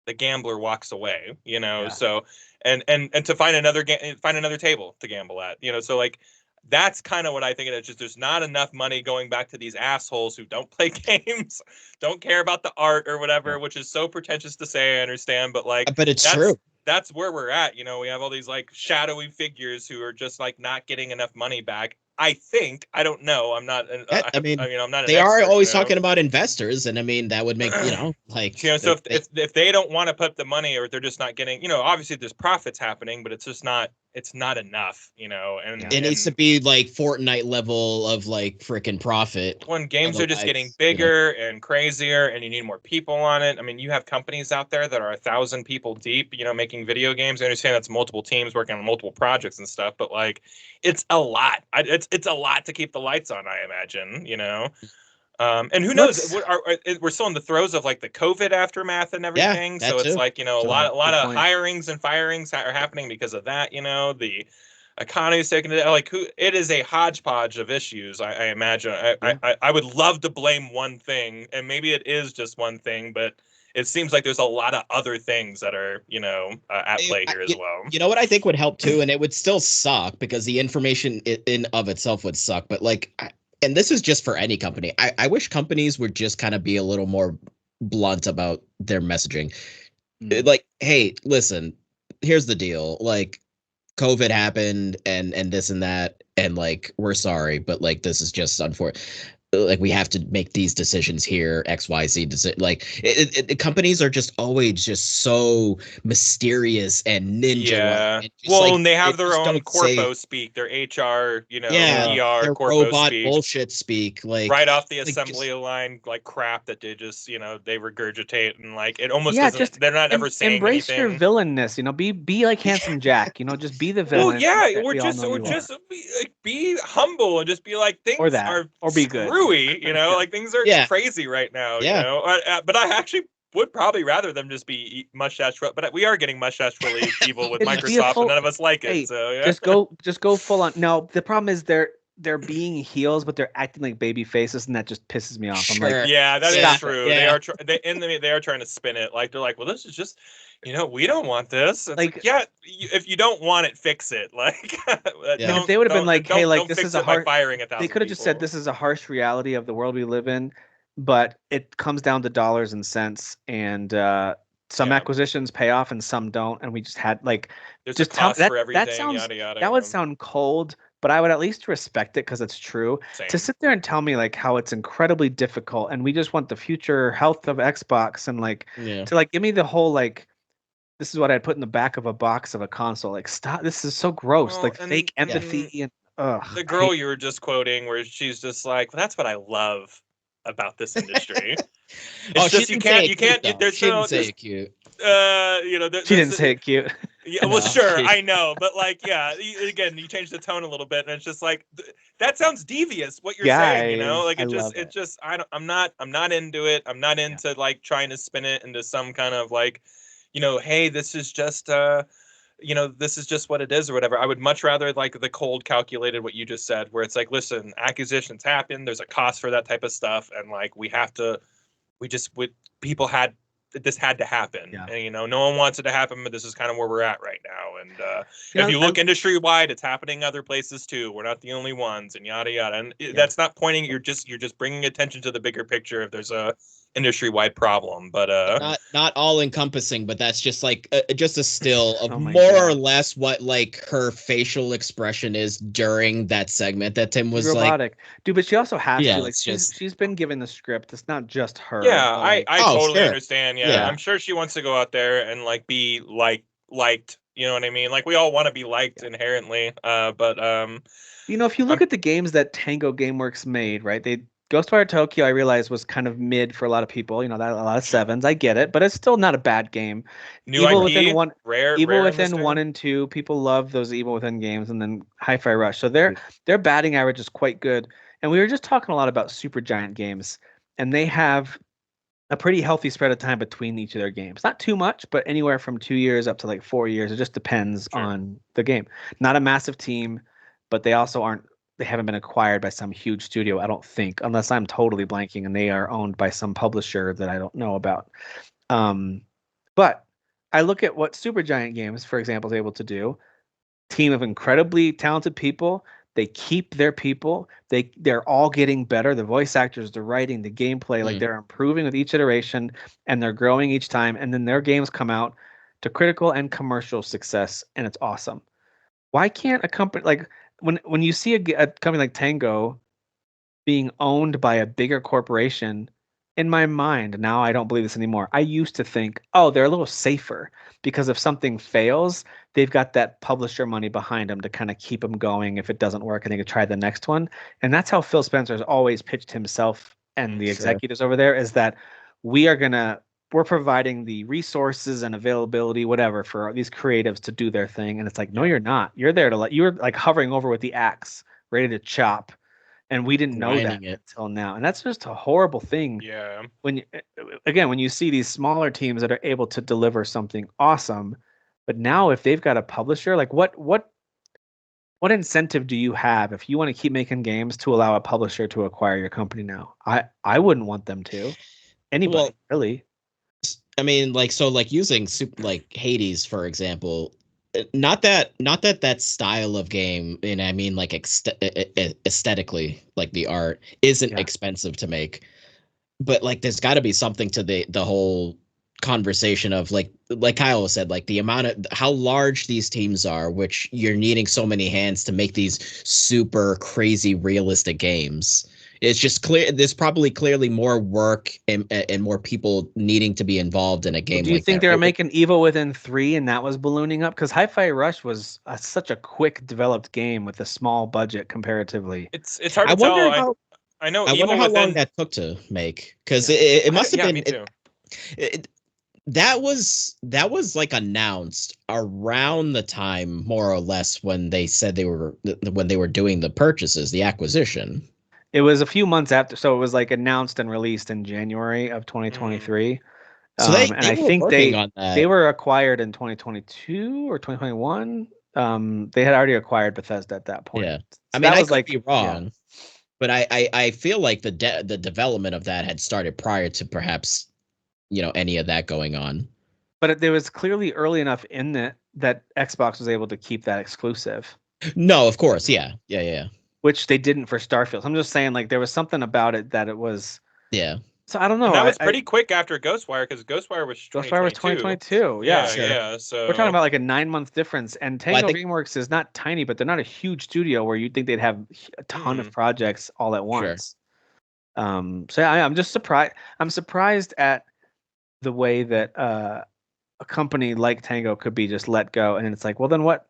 the gambler walks away, you know. So and to find another table to gamble at, you know. So like, that's kind of what I think it is. Just there's not enough money going back to these assholes who don't play games, don't care about the art or whatever, which is so pretentious to say, I understand, but like, but it's true. That's where we're at. You know, we have all these like shadowy figures who are just like not getting enough money back. I think, I don't know. I'm not. I mean, I'm not. They are always talking about investors, and I mean that would make, you know, like, you know. So if they don't want to put the money, or they're just not getting, you know, obviously there's profits happening, but it's just not. It's not enough, you know. And it needs to be like Fortnite level of like freaking profit. When games are just getting bigger and crazier, and you need more people on it. I mean, you have companies out there that are 1,000 people deep, you know, making video games. I understand that's multiple teams working on multiple projects and stuff, but like, it's a lot. It's a lot to keep the lights on, I imagine, you know. And who knows? We're still in the throes of like the COVID aftermath and everything. So it's like, you know, a lot of hirings and firings are happening because of that. You know, the economy is taking it. Like, it is a hodgepodge of issues. I imagine. I would love to blame one thing, and maybe it is just one thing, but it seems like there's a lot of other things that are, you know, at play here as well. You know what I think would help too, and it would still suck because the information in of itself would suck. But like, and this is just for any company. I wish companies would just kind of be a little more blunt about their messaging. Like, hey, listen, here's the deal. Like, COVID happened and this and that, and like, we're sorry, but like, this is just unfortunate. Like, we have to make these decisions here, XYZ. Like, companies are just always just so mysterious and ninja. Yeah. Well, and they have their own corpo speak, their HR, you know, ER corpo robot speak, bullshit speak, like right off the assembly line, like crap that they just, you know, they regurgitate, and like, it almost doesn't. Just they're not ever saying embrace anything. your villainness, you know. Be like Handsome Jack, you know. Just be the villain. Well, yeah, or just be humble and just be like, things are be good. You know, like, things are crazy right now, you know. But I actually would probably rather them just be mustache, but we are getting mustache really evil with Microsoft, and none of us like it. So yeah. Just go full on. No, the problem is they're being heels, but they're acting like baby faces, and that just pisses me off. I'm like, Sure. Yeah, that is Yeah, true. yeah. They are they are trying to spin it like they're like, well, this is just, we don't want this. It's like, Like- yeah, if you don't want it, fix it. Like, Yeah. and if they would have been like, hey, like this fix is a it by hard, firing 1,000 they could have just said people. this is a harsh reality of the world we live in, but it comes down to dollars and cents, and some Yeah. acquisitions pay off and some don't, and we just had like There's just a cost that, for everything. sounds Yada yada. that would sound cold, but I would at least respect it because it's true. Same. To sit there and tell me like how it's incredibly difficult and we just want the future health of Xbox and like Yeah. to like give me the whole like this is what I'd put in the back of a box of a console. Like stop, this is so gross. Well, like and- fake and empathy and ugh. The I girl hate- you were just quoting, where she's just like, well, that's what I love about this industry. Oh, It's just she you didn't say can't it you cute, can't. though. There's She no. didn't say There's, it cute. she didn't say it cute. Yeah, well, No, sure, she- I know, but like, yeah, again, you change the tone a little bit, and it's just like that sounds devious. What you're saying, Guys, like I it just, love it. I'm not into it. I'm not into like trying to spin it into some kind of like, hey, this is just, this is just what it is or whatever. I would much rather like the cold calculated what you just said, where it's like, listen, acquisitions happen. There's a cost for that type of stuff, and like people had. This had to happen, Yeah. and no one wants it to happen, but this is kind of where we're at right now. And You if know, you look industry wide, it's happening other places too. We're not the only ones, and yada yada. And that's not pointing. You're just bringing attention to the bigger picture. If there's a industry wide problem, but not all encompassing, but that's just like just a still of Oh my more or God. less what like her facial expression is during that segment that Tim was like. robotic, dude. But she also has Yeah, to like it's she's just- she's been given the script. It's not just her. yeah, but, like, I Oh, totally sure. understand. Yeah. Yeah. I'm sure she wants to go out there and like be liked. You know what I mean? Like we all want to be liked inherently. But if you look at the games that Tango Gameworks made, right? Ghostwire Tokyo, I realized was kind of mid for a lot of people. That a lot of sevens. I get it, but it's still not a bad game. new Evil IP, Within one, rare Evil in this Within day. 1 and 2, people love those Evil Within games, and then Hi-Fi Rush. So their batting average is quite good. And we were just talking a lot about Supergiant games, and they have a pretty healthy spread of time between each of their games. Not too much, but anywhere from 2 years up to like 4 years. It just depends Sure. on the game. Not a massive team, but they also they haven't been acquired by some huge studio, I don't think, unless I'm totally blanking and they are owned by some publisher that I don't know about. But I look at what Supergiant Games, for example, is able to do. Team of incredibly talented people. They keep their people. They're all getting better. The voice actors, the writing, the gameplay, like they're improving with each iteration and they're growing each time. And then their games come out to critical and commercial success, and it's awesome. Why can't a company like when you see a company like Tango being owned by a bigger corporation? In my mind, now I don't believe this anymore. I used to think, oh, they're a little safer because if something fails, they've got that publisher money behind them to kind of keep them going. If it doesn't work, and they could try the next one. And that's how Phil Spencer has always pitched himself and the executives over there, is that we're providing the resources and availability, whatever, for these creatives to do their thing. And it's like, no, you're not. You're there to you're like hovering over with the axe, ready to chop. And we didn't know that Grinding it. until now. And that's just a horrible thing. Yeah. When you see these smaller teams that are able to deliver something awesome, but now if they've got a publisher, like what incentive do you have if you want to keep making games to allow a publisher to acquire your company now? I wouldn't want them to. Anybody, Well, really. I mean, using like Hades, for example. Not that style of game, and I mean like aesthetically, like the art isn't expensive to make, but like there's got to be something to the whole conversation of like Kyle said, like the amount of how large these teams are, which you're needing so many hands to make these super crazy realistic games. It's just clear there's probably clearly more work and more people needing to be involved in a game. Do you like think that. they were making Evil Within 3 and that was ballooning up? Because Hi-Fi Rush was such a quick developed game with a small budget comparatively. It's hard to tell. I know. I wonder how long that took to make, because it must have been. Me too. That was like announced around the time, more or less, when they said they were doing the purchases, the acquisition. It was a few months after, so it was like announced and released in January of 2023. So and I think on that. they were acquired in 2022 or 2021. They had already acquired Bethesda at that point. Yeah. So I mean, that I was could like be wrong, but I feel like the development of that had started prior to perhaps, any of that going on. But there was clearly early enough in that Xbox was able to keep that exclusive, No, of course. Yeah. Yeah. which they didn't for Starfield. I'm just saying, like, there was something about it that it was. Yeah. So I don't know. And that was pretty quick after Ghostwire, because Ghostwire was Ghostwire was 2022. 2022. Yeah. Sure. Yeah. So We're talking about like a 9-month difference. And Well, I Tango think- Gameworks is not tiny, but they're not a huge studio where you'd think they'd have a ton of projects all at once. So yeah, I'm just surprised. I'm surprised at the way that a company like Tango could be just let go, and then it's like, well, then what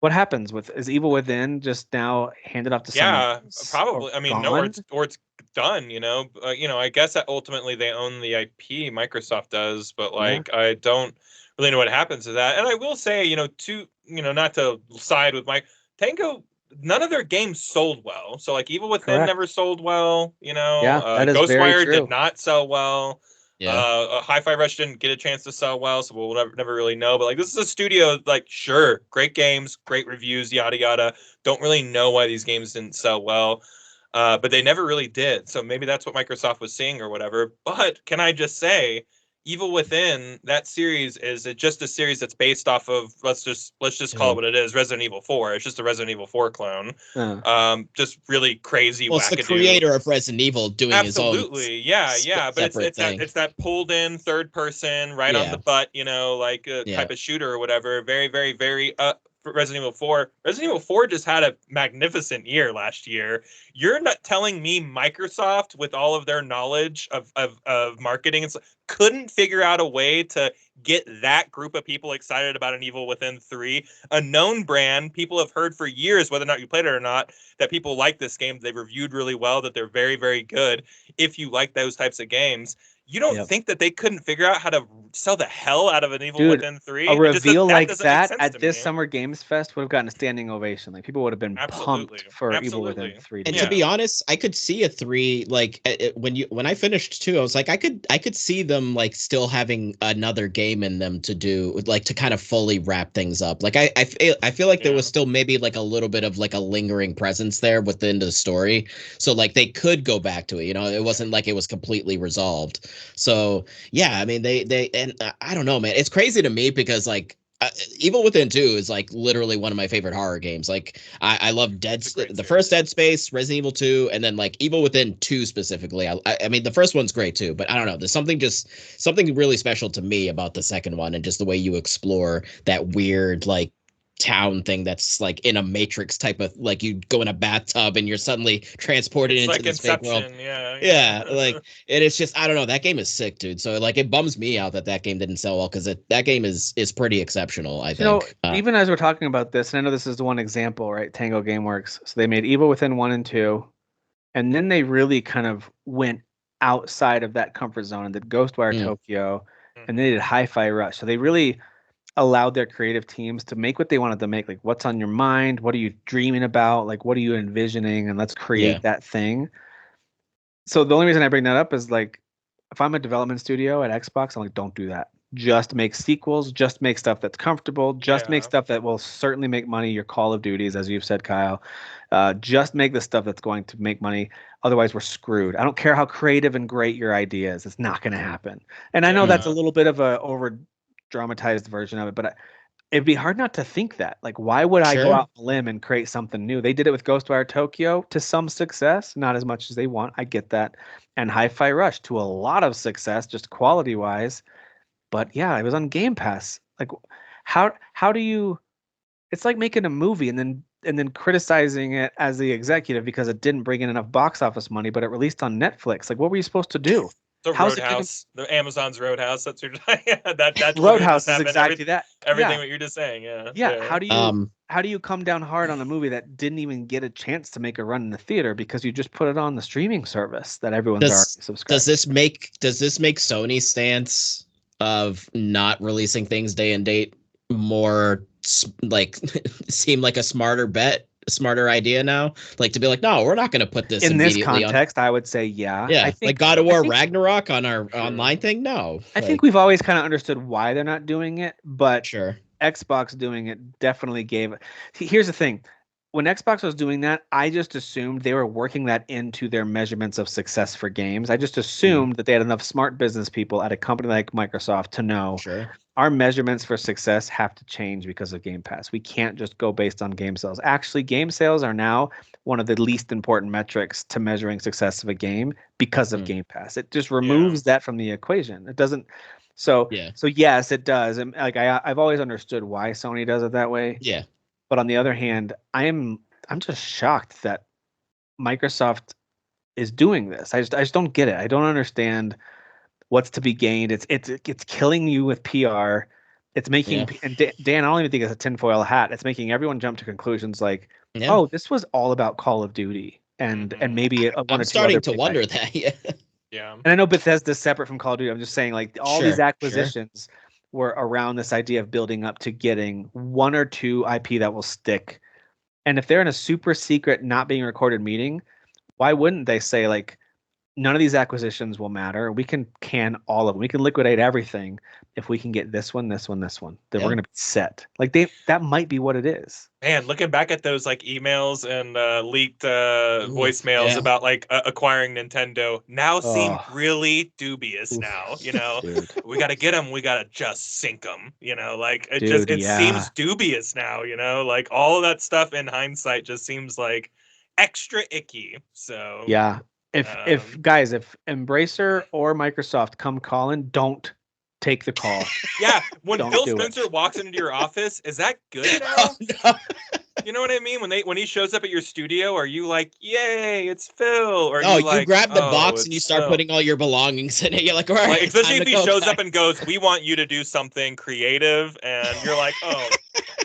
happens with is Evil Within just now handed off to someone else, probably. or I mean, no, gone? or it's done. I guess that ultimately they own the IP. Microsoft does, but like I don't really know what happens to that. And I will say, not to side with Mike Tango. None of their games sold well. So like Evil Within Correct. never sold well. That is very Ghostwire true. did not sell well. Yeah. Hi-Fi Rush didn't get a chance to sell well, so we'll never really know. But like, this is a studio, like, sure, great games, great reviews, yada yada. Don't really know why these games didn't sell well, but they never really did. So maybe that's what Microsoft was seeing or whatever. But can I just say, Evil Within, that series is just a series that's based off of let's just call it what it is, Resident Evil 4. It's just a Resident Evil 4 clone. Just really crazy. Well, it's the wackadoo. creator of Resident Evil doing Absolutely, his own yeah. But thing. it's that pulled in third person, right on the butt, type of shooter or whatever. Very, very, very Resident Evil 4. Resident Evil 4 just had a magnificent year last year. You're not telling me Microsoft, with all of their knowledge of marketing, couldn't figure out a way to get that group of people excited about an Evil Within 3, a known brand. People have heard for years, whether or not you played it or not, that people like this game. They've reviewed really well, that they're very, very good. If you like those types of games, you don't think that they couldn't figure out how to sell the hell out of an Evil Within 3? A reveal like doesn't make that sense at to this me. Summer Games Fest would have gotten a standing ovation. Like, people would have been pumped for Evil Within 3. And to be honest, I could see a 3, like, when I finished 2, I was like, I could see them like still having another game in them to do, like, to kind of fully wrap things up. Like, I feel like there was still maybe like a little bit of like a lingering presence there within the story, so like they could go back to it. It wasn't like it was completely resolved. So yeah, I mean, they and I don't know, man. It's crazy to me because like Evil Within 2 is like literally one of my favorite horror games. Like I love the first Dead Space, Resident Evil 2, and then like Evil Within 2 specifically. I mean, the first one's great too, but I don't know. There's something really special to me about the second one, and just the way you explore that weird like town thing that's like in a Matrix type of, like, you go in a bathtub and you're suddenly transported into like this fake world. Yeah, like, and it's just, I don't know, that game is sick, dude. So like it bums me out that game didn't sell well, because that game is pretty exceptional, I think. Even as we're talking about this, and I know this is the one example, right? Tango Gameworks. So they made Evil Within 1 and 2, and then they really kind of went outside of that comfort zone and did Ghostwire Tokyo, and they did Hi-Fi Rush. So they really allowed their creative teams to make what they wanted to make. Like, what's on your mind? What are you dreaming about? Like, what are you envisioning? And let's create that thing. So the only reason I bring that up is, like, if I'm a development studio at Xbox, I'm like, don't do that. Just make sequels. Just make stuff that's comfortable. Just make stuff that will certainly make money. Your Call of Duties, as you've said, Kyle. Just make the stuff that's going to make money. Otherwise, we're screwed. I don't care how creative and great your idea is. It's not going to happen. And I know that's a little bit of a over-dramatized version of it, but it'd be hard not to think that. Like, why would I go out on a limb and create something new? They did it with Ghostwire Tokyo to some success, not as much as they want. I get that. And Hi-Fi Rush to a lot of success, just quality-wise. But yeah, it was on Game Pass. Like, how do you? It's like making a movie and then criticizing it as the executive because it didn't bring in enough box office money, but it released on Netflix. Like, what were you supposed to do? The Roadhouse, the Amazon's Roadhouse. That's your that's Roadhouse is exactly that. Everything what you're just saying. Yeah. How do you come down hard on a movie that didn't even get a chance to make a run in the theater because you just put it on the streaming service that everyone's already subscribed? Does this make Sony's stance of not releasing things day and date more like seem like a smarter idea now? Like, to be like, no, we're not going to put this in this context. I would say yeah, I think, like God of War Ragnarok on our online thing. No, I think we've always kind of understood why they're not doing it, but Xbox doing it definitely gave. Here's the thing. When Xbox was doing that, I just assumed they were working that into their measurements of success for games. I just assumed that they had enough smart business people at a company like Microsoft to know Sure. our measurements for success have to change because of Game Pass. We can't just go based on game sales. Actually, game sales are now one of the least important metrics to measuring success of a game because of Mm. Game Pass. It just removes that from the equation. It doesn't. Yeah. So yes, it does. And like I've always understood why Sony does it that way. Yeah. But on the other hand, I'm just shocked that Microsoft is doing this. I just don't get it. I don't understand what's to be gained. It's killing you with PR. It's making Yeah. and Dan, I don't even think it's a tinfoil hat. It's making everyone jump to conclusions like, Yeah. oh, this was all about Call of Duty and maybe one I'm or two starting other to big wonder IPs. that. Yeah. Yeah. And I know Bethesda's separate from Call of Duty. I'm just saying, like, all these Sure. acquisitions were around this idea of building up to getting one or two IP that will stick. And if they're in a super secret, not being recorded meeting, why wouldn't they say, like, none of these acquisitions will matter? We can all of them. We can liquidate everything if we can get this one, this one, this one. Then we're Yeah. gonna be set. Like that might be what it is. Man, looking back at those like emails and leaked voicemails yeah. about like acquiring Nintendo now seem Oh. really dubious Oof. now, you know. Dude. We got to get them, we got to just sink them, you know, like Dude, it yeah. seems dubious now, you know, like all of that stuff in hindsight just seems like extra icky. So Yeah. If guys, if Embracer or Microsoft come calling, don't take the call. yeah, when Don't Phil do it. Spencer walks into your office, is that good now? Oh, no. You know what I mean? When he shows up at your studio, are you like, "Yay, it's Phil"? Or No, you you like, grab the "Oh, box and you it's start Phil." putting all your belongings in it. You're like, all right, Like, especially time if to he go, shows up guys. and goes, "We want you to do something creative," and you're like, "Oh,"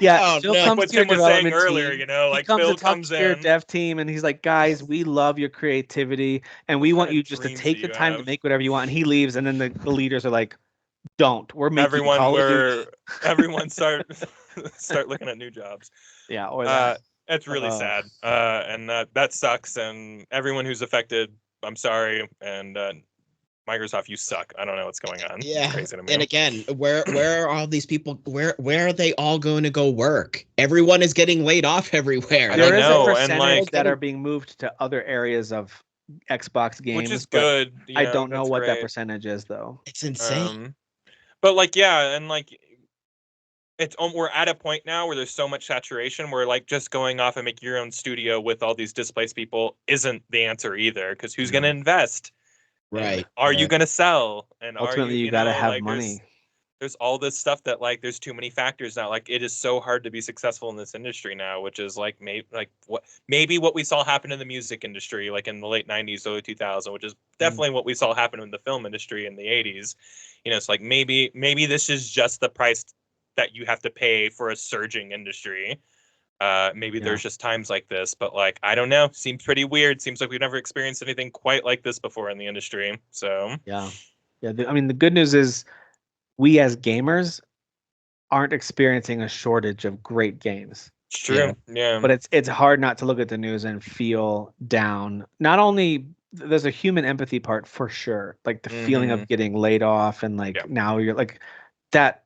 Yeah, Oh, Phil no. comes what to your Tim was saying development earlier, team. you know, He like comes Phil to talk comes to your in. dev team, and he's like, "Guys, we love your creativity, and we What want kind you of just to dreams take do the you time to have? make whatever you want." And he leaves, and then the leaders are like, "Don't. We're making Everyone, Call of Duty." everyone start looking at new jobs. Yeah, or that. It's really sad, and that sucks. And everyone who's affected, I'm sorry. And Microsoft, you suck. I don't know what's going on. It's Yeah, crazy to me. and again, where are all these people? Where are they all going to go work? Everyone is getting laid off everywhere. I There is a know, and, percentage like- that are being moved to other areas of Xbox games, which is but good. You I know, don't know that's what that great. percentage is, though. It's insane. But like, yeah, and like, we're at a point now where there's so much saturation where like just going off and making your own studio with all these displaced people isn't the answer either. Because who's going to invest? And Right. are you right. going to sell? And Ultimately, are you you got to know, have like, money. there's all this stuff that like there's too many factors now. Like it is so hard to be successful in this industry now, which is like maybe what we saw happen in the music industry, like in the late '90s, early 2000s, which is definitely what we saw happen in the film industry in the '80s. You know, it's like maybe this is just the price that you have to pay for a surging industry. Maybe there's just times like this, but like I don't know. Seems pretty weird. Seems like we've never experienced anything quite like this before in the industry. So Yeah. I mean, the good news is we as gamers aren't experiencing a shortage of great games. it's true. Yeah. But it's hard not to look at the news and feel down. Not only there's a human empathy part for sure, like the feeling of getting laid off and like Yeah. now you're like that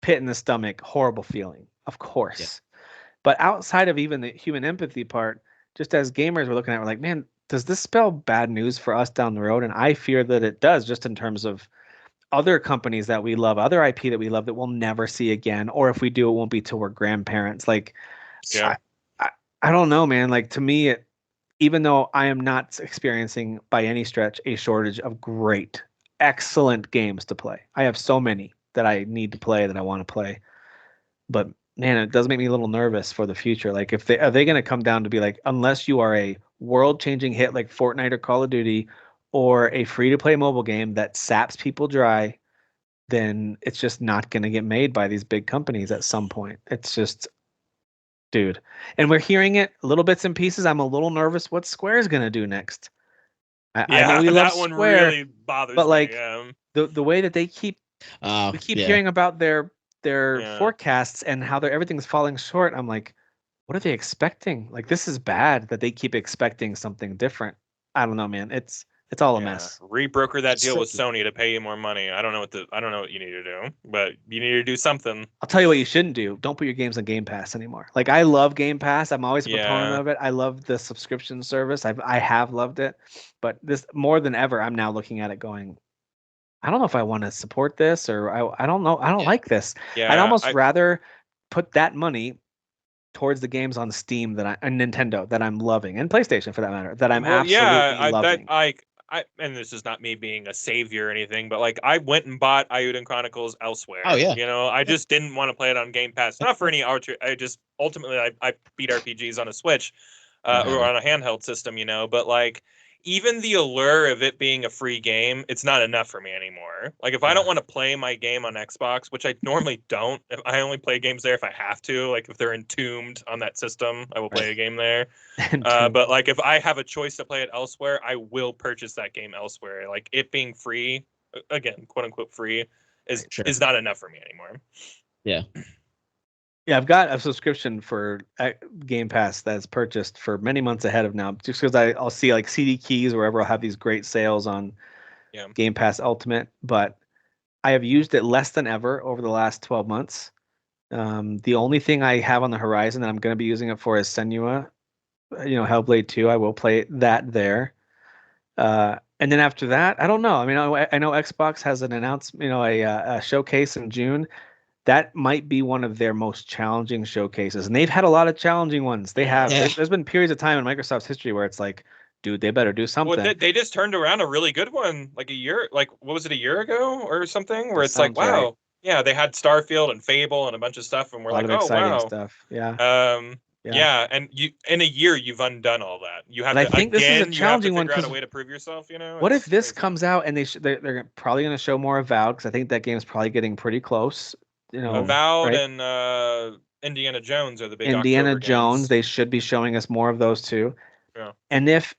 pit in the stomach, horrible feeling, of course. Yeah. But outside of even the human empathy part, just as gamers, we're looking at, we're like, man, does this spell bad news for us down the road? And I fear that it does, just in terms of other companies that we love, other IP that we love that we'll never see again, or if we do, it won't be till we're grandparents. Like, Yeah. I don't know, man. Like to me, even though I am not experiencing by any stretch a shortage of great, excellent games to play, I have so many that I need to play that I want to play. But man, it does make me a little nervous for the future. Like, if they are they going to come down to be like, unless you are a world-changing hit like Fortnite or Call of Duty, or a free-to-play mobile game that saps people dry, then it's just not going to get made by these big companies at some point. It's just, dude. And we're hearing it little bits and pieces. I'm a little nervous what Square's going to do next. I know we love that one Square, really bothers but like me. the way that they keep we keep hearing about their Yeah. forecasts and how everything's falling short. I'm like, what are they expecting? Like, this is bad that they keep expecting something different. I don't know, man. It's all a Yeah. mess. Rebroker that It's deal with tricky. Sony to pay you more money. I don't know what you need to do, but you need to do something. I'll tell you what you shouldn't do. Don't put your games on Game Pass anymore. Like I love Game Pass. I'm always a proponent Yeah. of it. I love the subscription service. I have loved it, but this more than ever, I'm now looking at it going, I don't know if I want to support this or I don't know. I don't Yeah. like this. I'd Yeah. almost rather put that money towards the games on Steam and Nintendo that I'm loving, and PlayStation for that matter, that I'm Well, yeah, absolutely loving. and this is not me being a savior or anything, but like I went and bought Ayuden Chronicles elsewhere. Oh, yeah. You know, I just didn't want to play it on Game Pass. Not for any archer. I just ultimately I beat RPGs on a Switch, or on a handheld system. You know, but like even the allure of it being a free game, it's not enough for me anymore. Like if I don't want to play my game on Xbox, which I normally don't, I only play games there if I have to. Like if they're entombed on that system, I will play a game there. But like if I have a choice to play it elsewhere, I will purchase that game elsewhere. Like it being free, again, quote unquote free, is not enough for me anymore. Yeah. Yeah, I've got a subscription for Game Pass that's purchased for many months ahead of now, just because I'll see like CD keys wherever I'll have these great sales on Game Pass Ultimate. But I have used it less than ever over the last 12 months. The only thing I have on the horizon that I'm going to be using it for is Senua, Hellblade 2. I will play that there. And then after that, I don't know. I mean, I know Xbox has an announcement, a showcase in June. That might be one of their most challenging showcases. And they've had a lot of challenging ones. They have. Yeah. There's been periods of time in Microsoft's history where it's like, dude, they better do something. Well, they just turned around a really good one like what was it, a year ago or something? Where That it's like, sounds right. wow, yeah, they had Starfield and Fable and a bunch of stuff, and we're A lot like, of oh exciting wow, stuff. Yeah. yeah, and you in a year you've undone all that. You have But I to think this is a again, you have to challenging one figure out a because way to prove yourself. You know, what if It's this crazy. comes out and they're probably going to show more Avowed, because I think that game's probably getting pretty close. Avowed right? and Indiana Jones are the big Indiana October Jones, games. they should be showing us more of those too. Yeah. And if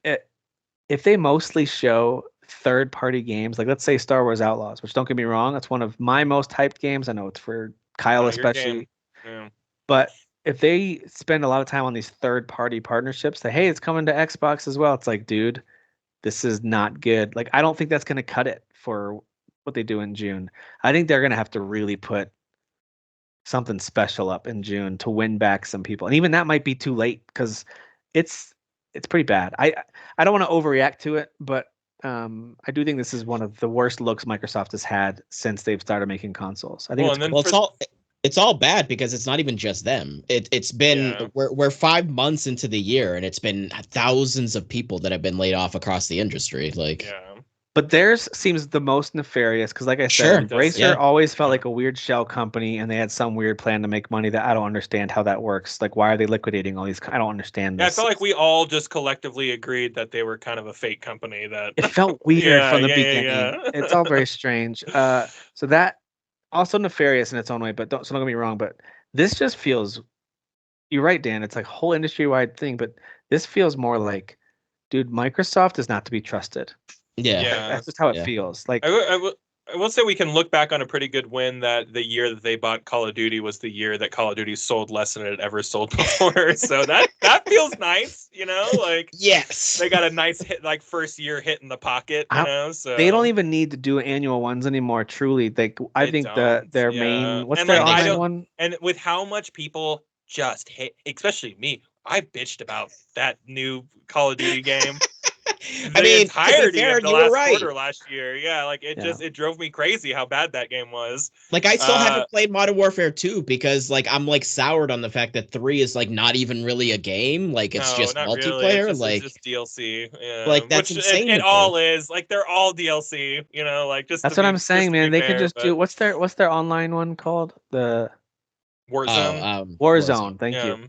they mostly show third-party games, like let's say Star Wars Outlaws, which don't get me wrong, that's one of my most hyped games. I know it's for Kyle Not your game. especially, Yeah. but if they spend a lot of time on these third-party partnerships, say, hey, it's coming to Xbox as well, it's like, dude, this is not good. Like, I don't think that's going to cut it for what they do in June. I think they're going to have to really put something special up in June to win back some people. And even that might be too late because it's pretty bad. I don't want to overreact to it, but I do think this is one of the worst looks Microsoft has had since they've started making consoles. I think Well, and then it's all bad because it's not even just them. It's been we're 5 months into the year and it's been thousands of people that have been laid off across the industry. Like, yeah. But theirs seems the most nefarious because, like I Sure, said, it does, Embracer yeah. always felt like a weird shell company, and they had some weird plan to make money that I don't understand how that works. Like, why are they liquidating all these? I don't understand Yeah, I this. felt like we all just collectively agreed that they were kind of a fake company. That It felt weird from the beginning. Yeah. It's all very strange. So that also nefarious in its own way, but don't get me wrong. But this just feels. You're right, Dan. It's like a whole industry-wide thing, but this feels more like, dude, Microsoft is not to be trusted. yeah. That's just how it Yeah. feels. Like, I will say we can look back on a pretty good win that the year that they bought Call of Duty was the year that Call of Duty sold less than it had ever sold before. So that feels nice, like Yes. they got a nice hit, like first year hit in the pocket, So they don't even need to do annual ones anymore. Truly, I think their main what's and their like, online one? And with how much people just hate, especially me, I bitched about that new Call of Duty game. I mean, entirety fair, of the you were last right. quarter last year. Yeah, like it drove me crazy how bad that game was. Like, I still haven't played Modern Warfare 2 because like I'm like soured on the fact that 3 is like not even really a game. Like it's just multiplayer. Really. It's just DLC. Yeah. Like that's insane. It all is. Like they're all DLC. Like just that's what I'm saying, man. They could just do what's their online one called? The Warzone. Warzone. Thank you.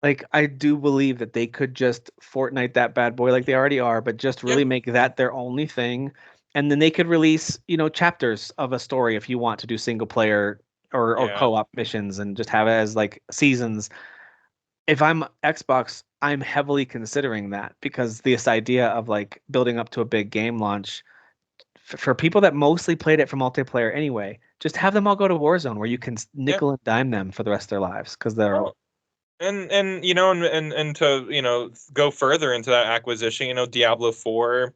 Like, I do believe that they could just Fortnite that bad boy like they already are, but just really make that their only thing. And then they could release, chapters of a story if you want to do single player or co-op missions and just have it as like seasons. If I'm Xbox, I'm heavily considering that because this idea of like building up to a big game launch for people that mostly played it for multiplayer anyway, just have them all go to Warzone where you can nickel and dime them for the rest of their lives because they're And to go further into that acquisition, Diablo 4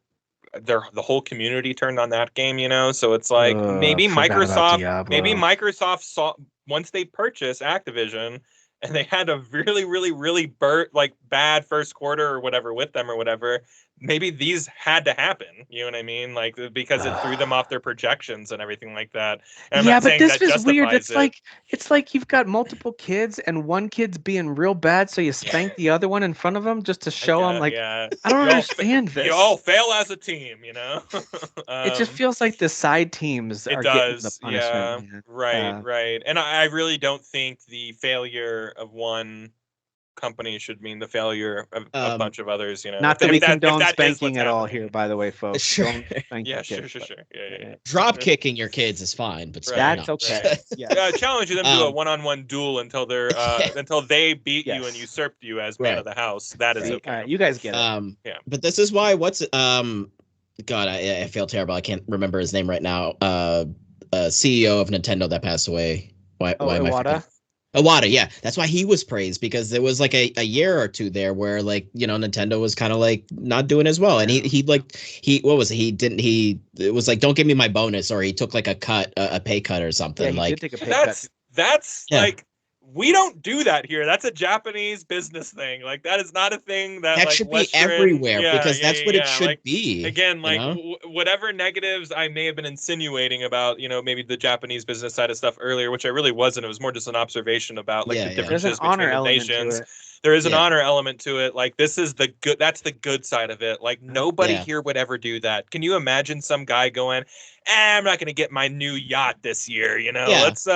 the whole community turned on that game, you know. So it's like maybe forgot about Microsoft saw once they purchased Activision, and they had a really, really, really bad first quarter or whatever with them or whatever. Maybe these had to happen, you know what I mean? Like, because it threw them off their projections and everything like that. And I'm yeah, not but saying this that is weird. justifies It's like you've got multiple kids and one kid's being real bad, so you spank the other one in front of them just to show them. Like, yeah. I don't You all understand this. You all fail as a team, you know. It just feels like the side teams it are does, getting the punishment. yeah, Man. right. And I really don't think the failure of one company should mean the failure of a bunch of others, you know. Not that we condone that is spanking what's at all happening. here, by the way, folks. Sure. Don't spank Yeah, your sure, kids, sure, but- sure. Yeah. Drop kicking your kids is fine, but That's okay. Yeah. Challenge them to a one-on-one duel until they're until they beat you and Yes. usurped you as man of the house. That is See, okay. all right, you guys get it. Yeah. But this is why God, I feel terrible. I can't remember his name right now. CEO of Nintendo that passed away. Why am I forgetting? Iwata, yeah. That's why he was praised, because there was like a year or two there where, like, you know, Nintendo was kind of like not doing as well. And he what was it? It was like, don't give me my bonus, or he took like a pay cut or something. Yeah, he did take a pay cut. That's like, we don't do that here. That's a Japanese business thing. Like, that is not a thing that like, should Western, be everywhere, because that's what it should be. Again, like, you know? Whatever negatives I may have been insinuating about, you know, maybe the Japanese business side of stuff earlier, which I really wasn't. It was more just an observation about like the differences between the nations. There is an honor element to it. Like, this is the good. That's the good side of it. Like, nobody here would ever do that. Can you imagine some guy going, I'm not going to get my new yacht this year, you know? Yeah, that's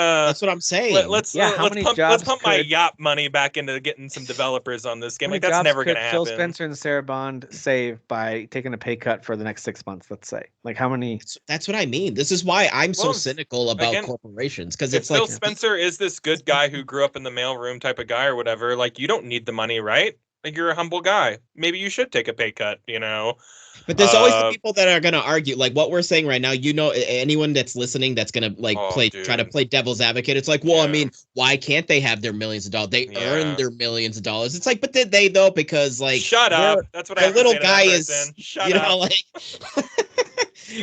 what I'm saying. Let's pump my yacht money back into getting some developers on this game. Like, that's never going to happen. Phil Spencer and Sarah Bond save by taking a pay cut for the next 6 months, let's say. Like, how many? That's what I mean. This is why I'm so cynical about corporations, because it's like, Phil Spencer is this good guy who grew up in the mailroom type of guy or whatever. Like, you don't need the money, right? Like, you're a humble guy. Maybe you should take a pay cut, you know? But there's always the people that are going to argue, like what we're saying right now. You know, anyone that's listening that's going to like try to play devil's advocate. It's like, well, I mean, why can't they have their millions of dollars? They earn their millions of dollars. It's like, but did they though? Because like, shut up. That's what I have to say. The little guy is, shut you know, like,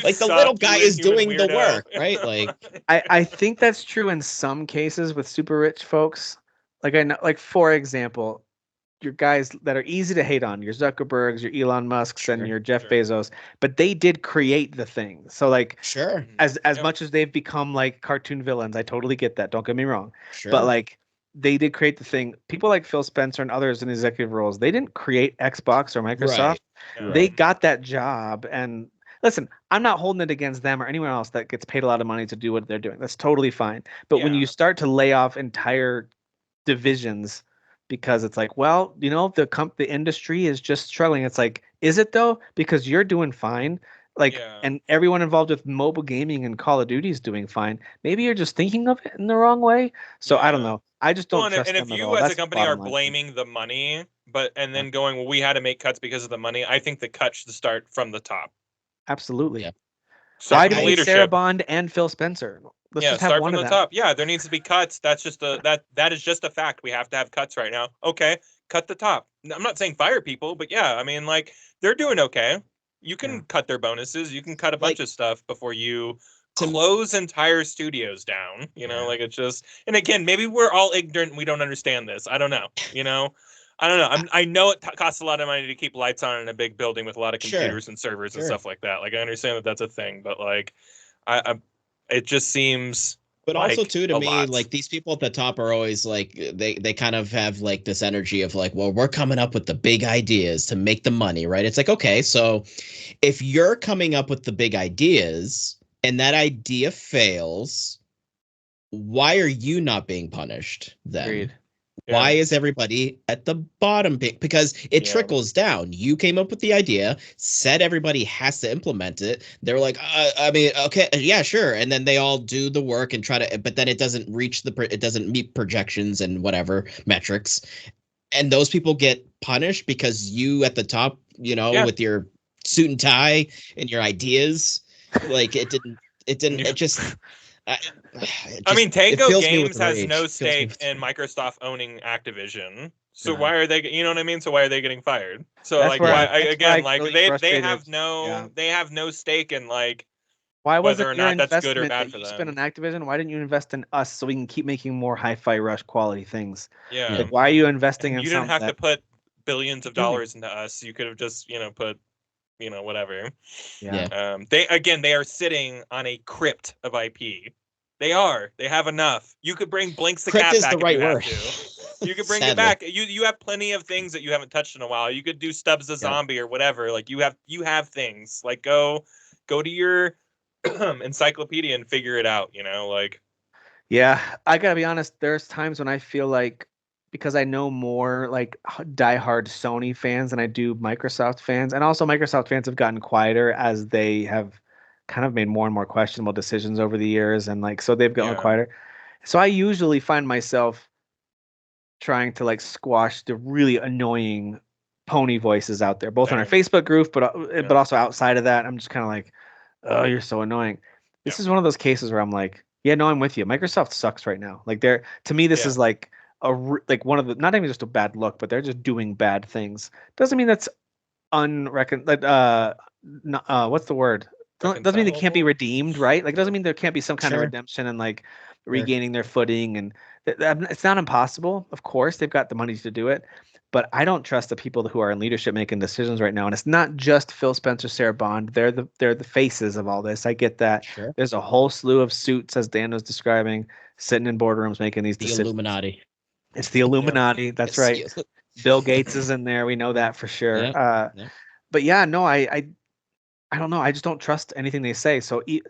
like the little guy is doing the work, right? Like, I think that's true in some cases with super rich folks. Like, I know, like, for example, your guys that are easy to hate on, your Zuckerbergs, your Elon Musks, and your Jeff Bezos, but they did create the thing. So like, as much as they've become like cartoon villains, I totally get that. Don't get me wrong. But like, they did create the thing. People like Phil Spencer and others in executive roles, they didn't create Xbox or Microsoft. They got that job. And listen, I'm not holding it against them or anyone else that gets paid a lot of money to do what they're doing. That's totally fine. But when you start to lay off entire divisions, because it's like, well, you know, the industry is just struggling. It's like, is it though? Because you're doing fine. Like, and everyone involved with mobile gaming and Call of Duty is doing fine. Maybe you're just thinking of it in the wrong way. So I don't know. I just don't trust them at all. And if you as a company are blaming the money, and then going, well, we had to make cuts because of the money, I think the cut should start from the top. Absolutely. Yeah. Why do we Sarah Bond and Phil Spencer? Let's just have start one from of the that. top. Yeah, there needs to be cuts. That's just that is just a fact. We have to have cuts right now. Okay, cut the top. I'm not saying fire people, but yeah, I mean, like, they're doing okay. You can cut their bonuses. You can cut a bunch of stuff before you close entire studios down. You know, like, it's just. And again, maybe we're all ignorant and we don't understand this. I don't know. You know. I don't know. I know it costs a lot of money to keep lights on in a big building with a lot of computers and servers and stuff like that. Like, I understand that that's a thing, but like, it just seems. But also too, to me, like, these people at the top are always like, they kind of have like this energy of like, well, we're coming up with the big ideas to make the money, right? It's like, okay, so if you're coming up with the big ideas and that idea fails, why are you not being punished then? Agreed. Why is everybody at the bottom? Because it trickles down. You came up with the idea, said everybody has to implement it. They're like, I mean, okay, yeah, sure. And then they all do the work and try to, but then it doesn't reach it doesn't meet projections and whatever metrics. And those people get punished because you at the top, you know, with your suit and tie and your ideas, like it just. I mean, Tango Games has no stake in Microsoft owning Activision, So Yeah. why are they? You know what I mean? So why are they getting fired? So That's like, where why? that's where Again, I like really they frustrated. have no Yeah. they have no stake in like Why whether wasn't or your not that's good or investment bad that for you spent on them. Activision? Why didn't you invest in us so we can keep making more Hi-Fi Rush quality things? Yeah. Like, why are you investing And in you didn't something have to that put billions of you're doing? dollars into us. You could have just put whatever. Yeah. Yeah. They are sitting on a crypt of IP. They are. They have enough. You could bring Blinks the Crypt Cat is back the if right you have word. to. You could bring it Sadly. back. You have plenty of things that you haven't touched in a while. You could do Stubbs the Zombie or whatever. Like you have things. Like go to your encyclopedia and figure it out. Like Yeah, I gotta be honest. There's times when I feel like because I know more like diehard Sony fans than I do Microsoft fans, and also Microsoft fans have gotten quieter as they have kind of made more and more questionable decisions over the years, and like so they've gotten Yeah. quieter. So I usually find myself trying to like squash the really annoying pony voices out there, both on our Same. Facebook group, but Yeah. also outside of that. I'm just kind of like, oh, you're so annoying. This Yeah. is one of those cases where I'm like, yeah, no, I'm with you. Microsoft sucks right now. Like they're to me, this Yeah. is like like one of the not even just a bad look, but they're just doing bad things. Doesn't mean that's like what's the word? Doesn't mean they can't be Reconcilable? redeemed, right? Like it doesn't mean there can't be some kind of Sure. redemption and like Sure. regaining their footing and it's not impossible. Of course, they've got the money to do it, but I don't trust the people who are in leadership making decisions right now. And it's not just Phil Spencer, Sarah Bond. They're the faces of all this. I get that. Sure. There's a whole slew of suits, as Dan was describing, sitting in boardrooms making these The decisions. Illuminati. It's the Illuminati. That's It's right. the- Bill Gates is in there. We know that for sure. Yeah, yeah. But yeah, no, I don't know. I just don't trust anything they say. So it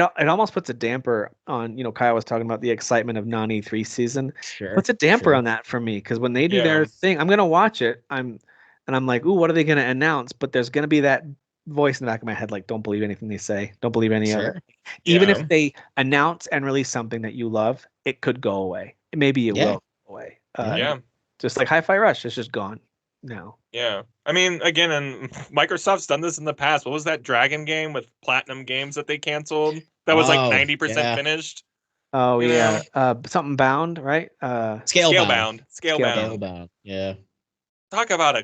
almost puts a damper on, Kyle was talking about the excitement of non-E3 season. Sure. Puts a damper sure. on that for me because when they do Yeah. their thing, I'm gonna watch it. I'm like, ooh, what are they gonna announce? But there's gonna be that voice in the back of my head, like, don't believe anything they say. Don't believe any of it. Sure. Even Yeah. if they announce and release something that you love, it could go away. Maybe it Yeah. will go away. Yeah. Just like Hi-Fi Rush, it's just gone now. Yeah. I mean, again, and Microsoft's done this in the past. What was that Dragon game with Platinum Games that they canceled? That was like Oh, 90% yeah. finished. Oh You yeah, something bound, right? Scalebound. Scalebound. Scalebound. Yeah. Talk about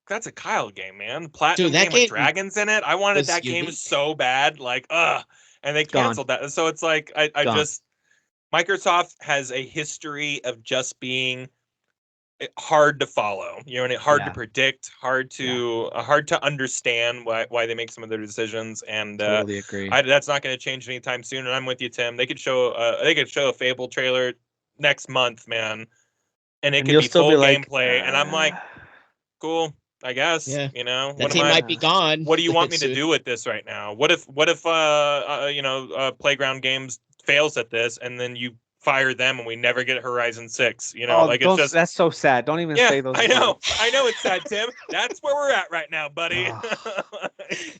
that's a Kyle game, man. Platinum Dude, that game with game dragons in it. I wanted was that game unique. so bad, like and they Gone. canceled that. So it's like I Gone. just Microsoft has a history of just being hard to follow, and hard to Yeah. predict, hard to understand why they make some of their decisions, and Totally agree. that's not going to change anytime soon. And I'm with you, Tim. They could show a Fable trailer next month, man, and it And could you'll be still full be like, gameplay, and I'm like, cool, I guess. Yeah. What That am team I? might be gone. What do you want me to soon. do with this right now? What if Playground Games fails at this, and then you fire them and we never get Horizon 6? Like it's just that's so sad. Don't even say those. I know. words. I know it's sad, Tim. That's where we're at right now, buddy.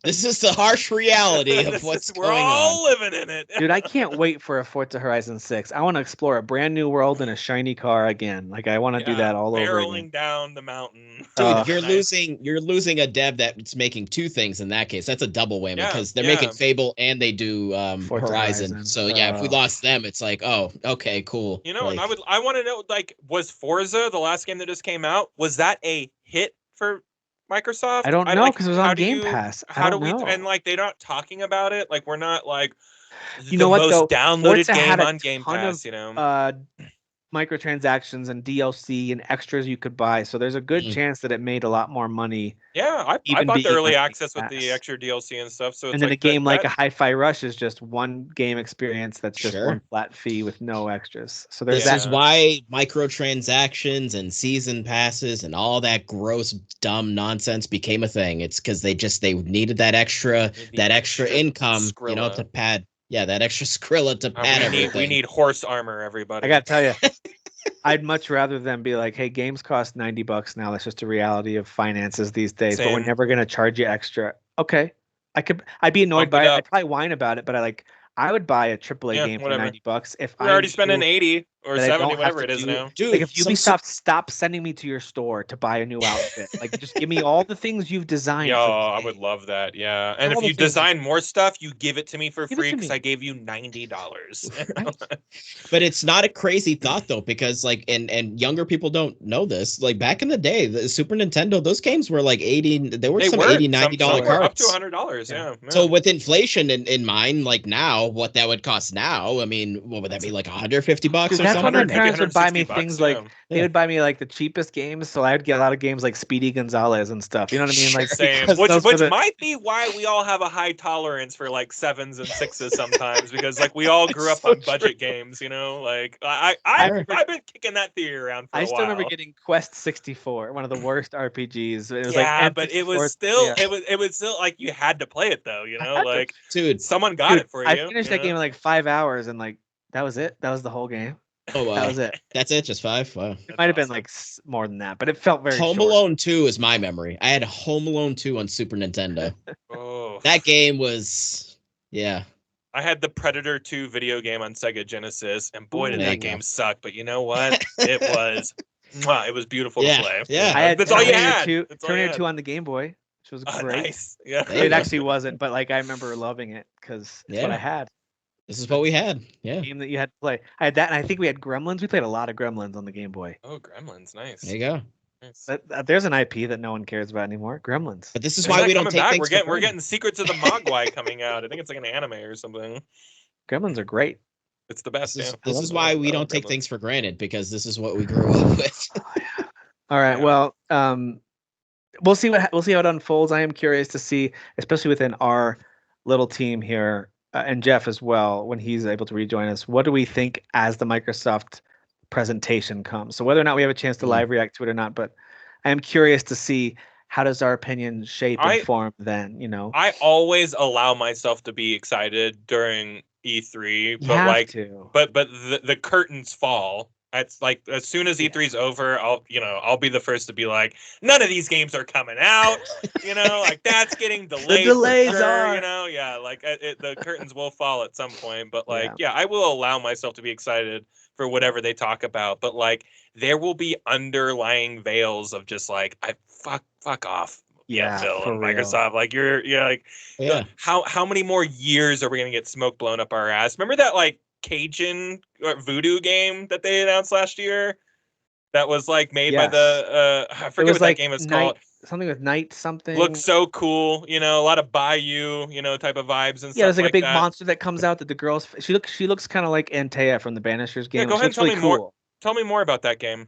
This is the harsh reality of what's we're going all on. living in it. Dude, I can't wait for a Forza Horizon 6. I want to explore a brand new world in a shiny car again. Like I want to do that all over barreling again. down the mountain. Dude, you're Nice. losing a dev that's making two things in that case. That's a double whammy because they're Yeah. making Fable and they do Forza Horizon. So yeah, if we lost them, it's like, oh, okay, cool. And Like, I want to know, like, was Forza, the last game that just came out, was that a hit for Microsoft? I don't know because it was on Game Pass. How do we know. and like they're not talking about it? Like we're not like You know what, though? downloaded Forza game had a on Game ton Pass, of, microtransactions and DLC and extras you could buy. So there's a good chance that it made a lot more money. Yeah, I even bought the being early on access Game with the Pass. extra DLC and stuff. So it's And then like a game like a that- Hi-Fi Rush is just one game experience that's just Sure. one flat fee with no extras. So there's this that. is why microtransactions and season passes and all that gross, dumb nonsense became a thing. It's because they needed that extra income, Skrilla. to pad. Yeah, that extra Skrilla to pad everything. we need horse armor, everybody. I gotta tell you, I'd much rather them be like, hey, games cost $90 now. That's just a reality of finances these days, but we're Same. never gonna charge you extra. Okay. I'd be annoyed Bump it by it. up. I'd probably whine about it, but I would buy a AAA game for whatever. $90 if We're already spending 80. or that I don't 70, have whatever to it is do- now. Dude, Like if some- Ubisoft stopped sending me to your store to buy a new outfit, like just give me all the things you've designed. Yo, for this I game. would love that. Yeah, and All if the you things- design more stuff, you give it to me for Give it free to because me. I gave you $90. Right? But it's not a crazy thought though, because like and younger people don't know this. Like back in the day, the Super Nintendo, those games were like 80. There were They some were $80, some $90 were up to carts. $100. Yeah. So with inflation in mind, like now, what that would cost now, I mean, what would that be, like $150 Dude, or that's when my something? maybe parents would buy me 160 things bucks, like yeah. they would buy me like the cheapest games, so I would get a lot of games like Speedy Gonzalez and stuff. You know what I mean? Like Same, because which those were which the- might be why we all have a high tolerance for like 7s and 6s sometimes, because like we all grew up So on budget games, you know. Like I've been kicking that theory around for I a still while. remember getting Quest 64, one of the worst RPGs. It was Yeah, like but N64, it was still yeah. it was still like you had to play it though, you I know, had to. like Dude, someone got Dude, it for you. I finished you that game know? in like 5 hours, and like that was it. That was the whole game. oh That wow, was it. that's it, just 5. Wow. It That's might have been awesome. like more than that, but it felt very Home short. Alone 2 is my memory. I had Home Alone 2 on Super Nintendo. Oh, That game was, yeah. I had the Predator 2 video game on Sega Genesis, and boy, Ooh. did There you that go. game suck. But you know what? It was, it was beautiful Yeah, to play. yeah. I had That's all you Terminator had. 2, That's all you Terminator had. 2 on the Game Boy, which was great. Nice. Yeah. There you It go. actually wasn't, but like I remember loving it because it's what Yeah. I had. This is what we had. Yeah. Game that you had to play. I had that, and I think we had Gremlins. We played a lot of Gremlins on the Game Boy. Oh, Gremlins, nice. There you go. Nice. There's an IP that no one cares about anymore. Gremlins. But this is Isn't why that we don't coming take back? things We're for getting granted. Secrets of the Mogwai coming out. I think it's like an anime or something. Gremlins are great. It's the best. This is, yeah. this love is it. why we I don't love take Gremlins. things for granted, because this is what we grew up with. All right. Yeah. Well, we'll see we'll see how it unfolds. I am curious to see, especially within our little team here, and Jeff as well, when he's able to rejoin us. What do we think as the Microsoft presentation comes? So whether or not we have a chance to Mm. live react to it or not, but I am curious to see how does our opinion shape and I- form then. You know, I always allow myself to be excited during E3, you but have like, to. but the curtains fall. It's like as soon as E3's over, I'll be the first to be like, none of these games are coming out. You know, like that's getting delayed. delays for sure, are. you know, yeah, like the curtains will fall at some point. But like, Yeah. yeah, I will allow myself to be excited for whatever they talk about. But like, there will be underlying veils of just like, fuck off. Yeah, Phil for and real. Microsoft. Like like Yeah. how many more years are we gonna get smoke blown up our ass? Remember that like Cajun voodoo game that they announced last year? That was like made by Yes. the I It forget was what like that game is night, called. something with night something. Looks so cool, you know, a lot of Bayou, you know, type of vibes and Yeah, there's stuff like a big that. monster that comes out that the girls. She looks kind of like Antea from the Banishers game. Yeah, go She ahead and looks tell really me cool. more. Tell me more about that game.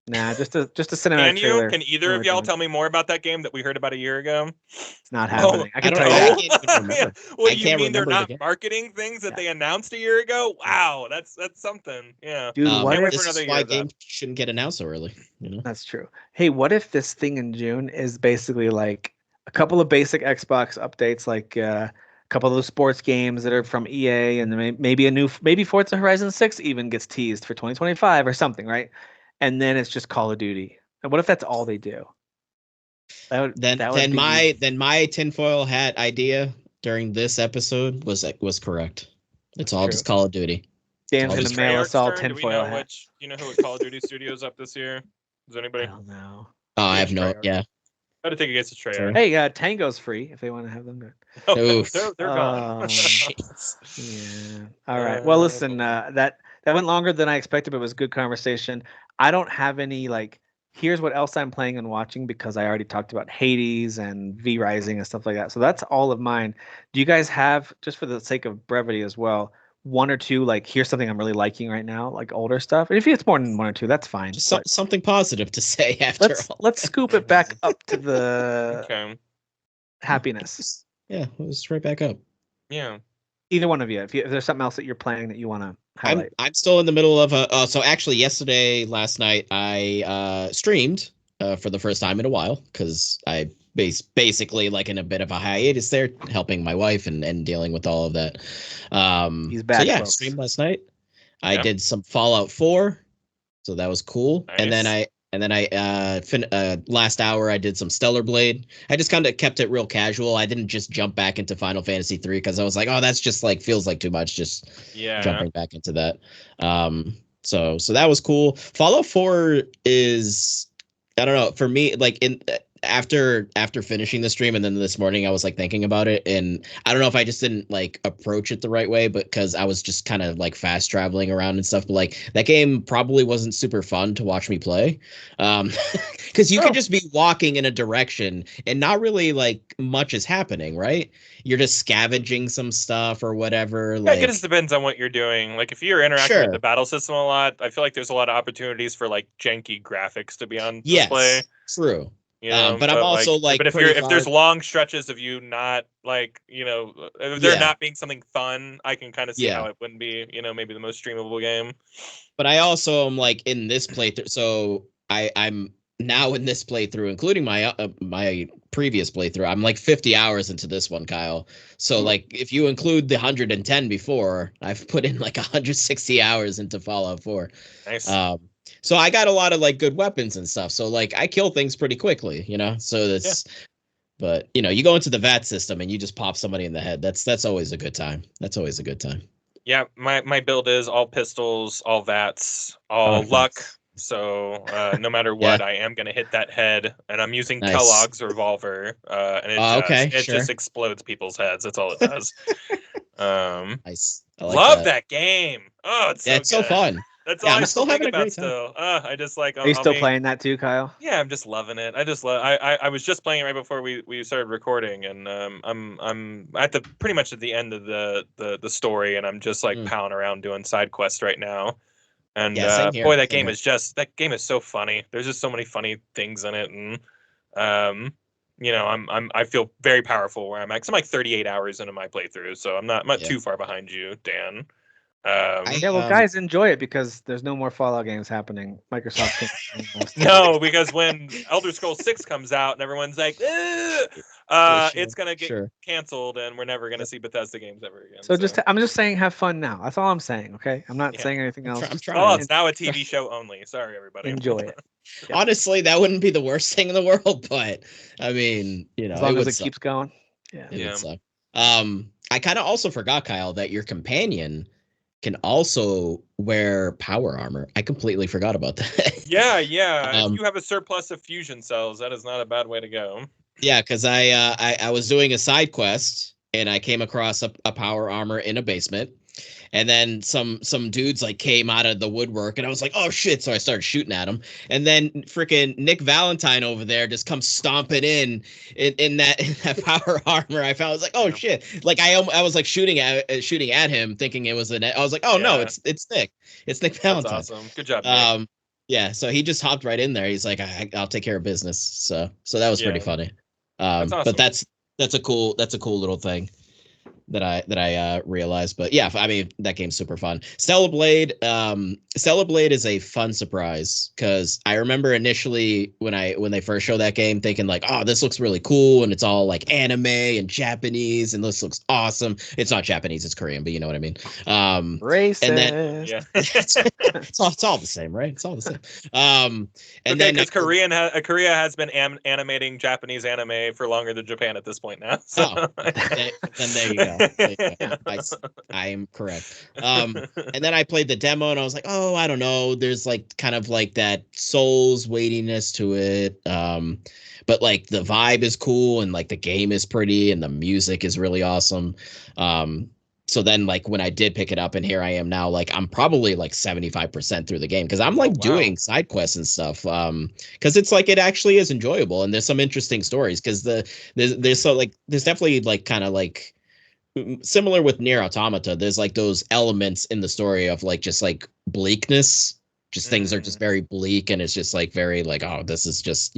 Nah, just a cinematic Can you? trailer. Can either of y'all tell me more about that game that we heard about a year ago? It's not Oh, happening. I can don't tell know. you I that. can't even remember. What I do you can't mean they're remember the not game. marketing things that Yeah. they announced a year ago? Wow, that's something. Yeah. Dude, what Can't wait if for This another is year why of that. games shouldn't get announced so early. You know. that's true? Hey, what if this thing in June is basically like a couple of basic Xbox updates, like a couple of those sports games that are from EA, and then maybe Forza Horizon 6 even gets teased for 2025 or something, right? And then it's just Call of Duty. And what if that's all they do? Then that would be my tinfoil hat idea during this episode was correct. It's all true. just Call of Duty. Dan's all gonna just mail us all Do we tinfoil know hats. you know who Call of Duty Studios up this year? Does I anybody? don't know. Oh, I have Which no. Treyarch? Yeah. How to take against a Treyarch? Hey, Tango's free if they want to have them. No, Oof. they're gone. Jeez. Yeah. All right. Well, listen, that went longer than I expected, but it was good conversation. I don't have any like. Here's what else I'm playing and watching because I already talked about Hades and V Rising and stuff like that. So that's all of mine. Do you guys have, just for the sake of brevity as well, one or two like here's something I'm really liking right now, like older stuff? And if it's more than one or two, that's fine. Just but something positive to say after all. let's scoop it back up to the Okay. happiness. Yeah, it was right back up. Yeah. Either one of you, if there's something else that you're playing that you want to highlight. I'm still in the middle of a. So actually, last night, I streamed for the first time in a while because I basically like in a bit of a hiatus there, helping my wife and dealing with all of that. He's back, So yeah, folks. streamed last night. I Yeah. did some Fallout 4, so that was cool. And then Nice. last hour I did some Stellar Blade. I just kind of kept it real casual. I didn't just jump back into Final Fantasy 3 because I was like, oh, that's just like feels like too much. Just Yeah. jumping back into that. So that was cool. Fallout 4 is, I don't know, for me, like after finishing the stream and then this morning I was like thinking about it, and I don't know if I just didn't like approach it the right way, but because I was just kind of like fast traveling around and stuff, but like that game probably wasn't super fun to watch me play, because you could just be walking in a direction and not really like much is happening, right? You're just scavenging some stuff or whatever. Yeah, it just depends on what you're doing. Like if you're interacting with the battle system a lot, I feel like there's a lot of opportunities for like janky graphics to be on display. True. You know, but I'm also like, but if there's long stretches of you not like, if they're not being something fun, I can kind of see how it wouldn't be, maybe the most streamable game. But I also am like in this playthrough, so I'm now in this playthrough, including my my previous playthrough, I'm like 50 hours into this one, Kyle. So like if you include the 110 before, I've put in like 160 hours into Fallout 4. Nice. So I got a lot of like good weapons and stuff. So like I kill things pretty quickly, So that's, but you go into the VAT system and you just pop somebody in the head. That's always a good time. That's always a good time. Yeah, my build is all pistols, all VATs, all luck. So no matter what, I am gonna hit that head, and I'm using Kellogg's revolver, and it just explodes people's heads. That's all it does. Nice. Love that game. Oh, it's so fun. That's all I'm still having a great time. Still, I just like. Are you still playing that too, Kyle? Yeah, I'm just loving it. I was just playing it right before we started recording, and I'm at the pretty much at the end of the story, and I'm just like pounding around doing side quests right now. And boy, that game is so funny. There's just so many funny things in it, and I feel very powerful where I'm at. 'Cause I'm like 38 hours into my playthrough, so I'm not too far behind you, Dan. Guys, enjoy it because there's no more Fallout games happening. Microsoft can't. No, because when Elder Scrolls 6 comes out and everyone's like, it's gonna get canceled and we're never gonna see Bethesda games ever again. So I'm just saying, have fun now. That's all I'm saying. Okay, I'm not saying anything else. I'm trying. It's now a TV show only. Sorry, everybody. Enjoy it. Yeah. Honestly, that wouldn't be the worst thing in the world, but I mean, as long as it keeps going. Yeah. I kind of also forgot, Kyle, that your companion can also wear power armor. I completely forgot about that. Yeah. If you have a surplus of fusion cells, that is not a bad way to go. Yeah, because I was doing a side quest and I came across a power armor in a basement, and then some dudes like came out of the woodwork and I was like, oh shit! So I started shooting at them, and then freaking Nick Valentine over there just comes stomping in that power armor. I was like, oh shit! Like I was like shooting at him, thinking it was I was like, oh no, it's Nick. It's Nick Valentine. That's awesome. Good job, Nick. Yeah. So he just hopped right in there. He's like, I'll take care of business. So that was pretty funny. That's awesome. But that's a cool little thing that I realized. But yeah, I mean, that game's super fun. Stellar Blade is a fun surprise, because I remember initially when they first showed that game thinking like, oh, this looks really cool, and it's all like anime and Japanese, and this looks awesome. It's not Japanese, it's Korean, but you know what I mean. Racist. And then it's all the same, right? It's all the same. And then because Korea has been animating Japanese anime for longer than Japan at this point now. So. Then there you go. I am correct. And then I played the demo and I was like, oh, I don't know. There's like kind of like that Souls weightiness to it. But like the vibe is cool, and like the game is pretty, and the music is really awesome. So then like when I did pick it up, and here I am now, like I'm probably like 75% through the game, because I'm like doing side quests and stuff. Because it's like it actually is enjoyable, and there's some interesting stories, because there's definitely like kind of like similar with Nier Automata. There's like those elements in the story of like just like bleakness, just things are just very bleak, and it's just like very like, oh, this is just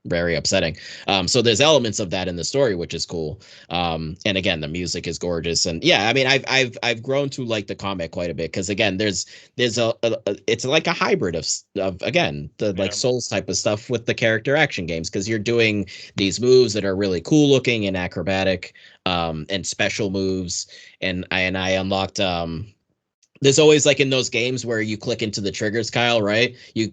very upsetting. So there's elements of that in the story, which is cool. And again, the music is gorgeous, and I mean, I've grown to like the combat quite a bit, because again, there's it's like a hybrid of again the like Souls type of stuff with the character action games, because you're doing these moves that are really cool looking and acrobatic, and special moves, and I unlocked there's always like in those games where you click into the triggers, Kyle, right? You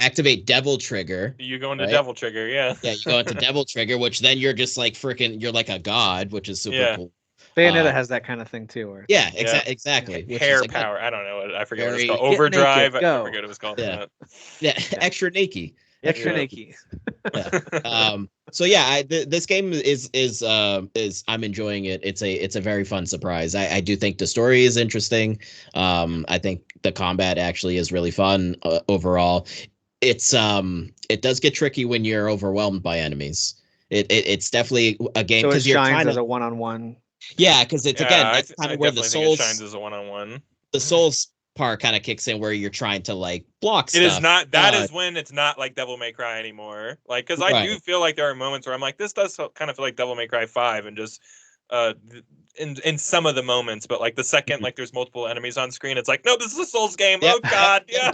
activate Devil Trigger. You go into Devil Trigger, Yeah, you go into Devil Trigger, which then you're just like you're like a god, which is super cool. Bayonetta has that kind of thing too. Where Yeah, Yeah. exactly. Which Hair is like, power. I don't know. I forget what it's Very- called. Get naked, Overdrive. I go. forget what it was called. Yeah. yeah, extra naked. extra Yeah. naked. So yeah, this game is I'm enjoying it. It's a very fun surprise. I do think the story is interesting. I think the combat actually is really fun overall. It does get tricky when you're overwhelmed by enemies. It's definitely a game So it because you're shines trying as to a one-on-one. yeah, because it's again that's I kind of where the definitely think it shines souls as a one-on-one. the souls part kind of kicks in where you're trying to like block It stuff. is not. That is when it's not like Devil May Cry anymore. Like, because I do Right. feel like there are moments where I'm like, this does kind of feel like Devil May Cry 5, and just in some of the moments, but like the second like there's multiple enemies on screen, it's like, no, this is a Souls game. Yep. Oh God, yeah.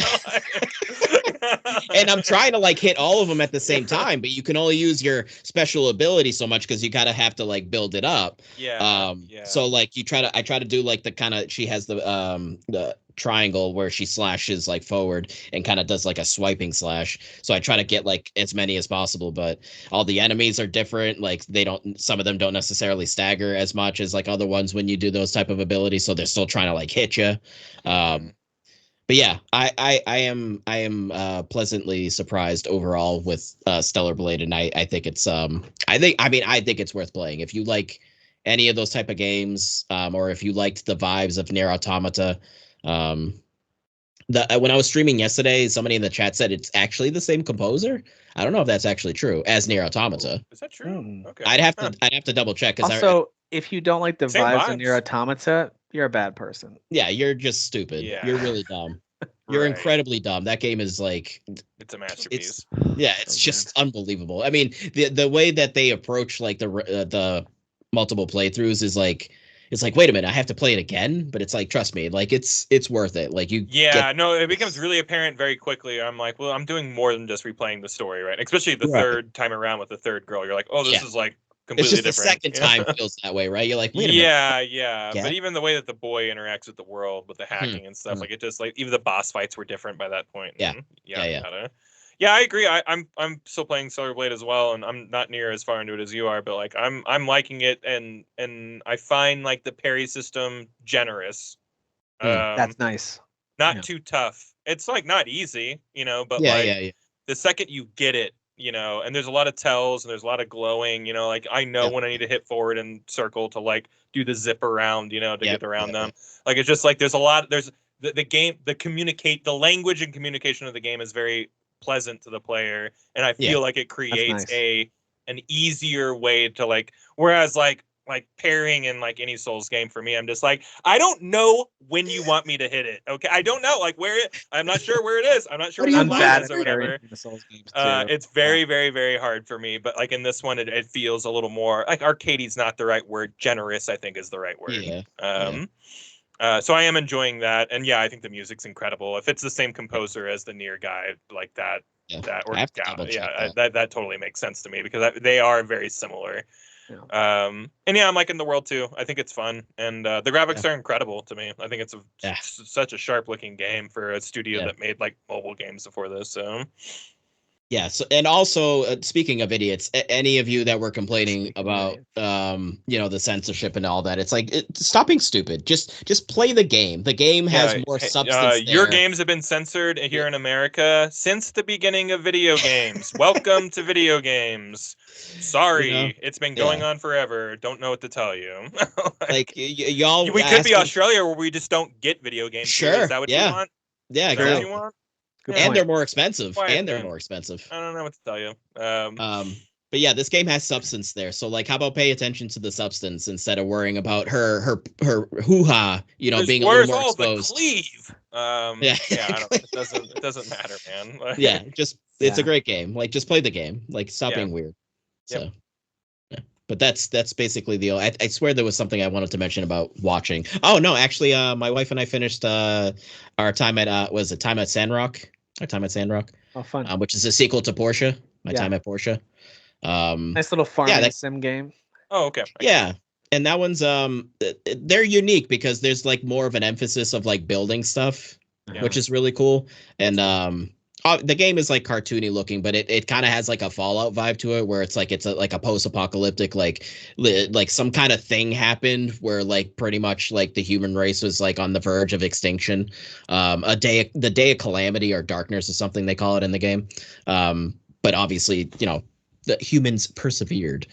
And I'm trying to like hit all of them at the same time, but you can only use your special ability so much because you gotta have to like build it up. Yeah. So like I try to do like the kind of she has the triangle where she slashes like forward and kind of does like a swiping slash. So I try to get like as many as possible, but all the enemies are different. Like some of them don't necessarily stagger as much as like other ones when you do those type of abilities. So they're still trying to like hit you. But yeah, I am pleasantly surprised overall with Stellar Blade, and I think it's I think it's worth playing if you like any of those type of games, or if you liked the vibes of Nier Automata. When I was streaming yesterday, somebody in the chat said it's actually the same composer. I don't know if that's actually true as Nier Automata. Is that true? Okay. I'd have to double check because Also, if you don't like the Same vibes of vibes. Nier Automata, you're a bad person. yeah, you're just stupid. Yeah. You're really dumb. You're Right. incredibly dumb. That game is like It's a masterpiece. yeah, it's just unbelievable. I mean, the way that they approach like the multiple playthroughs is like it's like wait a minute, I have to play it again, but it's like trust me, like it's worth it. Like you No, it becomes really apparent very quickly. I'm like, well, I'm doing more than just replaying the story, right? Especially the Right. third time around with the third girl. You're like, oh, this Yeah. is like it's completely just different. the second time feels that way, right? You're like wait a minute. Yeah. Yeah. But even the way that the boy interacts with the world, with the hacking and stuff, Hmm. like it just like even the boss fights were different by that point. Yeah. And Yeah. Yeah, I agree. I'm still playing Stellar Blade as well, and I'm not near as far into it as you are, but like I'm liking it, and I find like the parry system generous. That's nice. Not too tough. It's like not easy, but Yeah, like yeah. the second you get it, and there's a lot of tells and there's a lot of glowing, like I know when I need to hit forward and circle to like do the zip around, to get around them. Like it's just like there's a lot there's the game, the language and communication of the game is very pleasant to the player, and I feel like it creates nice. an easier way to like, whereas like parrying in like any Souls game for me, I'm just like, I don't know when you want me to hit it. Okay, I don't know like I'm not sure where it is. I'm not sure I'm where the bad line is at or whatever. parrying in the Souls games too. It's very, very, very hard for me. But like in this one, it feels a little more like arcadey's not the right word. Generous, I think, is the right word. So I am enjoying that, and yeah, I think the music's incredible. If it's the same composer as the Nier guy, like that, that totally makes sense to me because they are very similar. Yeah. And yeah, I'm liking the world too. I think it's fun, and the graphics are incredible to me. I think it's such a sharp looking game for a studio that made like mobile games before this. So. Yeah. So, and also, speaking of idiots, any of you that were complaining about, the censorship and all that, it's like stop being stupid. Just play the game. The game has more substance. Your games have been censored here in America since the beginning of video games. Welcome to video games. Sorry, it's been going on forever. Don't know what to tell you. y'all, we could be Australia where we just don't get video games. Sure. Here. Is that what you want? Yeah, exactly. What you want? And they're more expensive. I don't know what to tell you. But yeah, this game has substance there. So like, how about pay attention to the substance instead of worrying about her hoo-ha, being a little more exposed. The cleave? I don't, it doesn't matter, man. It's a great game. Like, just play the game. Like, stop being weird. So, but that's basically the. I swear there was something I wanted to mention about watching. Oh no, actually, my wife and I finished our time at Time at Sandrock. Our Time at Sandrock. Oh, fun. Which is a sequel to Portia. Time at Portia. Nice little farming sim game. Oh, okay. Yeah, and that one's they're unique because there's like more of an emphasis of like building stuff, which is really cool. And the game is like cartoony looking, but it kind of has like a Fallout vibe to it, where it's like like a post-apocalyptic like some kind of thing happened where like pretty much like the human race was like on the verge of extinction. The day of calamity or darkness is something they call it in the game. But obviously, the humans persevered.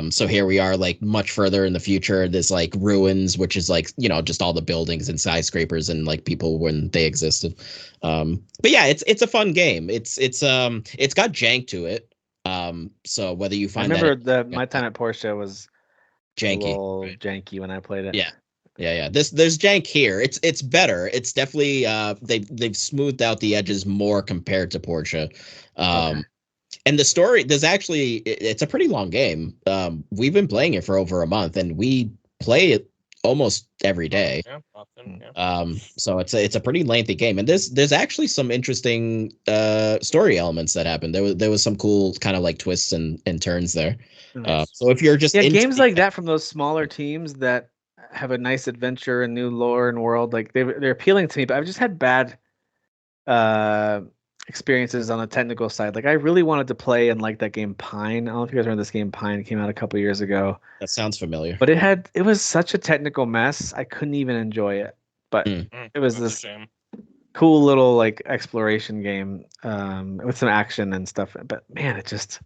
So here we are, like much further in the future. There's like ruins, which is like just all the buildings and skyscrapers and like people when they existed. But yeah, it's a fun game. It's got jank to it. So whether you I find remember my time at Porsche was janky, a little right? janky when I played it. Yeah. There's jank here. It's better. It's definitely they've smoothed out the edges more compared to Porsche. Okay. And the story, it's a pretty long game. We've been playing it for over a month, and we play it almost every day. Yeah, often. Yeah. So it's a pretty lengthy game, and there's actually some interesting story elements that happen. There was some cool kind of like twists and turns there. Nice. So if you're just games like that from those smaller teams that have a nice adventure and new lore and world, like they're appealing to me, but I've just had bad experiences on the technical side. Like I really wanted to play in like that game Pine. I don't know if you guys remember this game Pine. It came out a couple years ago. That sounds familiar. But it was such a technical mess. I couldn't even enjoy it. But it was this cool little like exploration game with some action and stuff. But man, it's just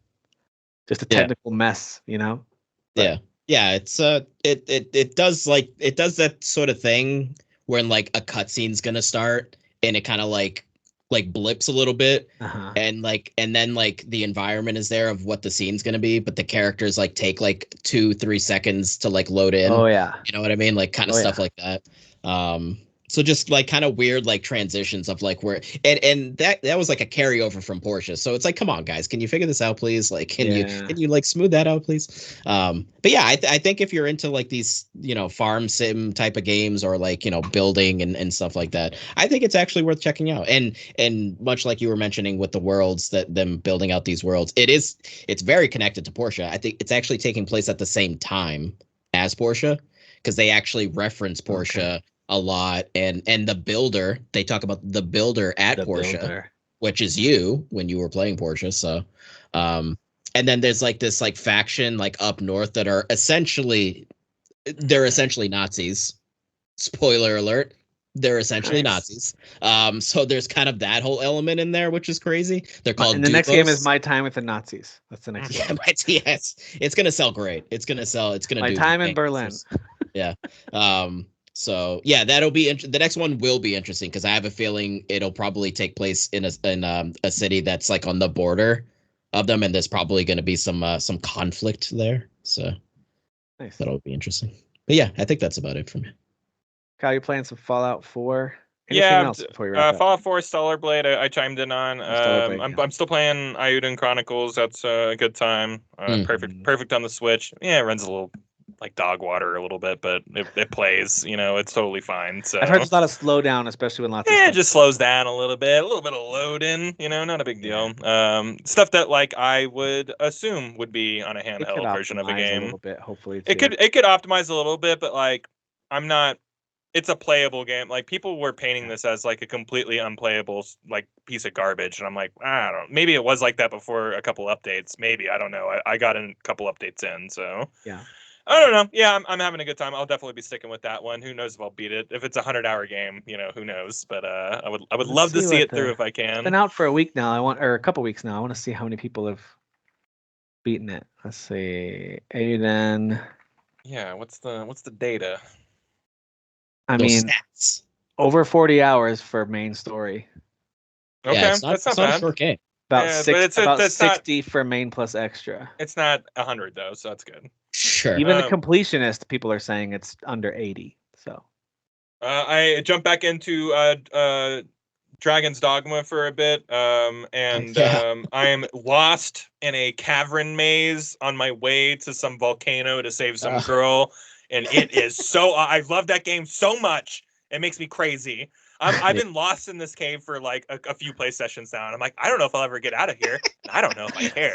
a technical mess, But, yeah. It's it does that sort of thing when like a cutscene's gonna start and it kind of like blips a little bit, and then like the environment is there of what the scene's gonna be, but the characters like take like 2-3 seconds to like load in. Oh yeah, you know what I mean, like kind of stuff like that. So just like kind of weird like transitions of like where and that was like a carryover from Porsche. So it's like, come on guys, can you figure this out, please? Like, can you like smooth that out, please? But yeah, I think if you're into like these farm sim type of games or like building and stuff like that, I think it's actually worth checking out. And much like you were mentioning with the worlds, that them building out these worlds, it's very connected to Porsche. I think it's actually taking place at the same time as Porsche, because they actually reference Porsche a lot, and the builder, they talk about the builder at Porsche, which is you when you were playing Porsche. So and then there's like this like faction like up north that are essentially Nazis. Spoiler alert, they're essentially Nazis. So there's kind of that whole element in there, which is crazy. They're called and the next game is My Time with the Nazis. That's the next game. Yes, it's gonna sell great. It's gonna My Time in Berlin. Yeah. So yeah, that'll be the next one will be interesting, because I have a feeling it'll probably take place in a city that's like on the border of them, and there's probably going to be some conflict there. So nice. That'll be interesting. But yeah, I think that's about it for me. Kyle, you playing some Fallout 4? Anything else before you wrap up? Fallout 4, Stellar Blade, I chimed in on. I'm still playing Iuden Chronicles. That's a good time. Perfect on the Switch. Yeah, it runs a little like dog water a little bit, but it plays. It's totally fine. So I've heard there's a lot of slowdown, especially when lots of it just slows down a little bit of load in. Not a big deal. Stuff that like I would assume would be on a handheld version of a game. A little bit, hopefully. It could optimize a little bit, but like I'm not. It's a playable game. Like people were painting this as like a completely unplayable like piece of garbage, and I'm like, I don't know. Maybe it was like that before a couple updates. Maybe, I don't know. I got a couple updates in, so yeah. I don't know. Yeah, I'm having a good time. I'll definitely be sticking with that one. Who knows if I'll beat it? If it's a 100-hour game, who knows? But I would love to see it through if I can. It's been out for a week now. Or a couple weeks now. I want to see how many people have beaten it. Let's see. Aiden. Yeah, what's the data? I mean, stats. Over 40 hours for main story. Okay, yeah, that's not bad. A short game. About 60 for main plus extra. It's not 100 though, so that's good. Sure. Even the completionist, people are saying it's under 80. So I jumped back into Dragon's Dogma for a bit, and I am lost in a cavern maze on my way to some volcano to save some girl, and it is so. I love that game so much. It makes me crazy. I've been lost in this cave for like a few play sessions now, and I'm like, I don't know if I'll ever get out of here. I don't know if I care.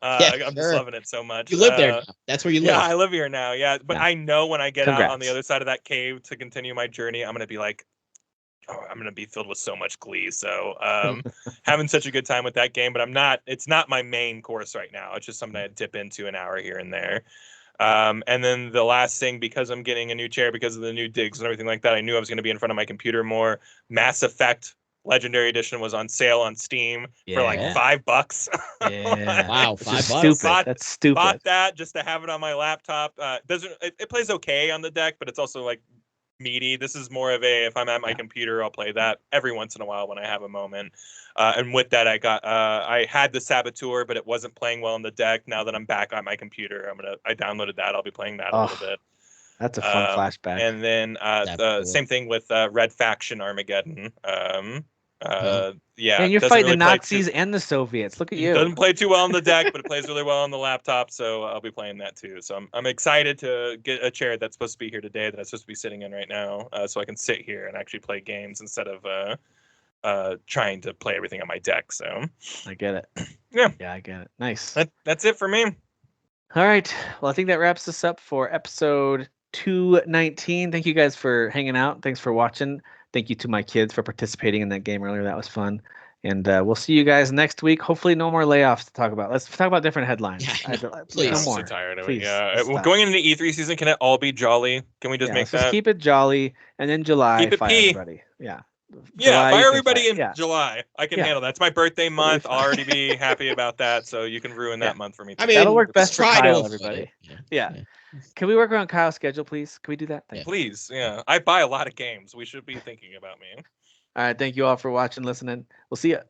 I'm just loving it so much. You live there now. That's where you live. Yeah, I live here now. Yeah, but I know when I get out on the other side of that cave to continue my journey, I'm gonna be like, I'm gonna be filled with so much glee. So having such a good time with that game, but it's not my main course right now. It's just something I dip into an hour here and there. And then the last thing, because I'm getting a new chair because of the new digs and everything like that, I knew I was going to be in front of my computer more. Mass Effect Legendary Edition was on sale on Steam for like $5. Yeah. Wow, This is $5. stupid. That's stupid. Bought that just to have it on my laptop. It plays okay on the deck, but it's also like meaty. This is more of if I'm at my computer, I'll play that every once in a while when I have a moment. And with that, I had the Saboteur, but it wasn't playing well on the deck. Now that I'm back on my computer, I downloaded that. I'll be playing that a little bit. That's a fun flashback. And then the same thing with Red Faction Armageddon. Yeah, and you're doesn't fighting really the play Nazis and the Soviets. Look at you. Doesn't play too well on the deck, but it plays really well on the laptop. So I'll be playing that too. So I'm excited to get a chair that's supposed to be here today that I'm supposed to be sitting in right now, so I can sit here and actually play games instead of trying to play everything on my deck. So I get it. Yeah, I get it. Nice. That's it for me. All right. Well, I think that wraps us up for episode 219. Thank you guys for hanging out. Thanks for watching. Thank you to my kids for participating in that game earlier. That was fun. And we'll see you guys next week. Hopefully, no more layoffs to talk about. Let's talk about different headlines. Yeah, please. I'm more. so tired of Please. it. Yeah, going into E3 season, can it all be jolly? Can we just make that? Just keep it jolly, and then July, keep it fire P. everybody. Yeah. Yeah, fire everybody in July. I can handle that. It's my birthday month. Totally I'll already be happy about that. So you can ruin that month for me. Too. I mean, that'll work best for Kyle, to everybody. Yeah. Can we work around Kyle's schedule, please? Can we do that? Please. Yeah. I buy a lot of games. We should be thinking about me. All right. Thank you all for watching, listening. We'll see you.